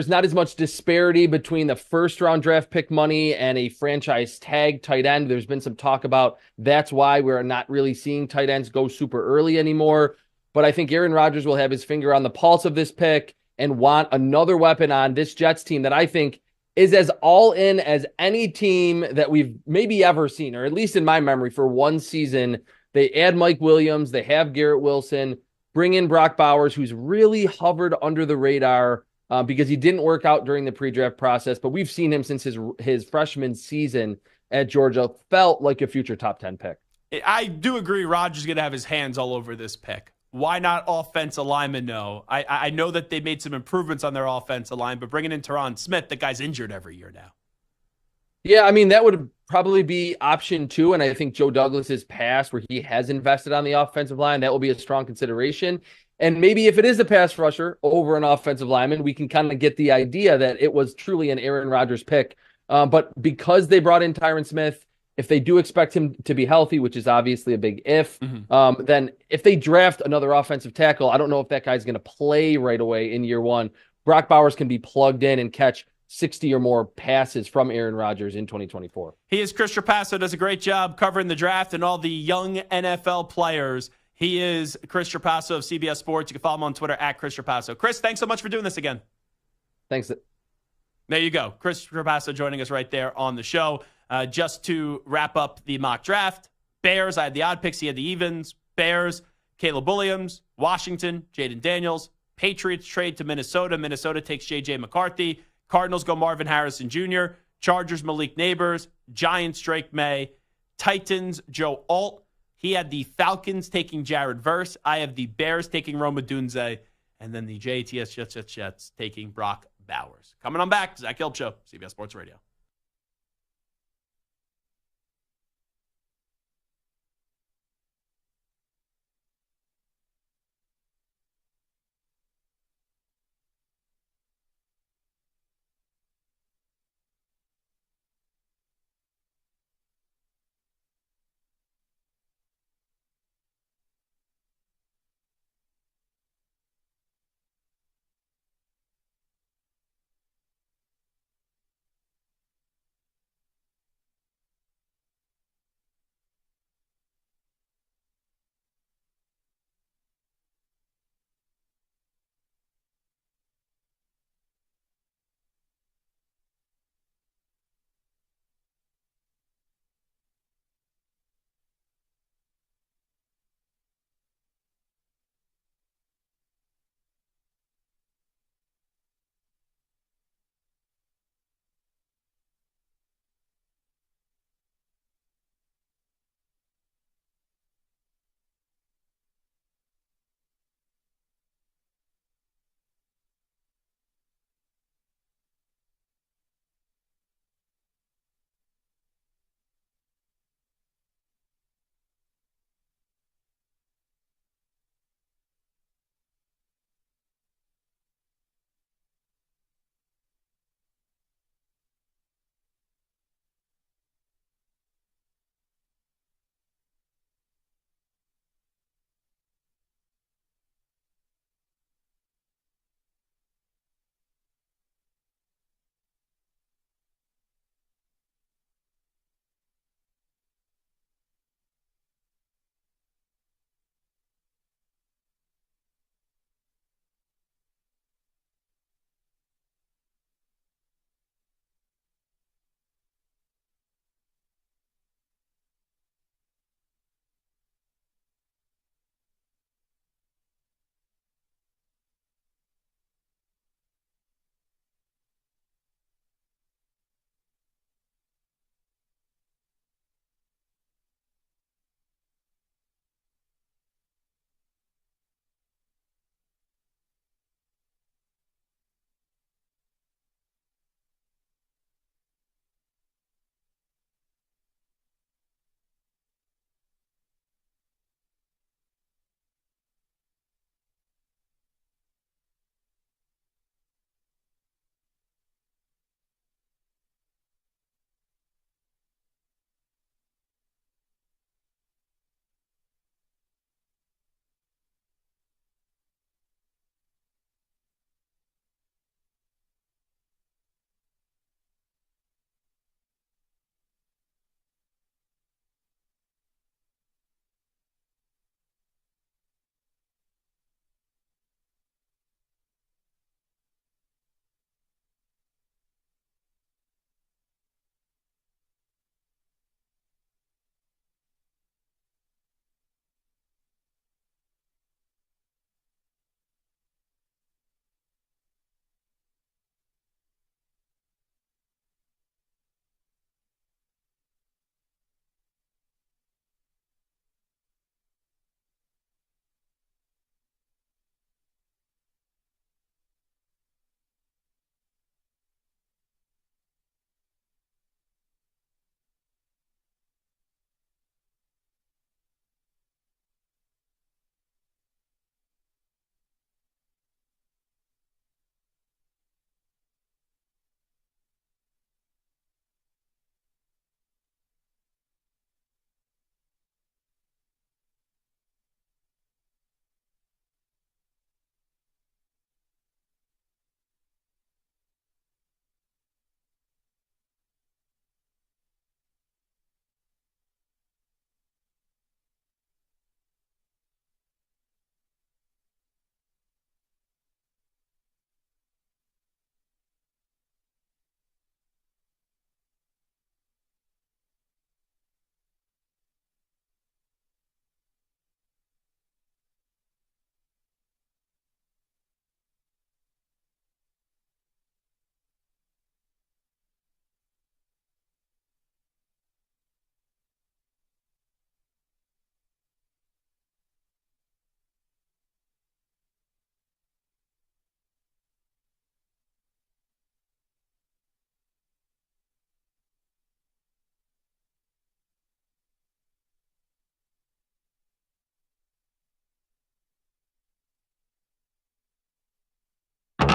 not as much disparity between the first round draft pick money and a franchise tag tight end. There's been some talk about that's why we're not really seeing tight ends go super early anymore. But I think Aaron Rodgers will have his finger on the pulse of this pick and want another weapon on this Jets team that I think is as all in as any team that we've maybe ever seen, or at least in my memory, for one season. They add Mike Williams, they have Garrett Wilson, bring in Brock Bowers, who's really hovered under the radar because he didn't work out during the pre-draft process, but we've seen him since his freshman season at Georgia. Felt like a future top 10 pick. I do agree Rodgers is going to have his hands all over this pick. Why not offensive lineman? No. I know that they made some improvements on their offensive line, but bringing in Tyron Smith, the guy's injured every year now. Yeah, I mean, that would probably be option 2, and I think Joe Douglas's pass where he has invested on the offensive line, that will be a strong consideration. And maybe if it is a pass rusher over an offensive lineman, we can kind of get the idea that it was truly an Aaron Rodgers pick. But because they brought in Tyron Smith, if they do expect him to be healthy, which is obviously a big if, then if they draft another offensive tackle, I don't know if that guy's going to play right away in year one. Brock Bowers can be plugged in and catch 60 or more passes from Aaron Rodgers in 2024. He is Chris Trapasso, does a great job covering the draft and all the young NFL players. He is Chris Trapasso of CBS Sports. You can follow him on Twitter at Chris Trapasso. Chris, thanks so much for doing this again. Thanks. There you go. Chris Trapasso joining us right there on the show. Just to wrap up the mock draft, Bears, I had the odd picks, he had the evens. Bears, Caleb Williams, Washington, Jaden Daniels, Patriots trade to Minnesota. Minnesota takes J.J. McCarthy. Cardinals go Marvin Harrison Jr. Chargers Malik Neighbors. Giants Drake May. Titans Joe Alt. He had the Falcons taking Jared Verse. I have the Bears taking Roma Dunze. And then the JTS Jets taking Brock Bowers. Coming on back, Zach Gelb Show, CBS Sports Radio.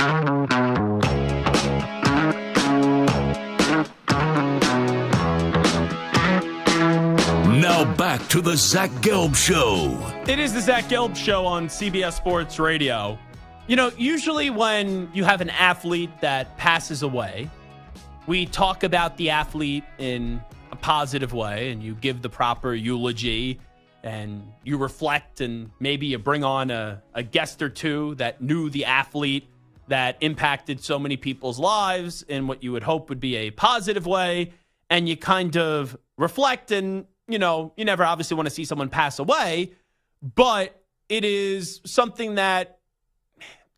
Now back to the Zach Gelb Show. It is the Zach Gelb Show on CBS Sports Radio. You know, usually when you have an athlete that passes away, we talk about the athlete in a positive way and you give the proper eulogy and you reflect and maybe you bring on a guest or two that knew the athlete that impacted so many people's lives in what you would hope would be a positive way. And you kind of reflect and, you know, you never obviously want to see someone pass away, but it is something that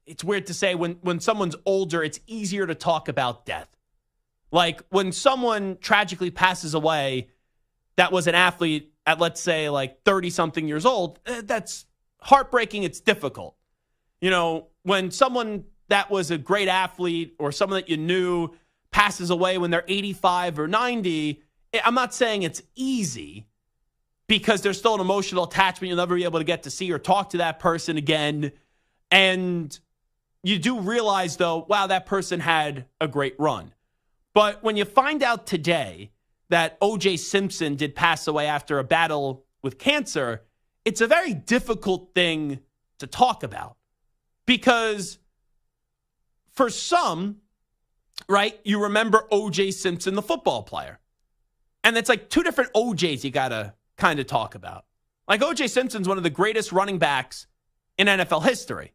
it's weird to say when someone's older, it's easier to talk about death. Like when someone tragically passes away that was an athlete at, let's say, like 30-something years old, that's heartbreaking. It's difficult. You know, when someone that was a great athlete or someone that you knew passes away when they're 85 or 90, I'm not saying it's easy because there's still an emotional attachment. You'll never be able to get to see or talk to that person again. And you do realize, though, wow, that person had a great run. But when you find out today that O.J. Simpson did pass away after a battle with cancer, it's a very difficult thing to talk about. Because for some, right, you remember O.J. Simpson, the football player. And it's like two different O.J.s you got to kind of talk about. Like O.J. Simpson's one of the greatest running backs in NFL history.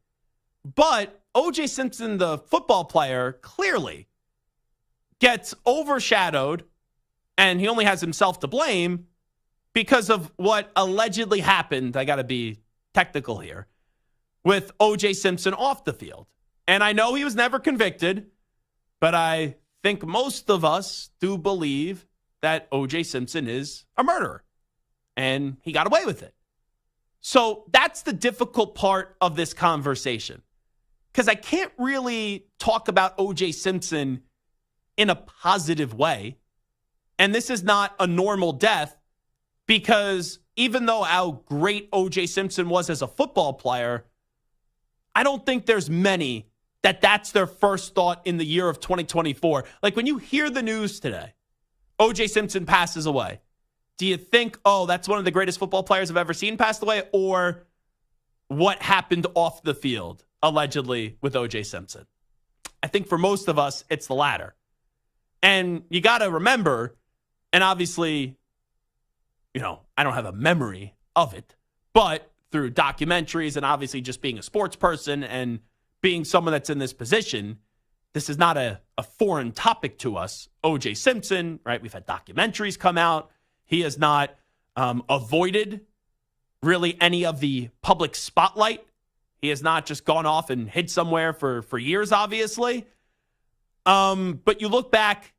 But O.J. Simpson, the football player, clearly gets overshadowed, and he only has himself to blame because of what allegedly happened. I got to be technical here with O.J. Simpson off the field. And I know he was never convicted, but I think most of us do believe that O.J. Simpson is a murderer, and he got away with it. So that's the difficult part of this conversation, because I can't really talk about O.J. Simpson in a positive way. And this is not a normal death, because even though how great O.J. Simpson was as a football player, I don't think there's many that's their first thought in the year of 2024. Like when you hear the news today, O.J. Simpson passes away, do you think, oh, that's one of the greatest football players I've ever seen passed away? Or what happened off the field, allegedly, with O.J. Simpson? I think for most of us, it's the latter. And you got to remember, and obviously, you know, I don't have a memory of it, but through documentaries and obviously just being a sports person and being someone that's in this position, this is not a foreign topic to us. O.J. Simpson, right? We've had documentaries come out. He has not avoided really any of the public spotlight. He has not just gone off and hid somewhere for years, obviously. But you look back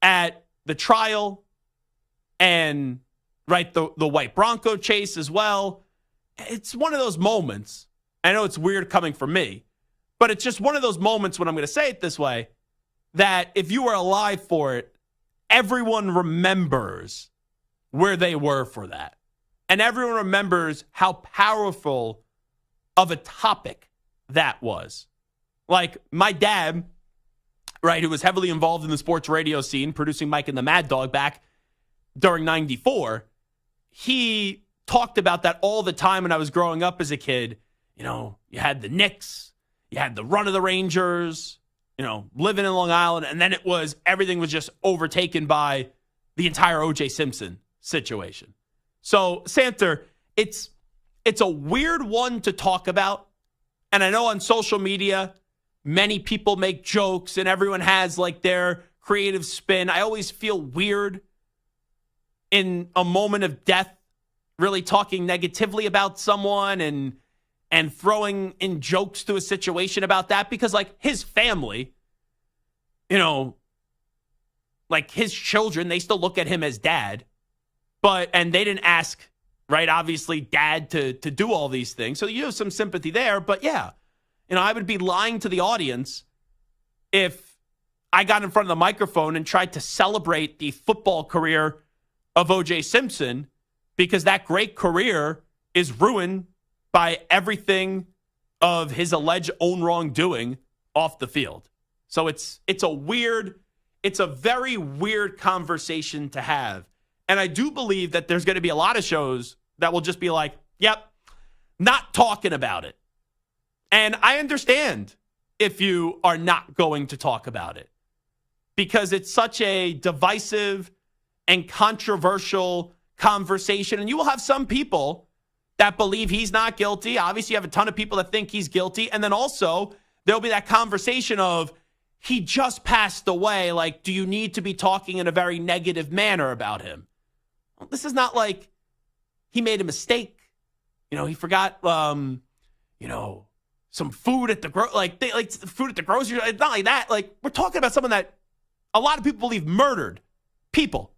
at the trial and, right, the white Bronco chase as well. It's one of those moments. I know it's weird coming from me, but it's just one of those moments when I'm going to say it this way, that if you were alive for it, everyone remembers where they were for that. And everyone remembers how powerful of a topic that was. Like my dad, right, who was heavily involved in the sports radio scene, producing Mike and the Mad Dog back during 94, he talked about that all the time when I was growing up as a kid. You know, you had the Knicks, you had the run of the Rangers, you know, living in Long Island, and then everything was just overtaken by the entire O.J. Simpson situation. So, Santer, it's a weird one to talk about, and I know on social media, many people make jokes, and everyone has, like, their creative spin. I always feel weird in a moment of death, really talking negatively about someone and throwing in jokes to a situation about that, because like his family, you know, like his children, they still look at him as dad, and they didn't ask, right, obviously dad to do all these things. So you have some sympathy there, but yeah, you know, I would be lying to the audience if I got in front of the microphone and tried to celebrate the football career of O.J. Simpson, because that great career is ruined by everything of his alleged own wrongdoing off the field. So it's a very weird conversation to have. And I do believe that there's going to be a lot of shows that will just be like, yep, not talking about it. And I understand if you are not going to talk about it because it's such a divisive and controversial conversation. And you will have some people that believe he's not guilty. Obviously, you have a ton of people that think he's guilty. And then also, there'll be that conversation of, he just passed away. Like, do you need to be talking in a very negative manner about him? Well, this is not like he made a mistake. He forgot, some food at the food at the grocery. It's not like that. Like, we're talking about someone that a lot of people believe murdered people.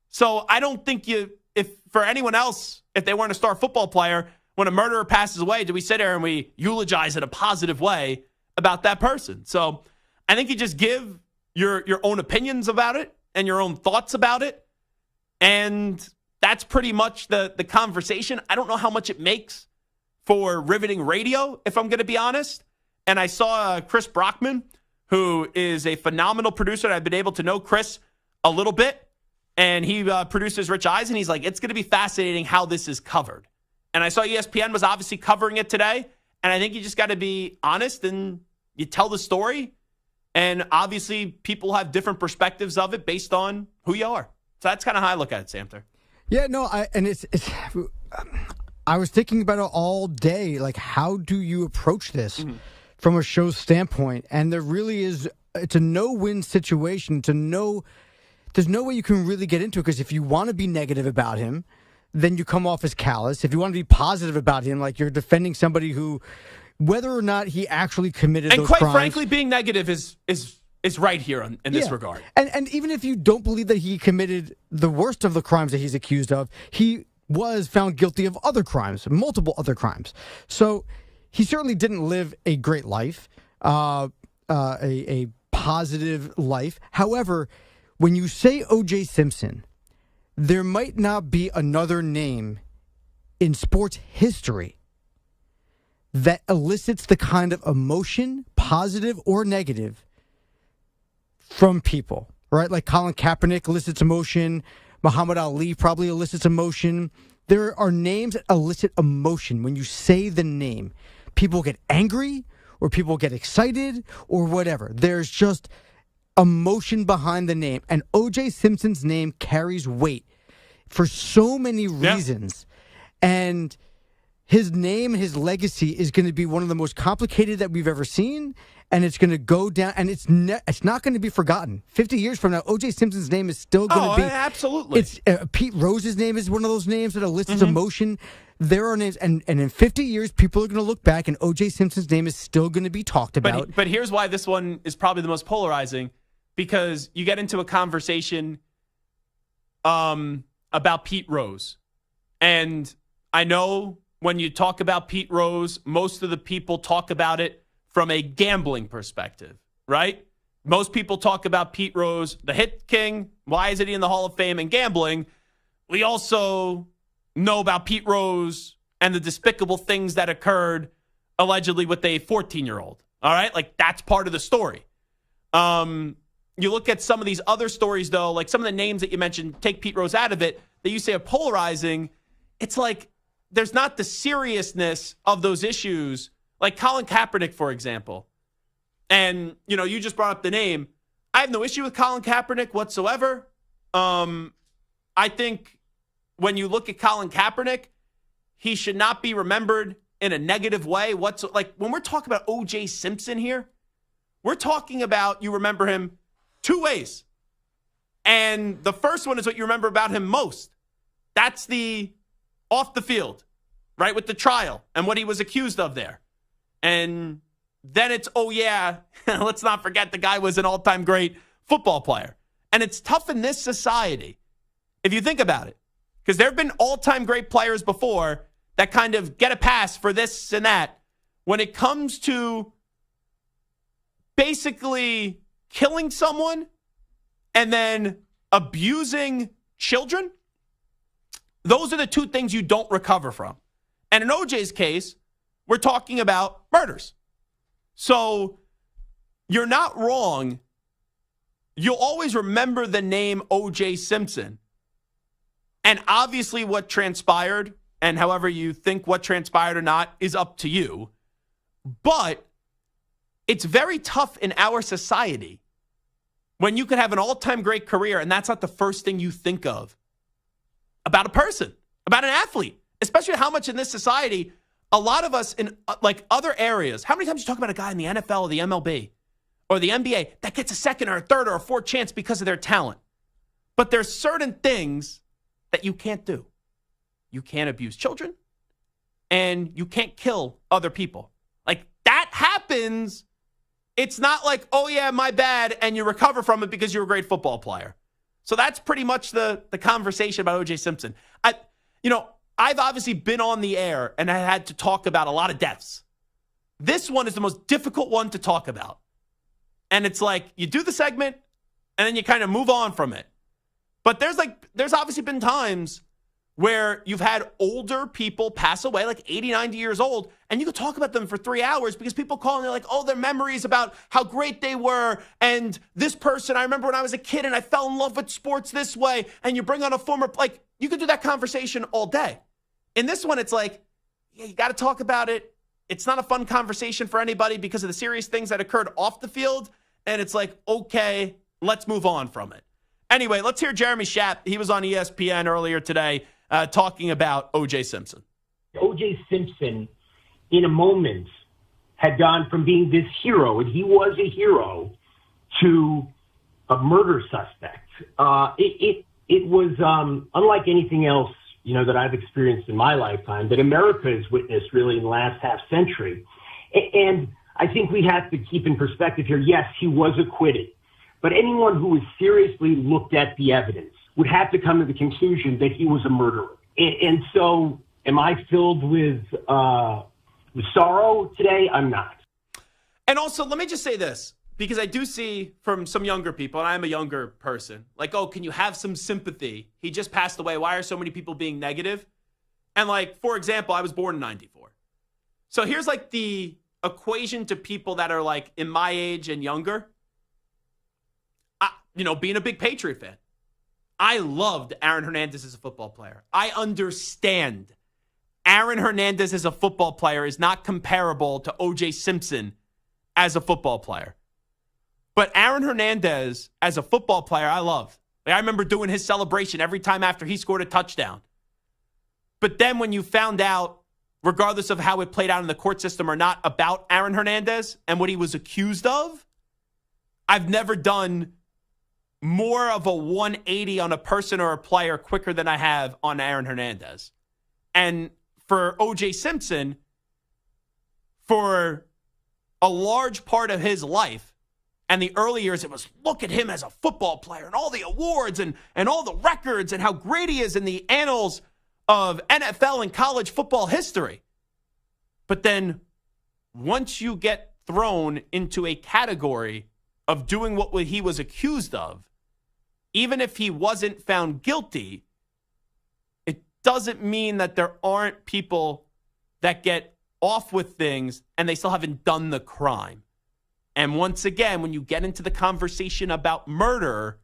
So I don't think if for anyone else, if they weren't a star football player, when a murderer passes away, do we sit there and we eulogize in a positive way about that person? So I think you just give your own opinions about it and your own thoughts about it. And that's pretty much the conversation. I don't know how much it makes for riveting radio, if I'm going to be honest. And I saw Chris Brockman, who is a phenomenal producer. I've been able to know Chris a little bit. And he produces Rich Eisen, and he's like, it's going to be fascinating how this is covered. And I saw ESPN was obviously covering it today. And I think you just got to be honest and you tell the story. And obviously, people have different perspectives of it based on who you are. So that's kind of how I look at it, Samter. Yeah, no, I was thinking about it all day. Like, how do you approach this from a show standpoint? And there really is, it's a no-win situation. There's no way you can really get into it, because if you want to be negative about him, then you come off as callous. If you want to be positive about him, like you're defending somebody who, whether or not he actually committed those crimes. And quite frankly, being negative is right here in this regard. And even if you don't believe that he committed the worst of the crimes that he's accused of, he was found guilty of other crimes, multiple other crimes. So he certainly didn't live a great life, a positive life. However, when you say O.J. Simpson, there might not be another name in sports history that elicits the kind of emotion, positive or negative, from people, right? Like Colin Kaepernick elicits emotion. Muhammad Ali probably elicits emotion. There are names that elicit emotion. When you say the name, people get angry or people get excited or whatever. There's just emotion behind the name. And O.J. Simpson's name carries weight for so many reasons. Yeah. And his name, his legacy is going to be one of the most complicated that we've ever seen. And it's going to go down, and it's not going to be forgotten. 50 years from now, O.J. Simpson's name is still going to be. Absolutely. It's Pete Rose's name is one of those names that elicits emotion. There are names, and in 50 years, people are going to look back, and O.J. Simpson's name is still going to be talked about. But here's why this one is probably the most polarizing, because you get into a conversation about Pete Rose. And I know when you talk about Pete Rose, most of the people talk about it from a gambling perspective, right? Most people talk about Pete Rose, the hit king. Why isn't he in the Hall of Fame and gambling? We also know about Pete Rose and the despicable things that occurred allegedly with a 14-year-old. All right? Like, that's part of the story. You look at some of these other stories, though, like some of the names that you mentioned, take Pete Rose out of it, that you say are polarizing. It's like there's not the seriousness of those issues. Like Colin Kaepernick, for example. And, you just brought up the name. I have no issue with Colin Kaepernick whatsoever. I think when you look at Colin Kaepernick, he should not be remembered in a negative way. Like when we're talking about O.J. Simpson here, we're talking about you remember him two ways. And the first one is what you remember about him most. That's the off the field, right, with the trial and what he was accused of there. And then it's, oh, yeah, let's not forget the guy was an all-time great football player. And it's tough in this society, if you think about it, because there have been all-time great players before that kind of get a pass for this and that. When it comes to basically killing someone and then abusing children, those are the two things you don't recover from. And in OJ's case, we're talking about murders. So you're not wrong. You'll always remember the name O.J. Simpson. And obviously what transpired, and however you think what transpired or not, is up to you. But it's very tough in our society when you could have an all-time great career and that's not the first thing you think of about a person, about an athlete, especially how much in this society, a lot of us in like other areas, how many times you talk about a guy in the NFL or the MLB or the NBA that gets a second or a third or a fourth chance because of their talent? But there's certain things that you can't do. You can't abuse children and you can't kill other people. Like that happens. It's not like, oh yeah, my bad, and you recover from it because you're a great football player. So that's pretty much the conversation about O.J. Simpson. I've obviously been on the air and I had to talk about a lot of deaths. This one is the most difficult one to talk about. And it's like you do the segment and then you kind of move on from it. But there's obviously been times where you've had older people pass away, like 80, 90 years old, and you could talk about them for 3 hours because people call and they're like, oh, their memories about how great they were. And this person, I remember when I was a kid and I fell in love with sports this way. And you bring on a former, like, you could do that conversation all day. In this one, it's like, yeah, you got to talk about it. It's not a fun conversation for anybody because of the serious things that occurred off the field. And it's like, okay, let's move on from it. Anyway, let's hear Jeremy Schaap. He was on ESPN earlier today talking about O.J. Simpson. O.J. Simpson, in a moment, had gone from being this hero, and he was a hero, to a murder suspect. It was unlike anything else, that I've experienced in my lifetime, that America has witnessed really in the last half century. And I think we have to keep in perspective here, yes, he was acquitted. But anyone who has seriously looked at the evidence would have to come to the conclusion that he was a murderer. And so am I filled with sorrow today? I'm not. And also, let me just say this, because I do see from some younger people, and I'm a younger person, like, oh, can you have some sympathy? He just passed away. Why are so many people being negative? And like, for example, I was born in 94. So here's like the equation to people that are like in my age and younger. Being a big Patriot fan. I loved Aaron Hernandez as a football player. I understand Aaron Hernandez as a football player is not comparable to O.J. Simpson as a football player. But Aaron Hernandez as a football player, I love. Like, I remember doing his celebration every time after he scored a touchdown. But then when you found out, regardless of how it played out in the court system or not, about Aaron Hernandez and what he was accused of, I've never done more of a 180 on a person or a player quicker than I have on Aaron Hernandez. And for O.J. Simpson, for a large part of his life and the early years, it was look at him as a football player and all the awards and all the records and how great he is in the annals of NFL and college football history. But then once you get thrown into a category of doing what he was accused of, even if he wasn't found guilty, it doesn't mean that there aren't people that get off with things and they still haven't done the crime. And once again, when you get into the conversation about murder,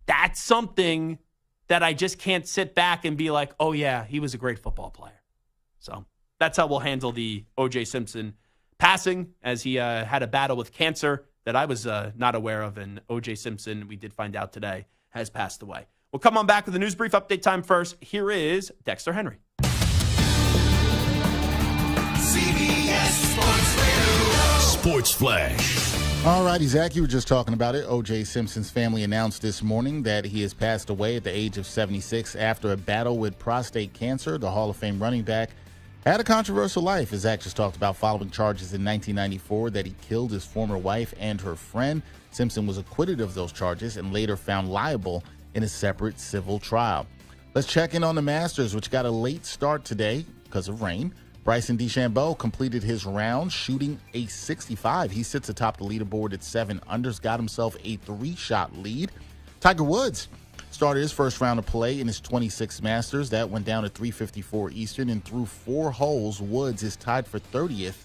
that's something that I just can't sit back and be like, oh yeah, he was a great football player. So that's how we'll handle the O.J. Simpson passing, as he had a battle with cancer that I was not aware of, and O.J. Simpson, we did find out today, has passed away. We'll come on back with a news brief update time first. Here is Dexter Henry. CBS Sports Radio. Sports Flash. All righty, Zach, you were just talking about it. O.J. Simpson's family announced this morning that he has passed away at the age of 76 after a battle with prostate cancer. The Hall of Fame running back had a controversial life, as Zach just talked about, following charges in 1994 that he killed his former wife and her friend. Simpson was acquitted of those charges and later found liable in a separate civil trial. Let's check in on the Masters, which got a late start today because of rain. Bryson DeChambeau completed his round, shooting a 65. He sits atop the leaderboard at 7 unders, got himself a 3-shot lead. Tiger Woods started his first round of play in his 26th Masters. That went down at 3:54 Eastern, and through 4 holes, Woods is tied for 30th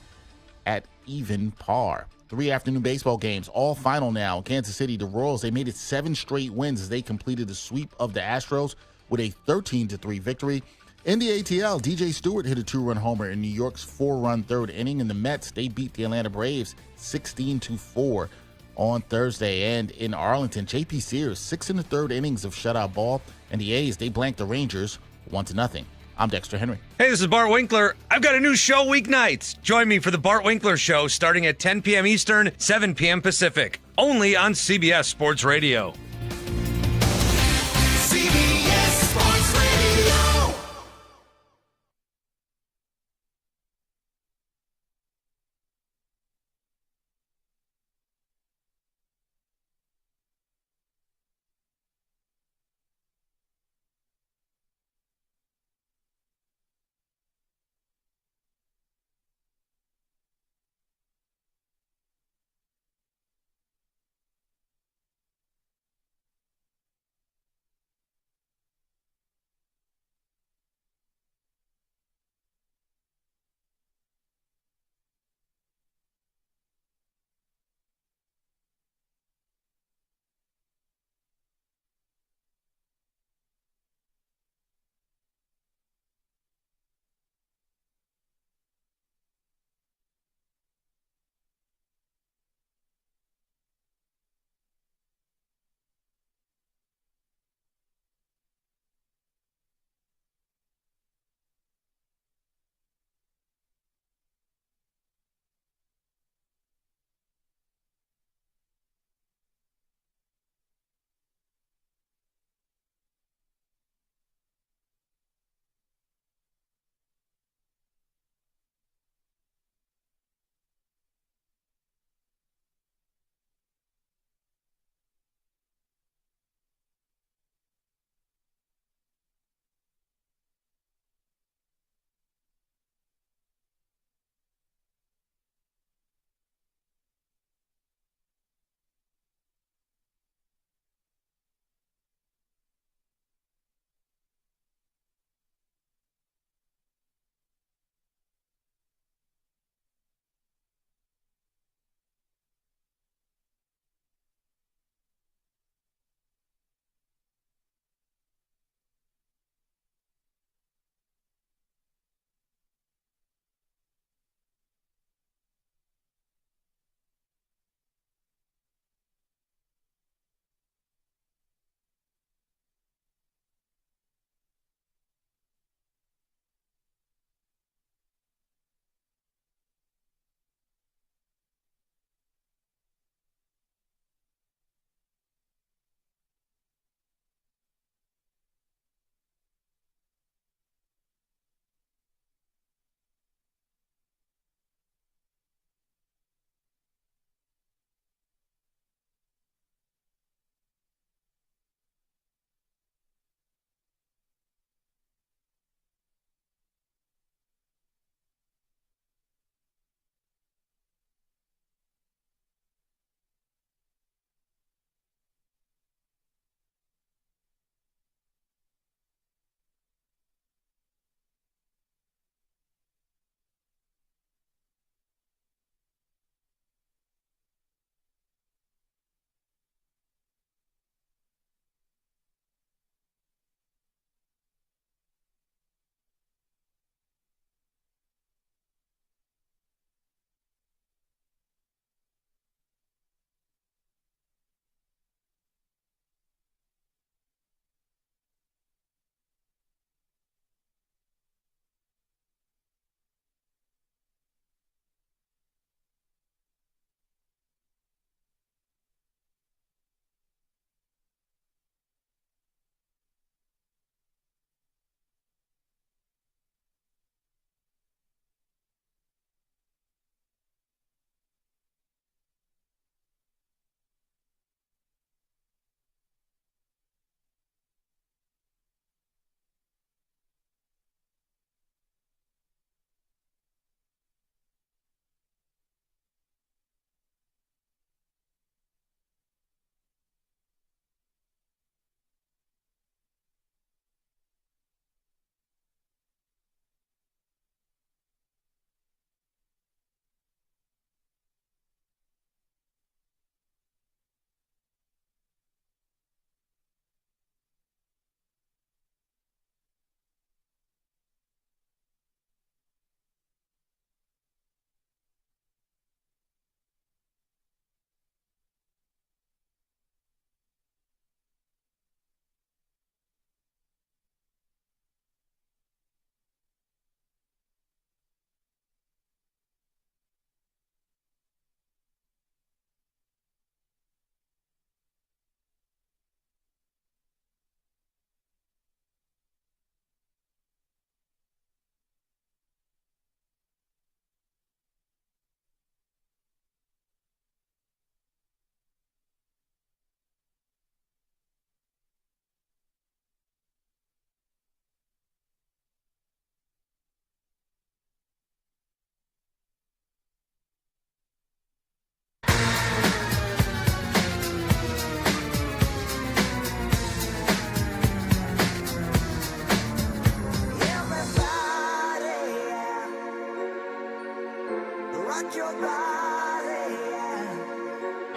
at even par. 3 afternoon baseball games, all final now. Kansas City, the Royals, they made it 7 straight wins as they completed the sweep of the Astros with a 13-3 victory. In the ATL, DJ Stewart hit a 2-run homer in New York's 4-run third inning, and the Mets, they beat the Atlanta Braves 16-4 on Thursday. And in Arlington, JP Sears, 6 in the third innings of shutout ball, and the A's, they blanked the Rangers 1-0. I'm Dexter Henry. Hey, this is Bart Winkler. I've got a new show weeknights. Join me for the Bart Winkler Show starting at 10 p.m. Eastern, 7 p.m. Pacific, only on CBS Sports Radio.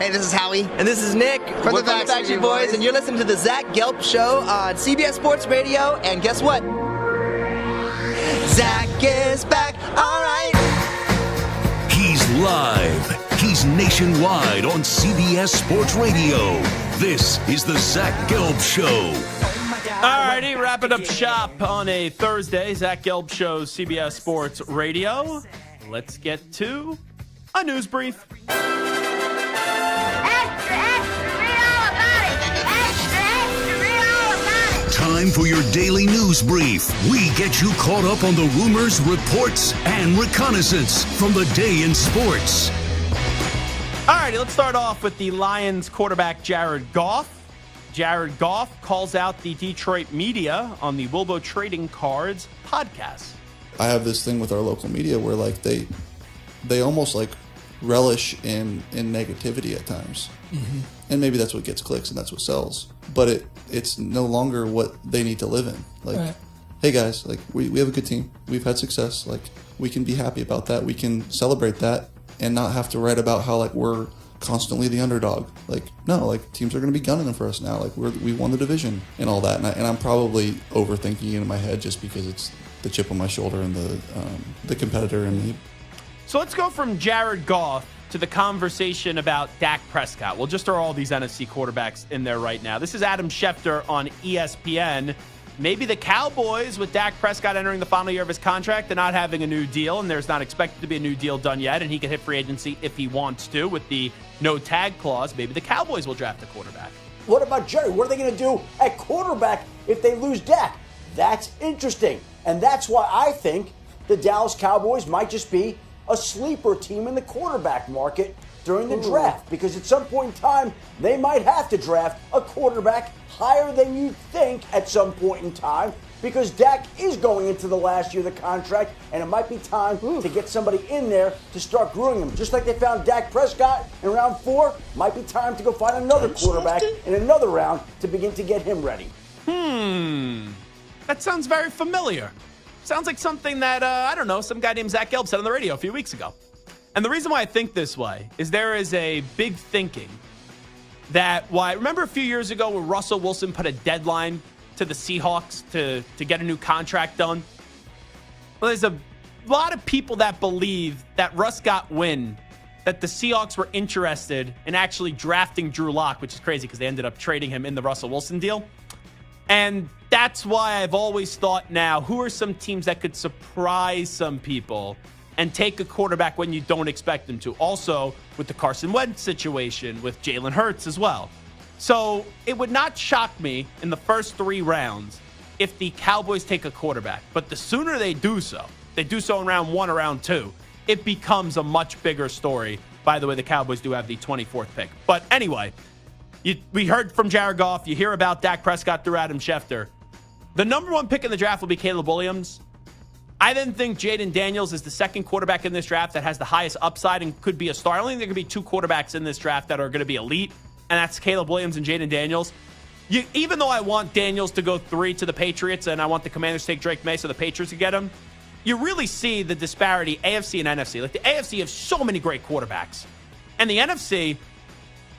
Hey, this is Howie. And this is Nick. From We're the Backstreet Boys. Boys. And you're listening to the Zach Gelb Show on CBS Sports Radio. And guess what? Zach is back. All right. He's live. He's nationwide on CBS Sports Radio. This is the Zach Gelb Show. All righty, wrapping up shop on a Thursday. Zach Gelb Show, CBS Sports Radio. Let's get to a news brief. Time for your daily news brief. We get you caught up on the rumors, reports, and reconnaissance from the day in sports. All righty, let's start off with the Lions quarterback Jared Goff. Jared Goff calls out the Detroit media on the Wilbo Trading Cards podcast. I have this thing with our local media where like they almost like relish in negativity at times. Mm-hmm. And maybe that's what gets clicks and that's what sells. But it's no longer what they need to live in. Like, right. Hey guys, like we have a good team. We've had success. Like we can be happy about that. We can celebrate that and not have to write about how like we're constantly the underdog. Like no, like teams are going to be gunning them for us now. Like we won the division and all that. And I'm probably overthinking it in my head just because it's the chip on my shoulder and the competitor in me. So let's go from Jared Goff to the conversation about Dak Prescott. We'll just throw all these NFC quarterbacks in there right now. This is Adam Schefter on ESPN. Maybe the Cowboys, with Dak Prescott entering the final year of his contract and not having a new deal, and there's not expected to be a new deal done yet, and he can hit free agency if he wants to with the no tag clause, maybe the Cowboys will draft a quarterback. What about Jerry? What are they going to do at quarterback if they lose Dak? That's interesting. And that's why I think the Dallas Cowboys might just be a sleeper team in the quarterback market during the draft, because at some point in time, they might have to draft a quarterback higher than you think at some point in time, because Dak is going into the last year of the contract, and it might be time to get somebody in there to start grooming him. Just like they found Dak Prescott in round 4, might be time to go find another quarterback in another round to begin to get him ready. That sounds very familiar. Sounds like something that, I don't know, some guy named Zach Gelb said on the radio a few weeks ago. And the reason why I think this way is there is a big thinking that remember a few years ago when Russell Wilson put a deadline to the Seahawks to get a new contract done? Well, there's a lot of people that believe that Russ got wind that the Seahawks were interested in actually drafting Drew Lock, which is crazy because they ended up trading him in the Russell Wilson deal. And that's why I've always thought now, who are some teams that could surprise some people and take a quarterback when you don't expect them to? Also, with the Carson Wentz situation, with Jalen Hurts as well. So it would not shock me in the first 3 rounds if the Cowboys take a quarterback. But the sooner they do so in round 1 or round 2, it becomes a much bigger story. By the way, the Cowboys do have the 24th pick. But anyway, we heard from Jared Goff. You hear about Dak Prescott through Adam Schefter. The number 1 pick in the draft will be Caleb Williams. I then think Jaden Daniels is the second quarterback in this draft that has the highest upside and could be a star. I only think there could be 2 quarterbacks in this draft that are going to be elite, and that's Caleb Williams and Jaden Daniels. Even though I want Daniels to go 3 to the Patriots and I want the Commanders to take Drake May so the Patriots can get him, you really see the disparity, AFC and NFC. Like, the AFC have so many great quarterbacks. And the NFC,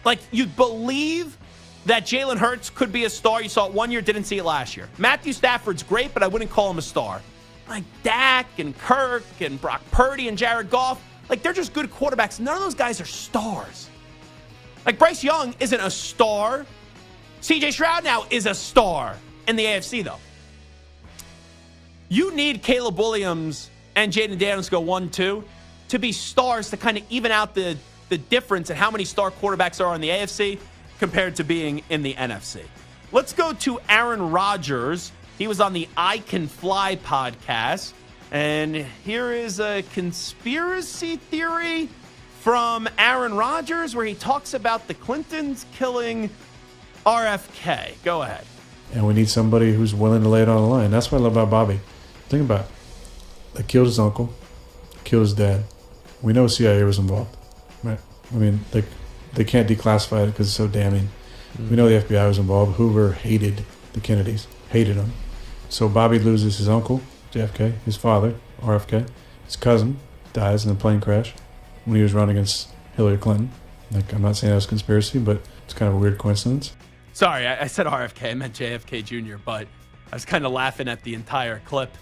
like, you believe that Jalen Hurts could be a star. You saw it 1 year, didn't see it last year. Matthew Stafford's great, but I wouldn't call him a star. Like Dak and Kirk and Brock Purdy and Jared Goff, like, they're just good quarterbacks. None of those guys are stars. Like, Bryce Young isn't a star. CJ Stroud now is a star in the AFC, though. You need Caleb Williams and Jaden Daniels to go 1-2 to be stars to kind of even out the difference in how many star quarterbacks are in the AFC compared to being in the NFC. Let's go to Aaron Rodgers. He was on the I Can Fly podcast. And here is a conspiracy theory from Aaron Rodgers where he talks about the Clintons killing RFK. Go ahead. And we need somebody who's willing to lay it on the line. That's what I love about Bobby. Think about it. They killed his uncle, killed his dad. We know CIA was involved, right? I mean, they can't declassify it because it's so damning. Mm-hmm. We know the FBI was involved. Hoover hated the Kennedys, hated them. So Bobby loses his uncle, JFK, his father, RFK. His cousin dies in a plane crash when he was running against Hillary Clinton. Like, I'm not saying that was conspiracy, but it's kind of a weird coincidence. Sorry, I said RFK. I meant JFK Jr., but I was kind of laughing at the entire clip.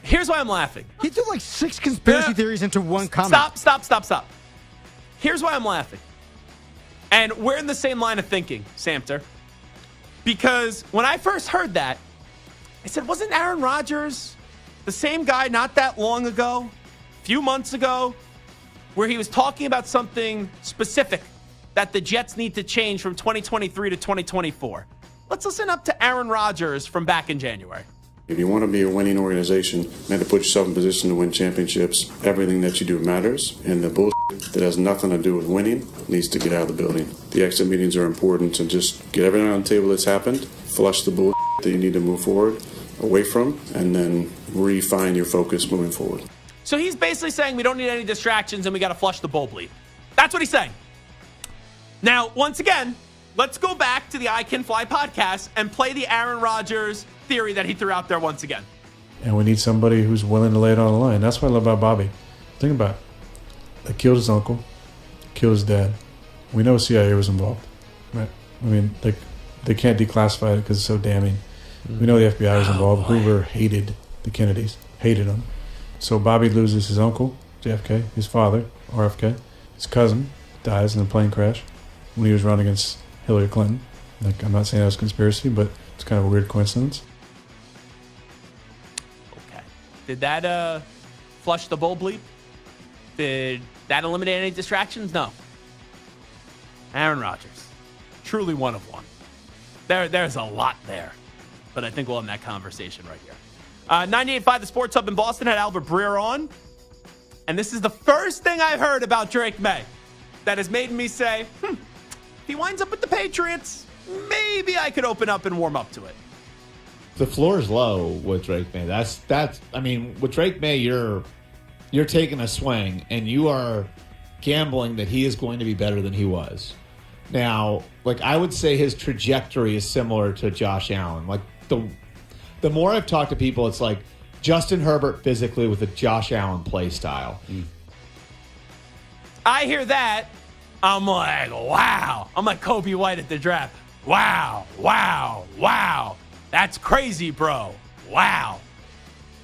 Here's why I'm laughing. He threw like 6 conspiracy theories into one comment. Stop. Here's why I'm laughing. And we're in the same line of thinking, Samter. Because when I first heard that, I said, wasn't Aaron Rodgers the same guy not that long ago, a few months ago, where he was talking about something specific that the Jets need to change from 2023 to 2024? Let's listen up to Aaron Rodgers from back in January. If you want to be a winning organization and to put yourself in position to win championships, everything that you do matters, and the bullshit that has nothing to do with winning needs to get out of the building. The exit meetings are important to just get everything on the table that's happened, flush the bullshit that you need to move forward away from, and then refine your focus moving forward. So he's basically saying we don't need any distractions and we got to flush the bowl bleed. That's what he's saying. Now, once again, let's go back to the I Can Fly podcast and play the Aaron Rodgers theory that he threw out there once again. And we need somebody who's willing to lay it on the line. That's what I love about Bobby. Think about it. They killed his uncle, killed his dad. We know CIA was involved, right? I mean, they can't declassify it because it's so damning. We know the FBI was involved. Hoover hated the Kennedys, hated them. So Bobby loses his uncle, JFK, his father, RFK. His cousin dies in a plane crash when he was running against Hillary Clinton. Like, I'm not saying that was conspiracy, but it's kind of a weird coincidence. Okay. Did that flush the bowl bleed? Did that eliminate any distractions? No. Aaron Rodgers, truly one of one. There's a lot there, but I think we'll end that conversation right here. 98.5 The Sports Hub in Boston had Albert Breer on, and this is the first thing I heard about Drake May that has made me say, if he winds up with the Patriots, maybe I could open up and warm up to it. The floor is low with Drake May. That's. I mean, with Drake May, you're taking a swing and you are gambling that he is going to be better than he was. Now, like, I would say his trajectory is similar to Josh Allen. Like, the more I've talked to people, it's like Justin Herbert physically with a Josh Allen play style. I hear that. I'm like, wow. I'm like Kobe White at the draft. Wow. That's crazy, bro. Wow.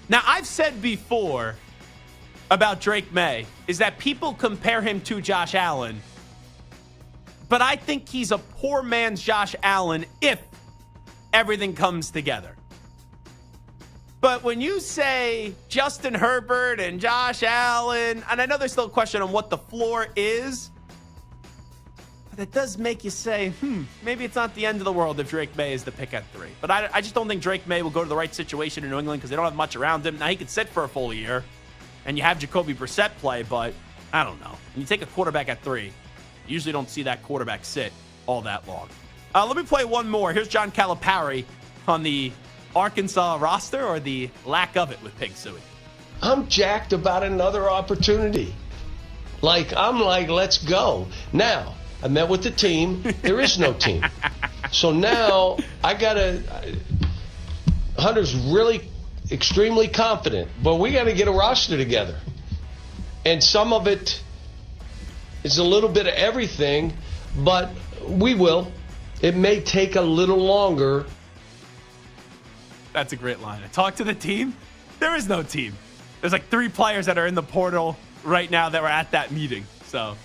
Now, I've said before about Drake May is that people compare him to Josh Allen, but I think he's a poor man's Josh Allen if everything comes together. But when you say Justin Herbert and Josh Allen, and I know there's still a question on what the floor is, but that does make you say, maybe it's not the end of the world if Drake May is the pick at 3. But I just don't think Drake May will go to the right situation in New England because they don't have much around him. Now, he could sit for a full year, and you have Jacoby Brissett play, but I don't know. When you take a quarterback at 3, you usually don't see that quarterback sit all that long. Let me play one more. Here's John Calipari on the Arkansas roster, or the lack of it with Pig Suey. I'm jacked about another opportunity. I'm like, let's go. Now, I met with the team. There is no team. So now Hunter's really extremely confident, but we got to get a roster together. And some of it is a little bit of everything, but we will. It may take a little longer. That's a great line. I talked to the team. There is no team. There's like 3 players that are in the portal right now that were at that meeting. So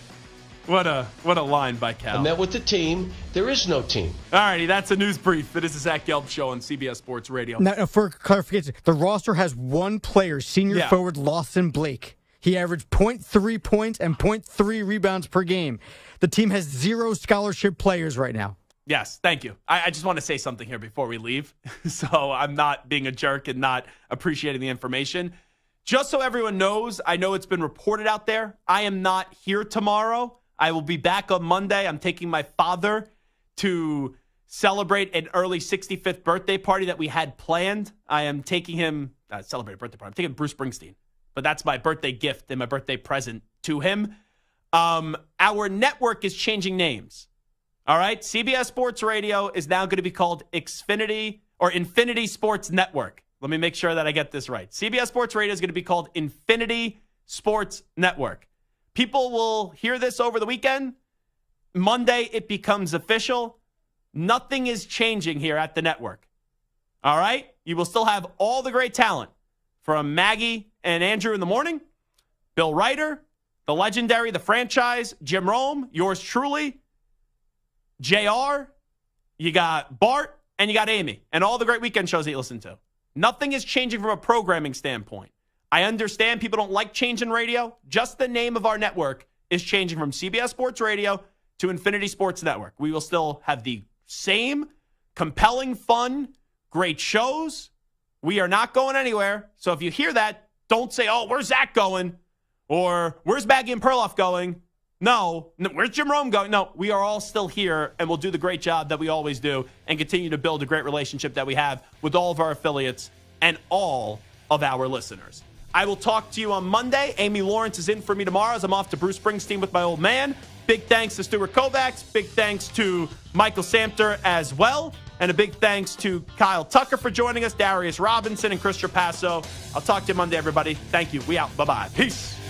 what a line by Cal. I met with the team. There is no team. All righty, that's a news brief. It is the Zach Gelb Show on CBS Sports Radio. Now, for clarification, the roster has one player, senior forward Lawson Blake. He averaged 0.3 points and 0.3 rebounds per game. The team has 0 scholarship players right now. Yes, thank you. I just want to say something here before we leave. So I'm not being a jerk and not appreciating the information. Just so everyone knows, I know it's been reported out there. I am not here tomorrow. I will be back on Monday. I'm taking my father to celebrate an early 65th birthday party that we had planned. I am taking him, celebrate a birthday party. I'm taking Bruce Springsteen. But that's my birthday gift and my birthday present to him. Our network is changing names. All right, CBS Sports Radio is now going to be called Xfinity or Infinity Sports Network. Let me make sure that I get this right. CBS Sports Radio is going to be called Infinity Sports Network. People will hear this over the weekend. Monday, it becomes official. Nothing is changing here at the network. All right? You will still have all the great talent from Maggie and Andrew in the morning, Bill Ryder, the legendary, the franchise, Jim Rome, yours truly, JR, you got Bart, and you got Amy, and all the great weekend shows that you listen to. Nothing is changing from a programming standpoint. I understand people don't like changing radio. Just the name of our network is changing from CBS Sports Radio to Infinity Sports Network. We will still have the same compelling, fun, great shows. We are not going anywhere. So if you hear that, don't say, oh, where's Zach going? Or where's Maggie and Perloff going? No. Where's Jim Rome going? No, we are all still here, and we'll do the great job that we always do and continue to build a great relationship that we have with all of our affiliates and all of our listeners. I will talk to you on Monday. Amy Lawrence is in for me tomorrow as I'm off to Bruce Springsteen with my old man. Big thanks to Stuart Kovacs. Big thanks to Michael Samter as well. And a big thanks to Kyle Tucker for joining us, Darius Robinson, and Chris Trapasso. I'll talk to you Monday, everybody. Thank you. We out. Bye-bye. Peace.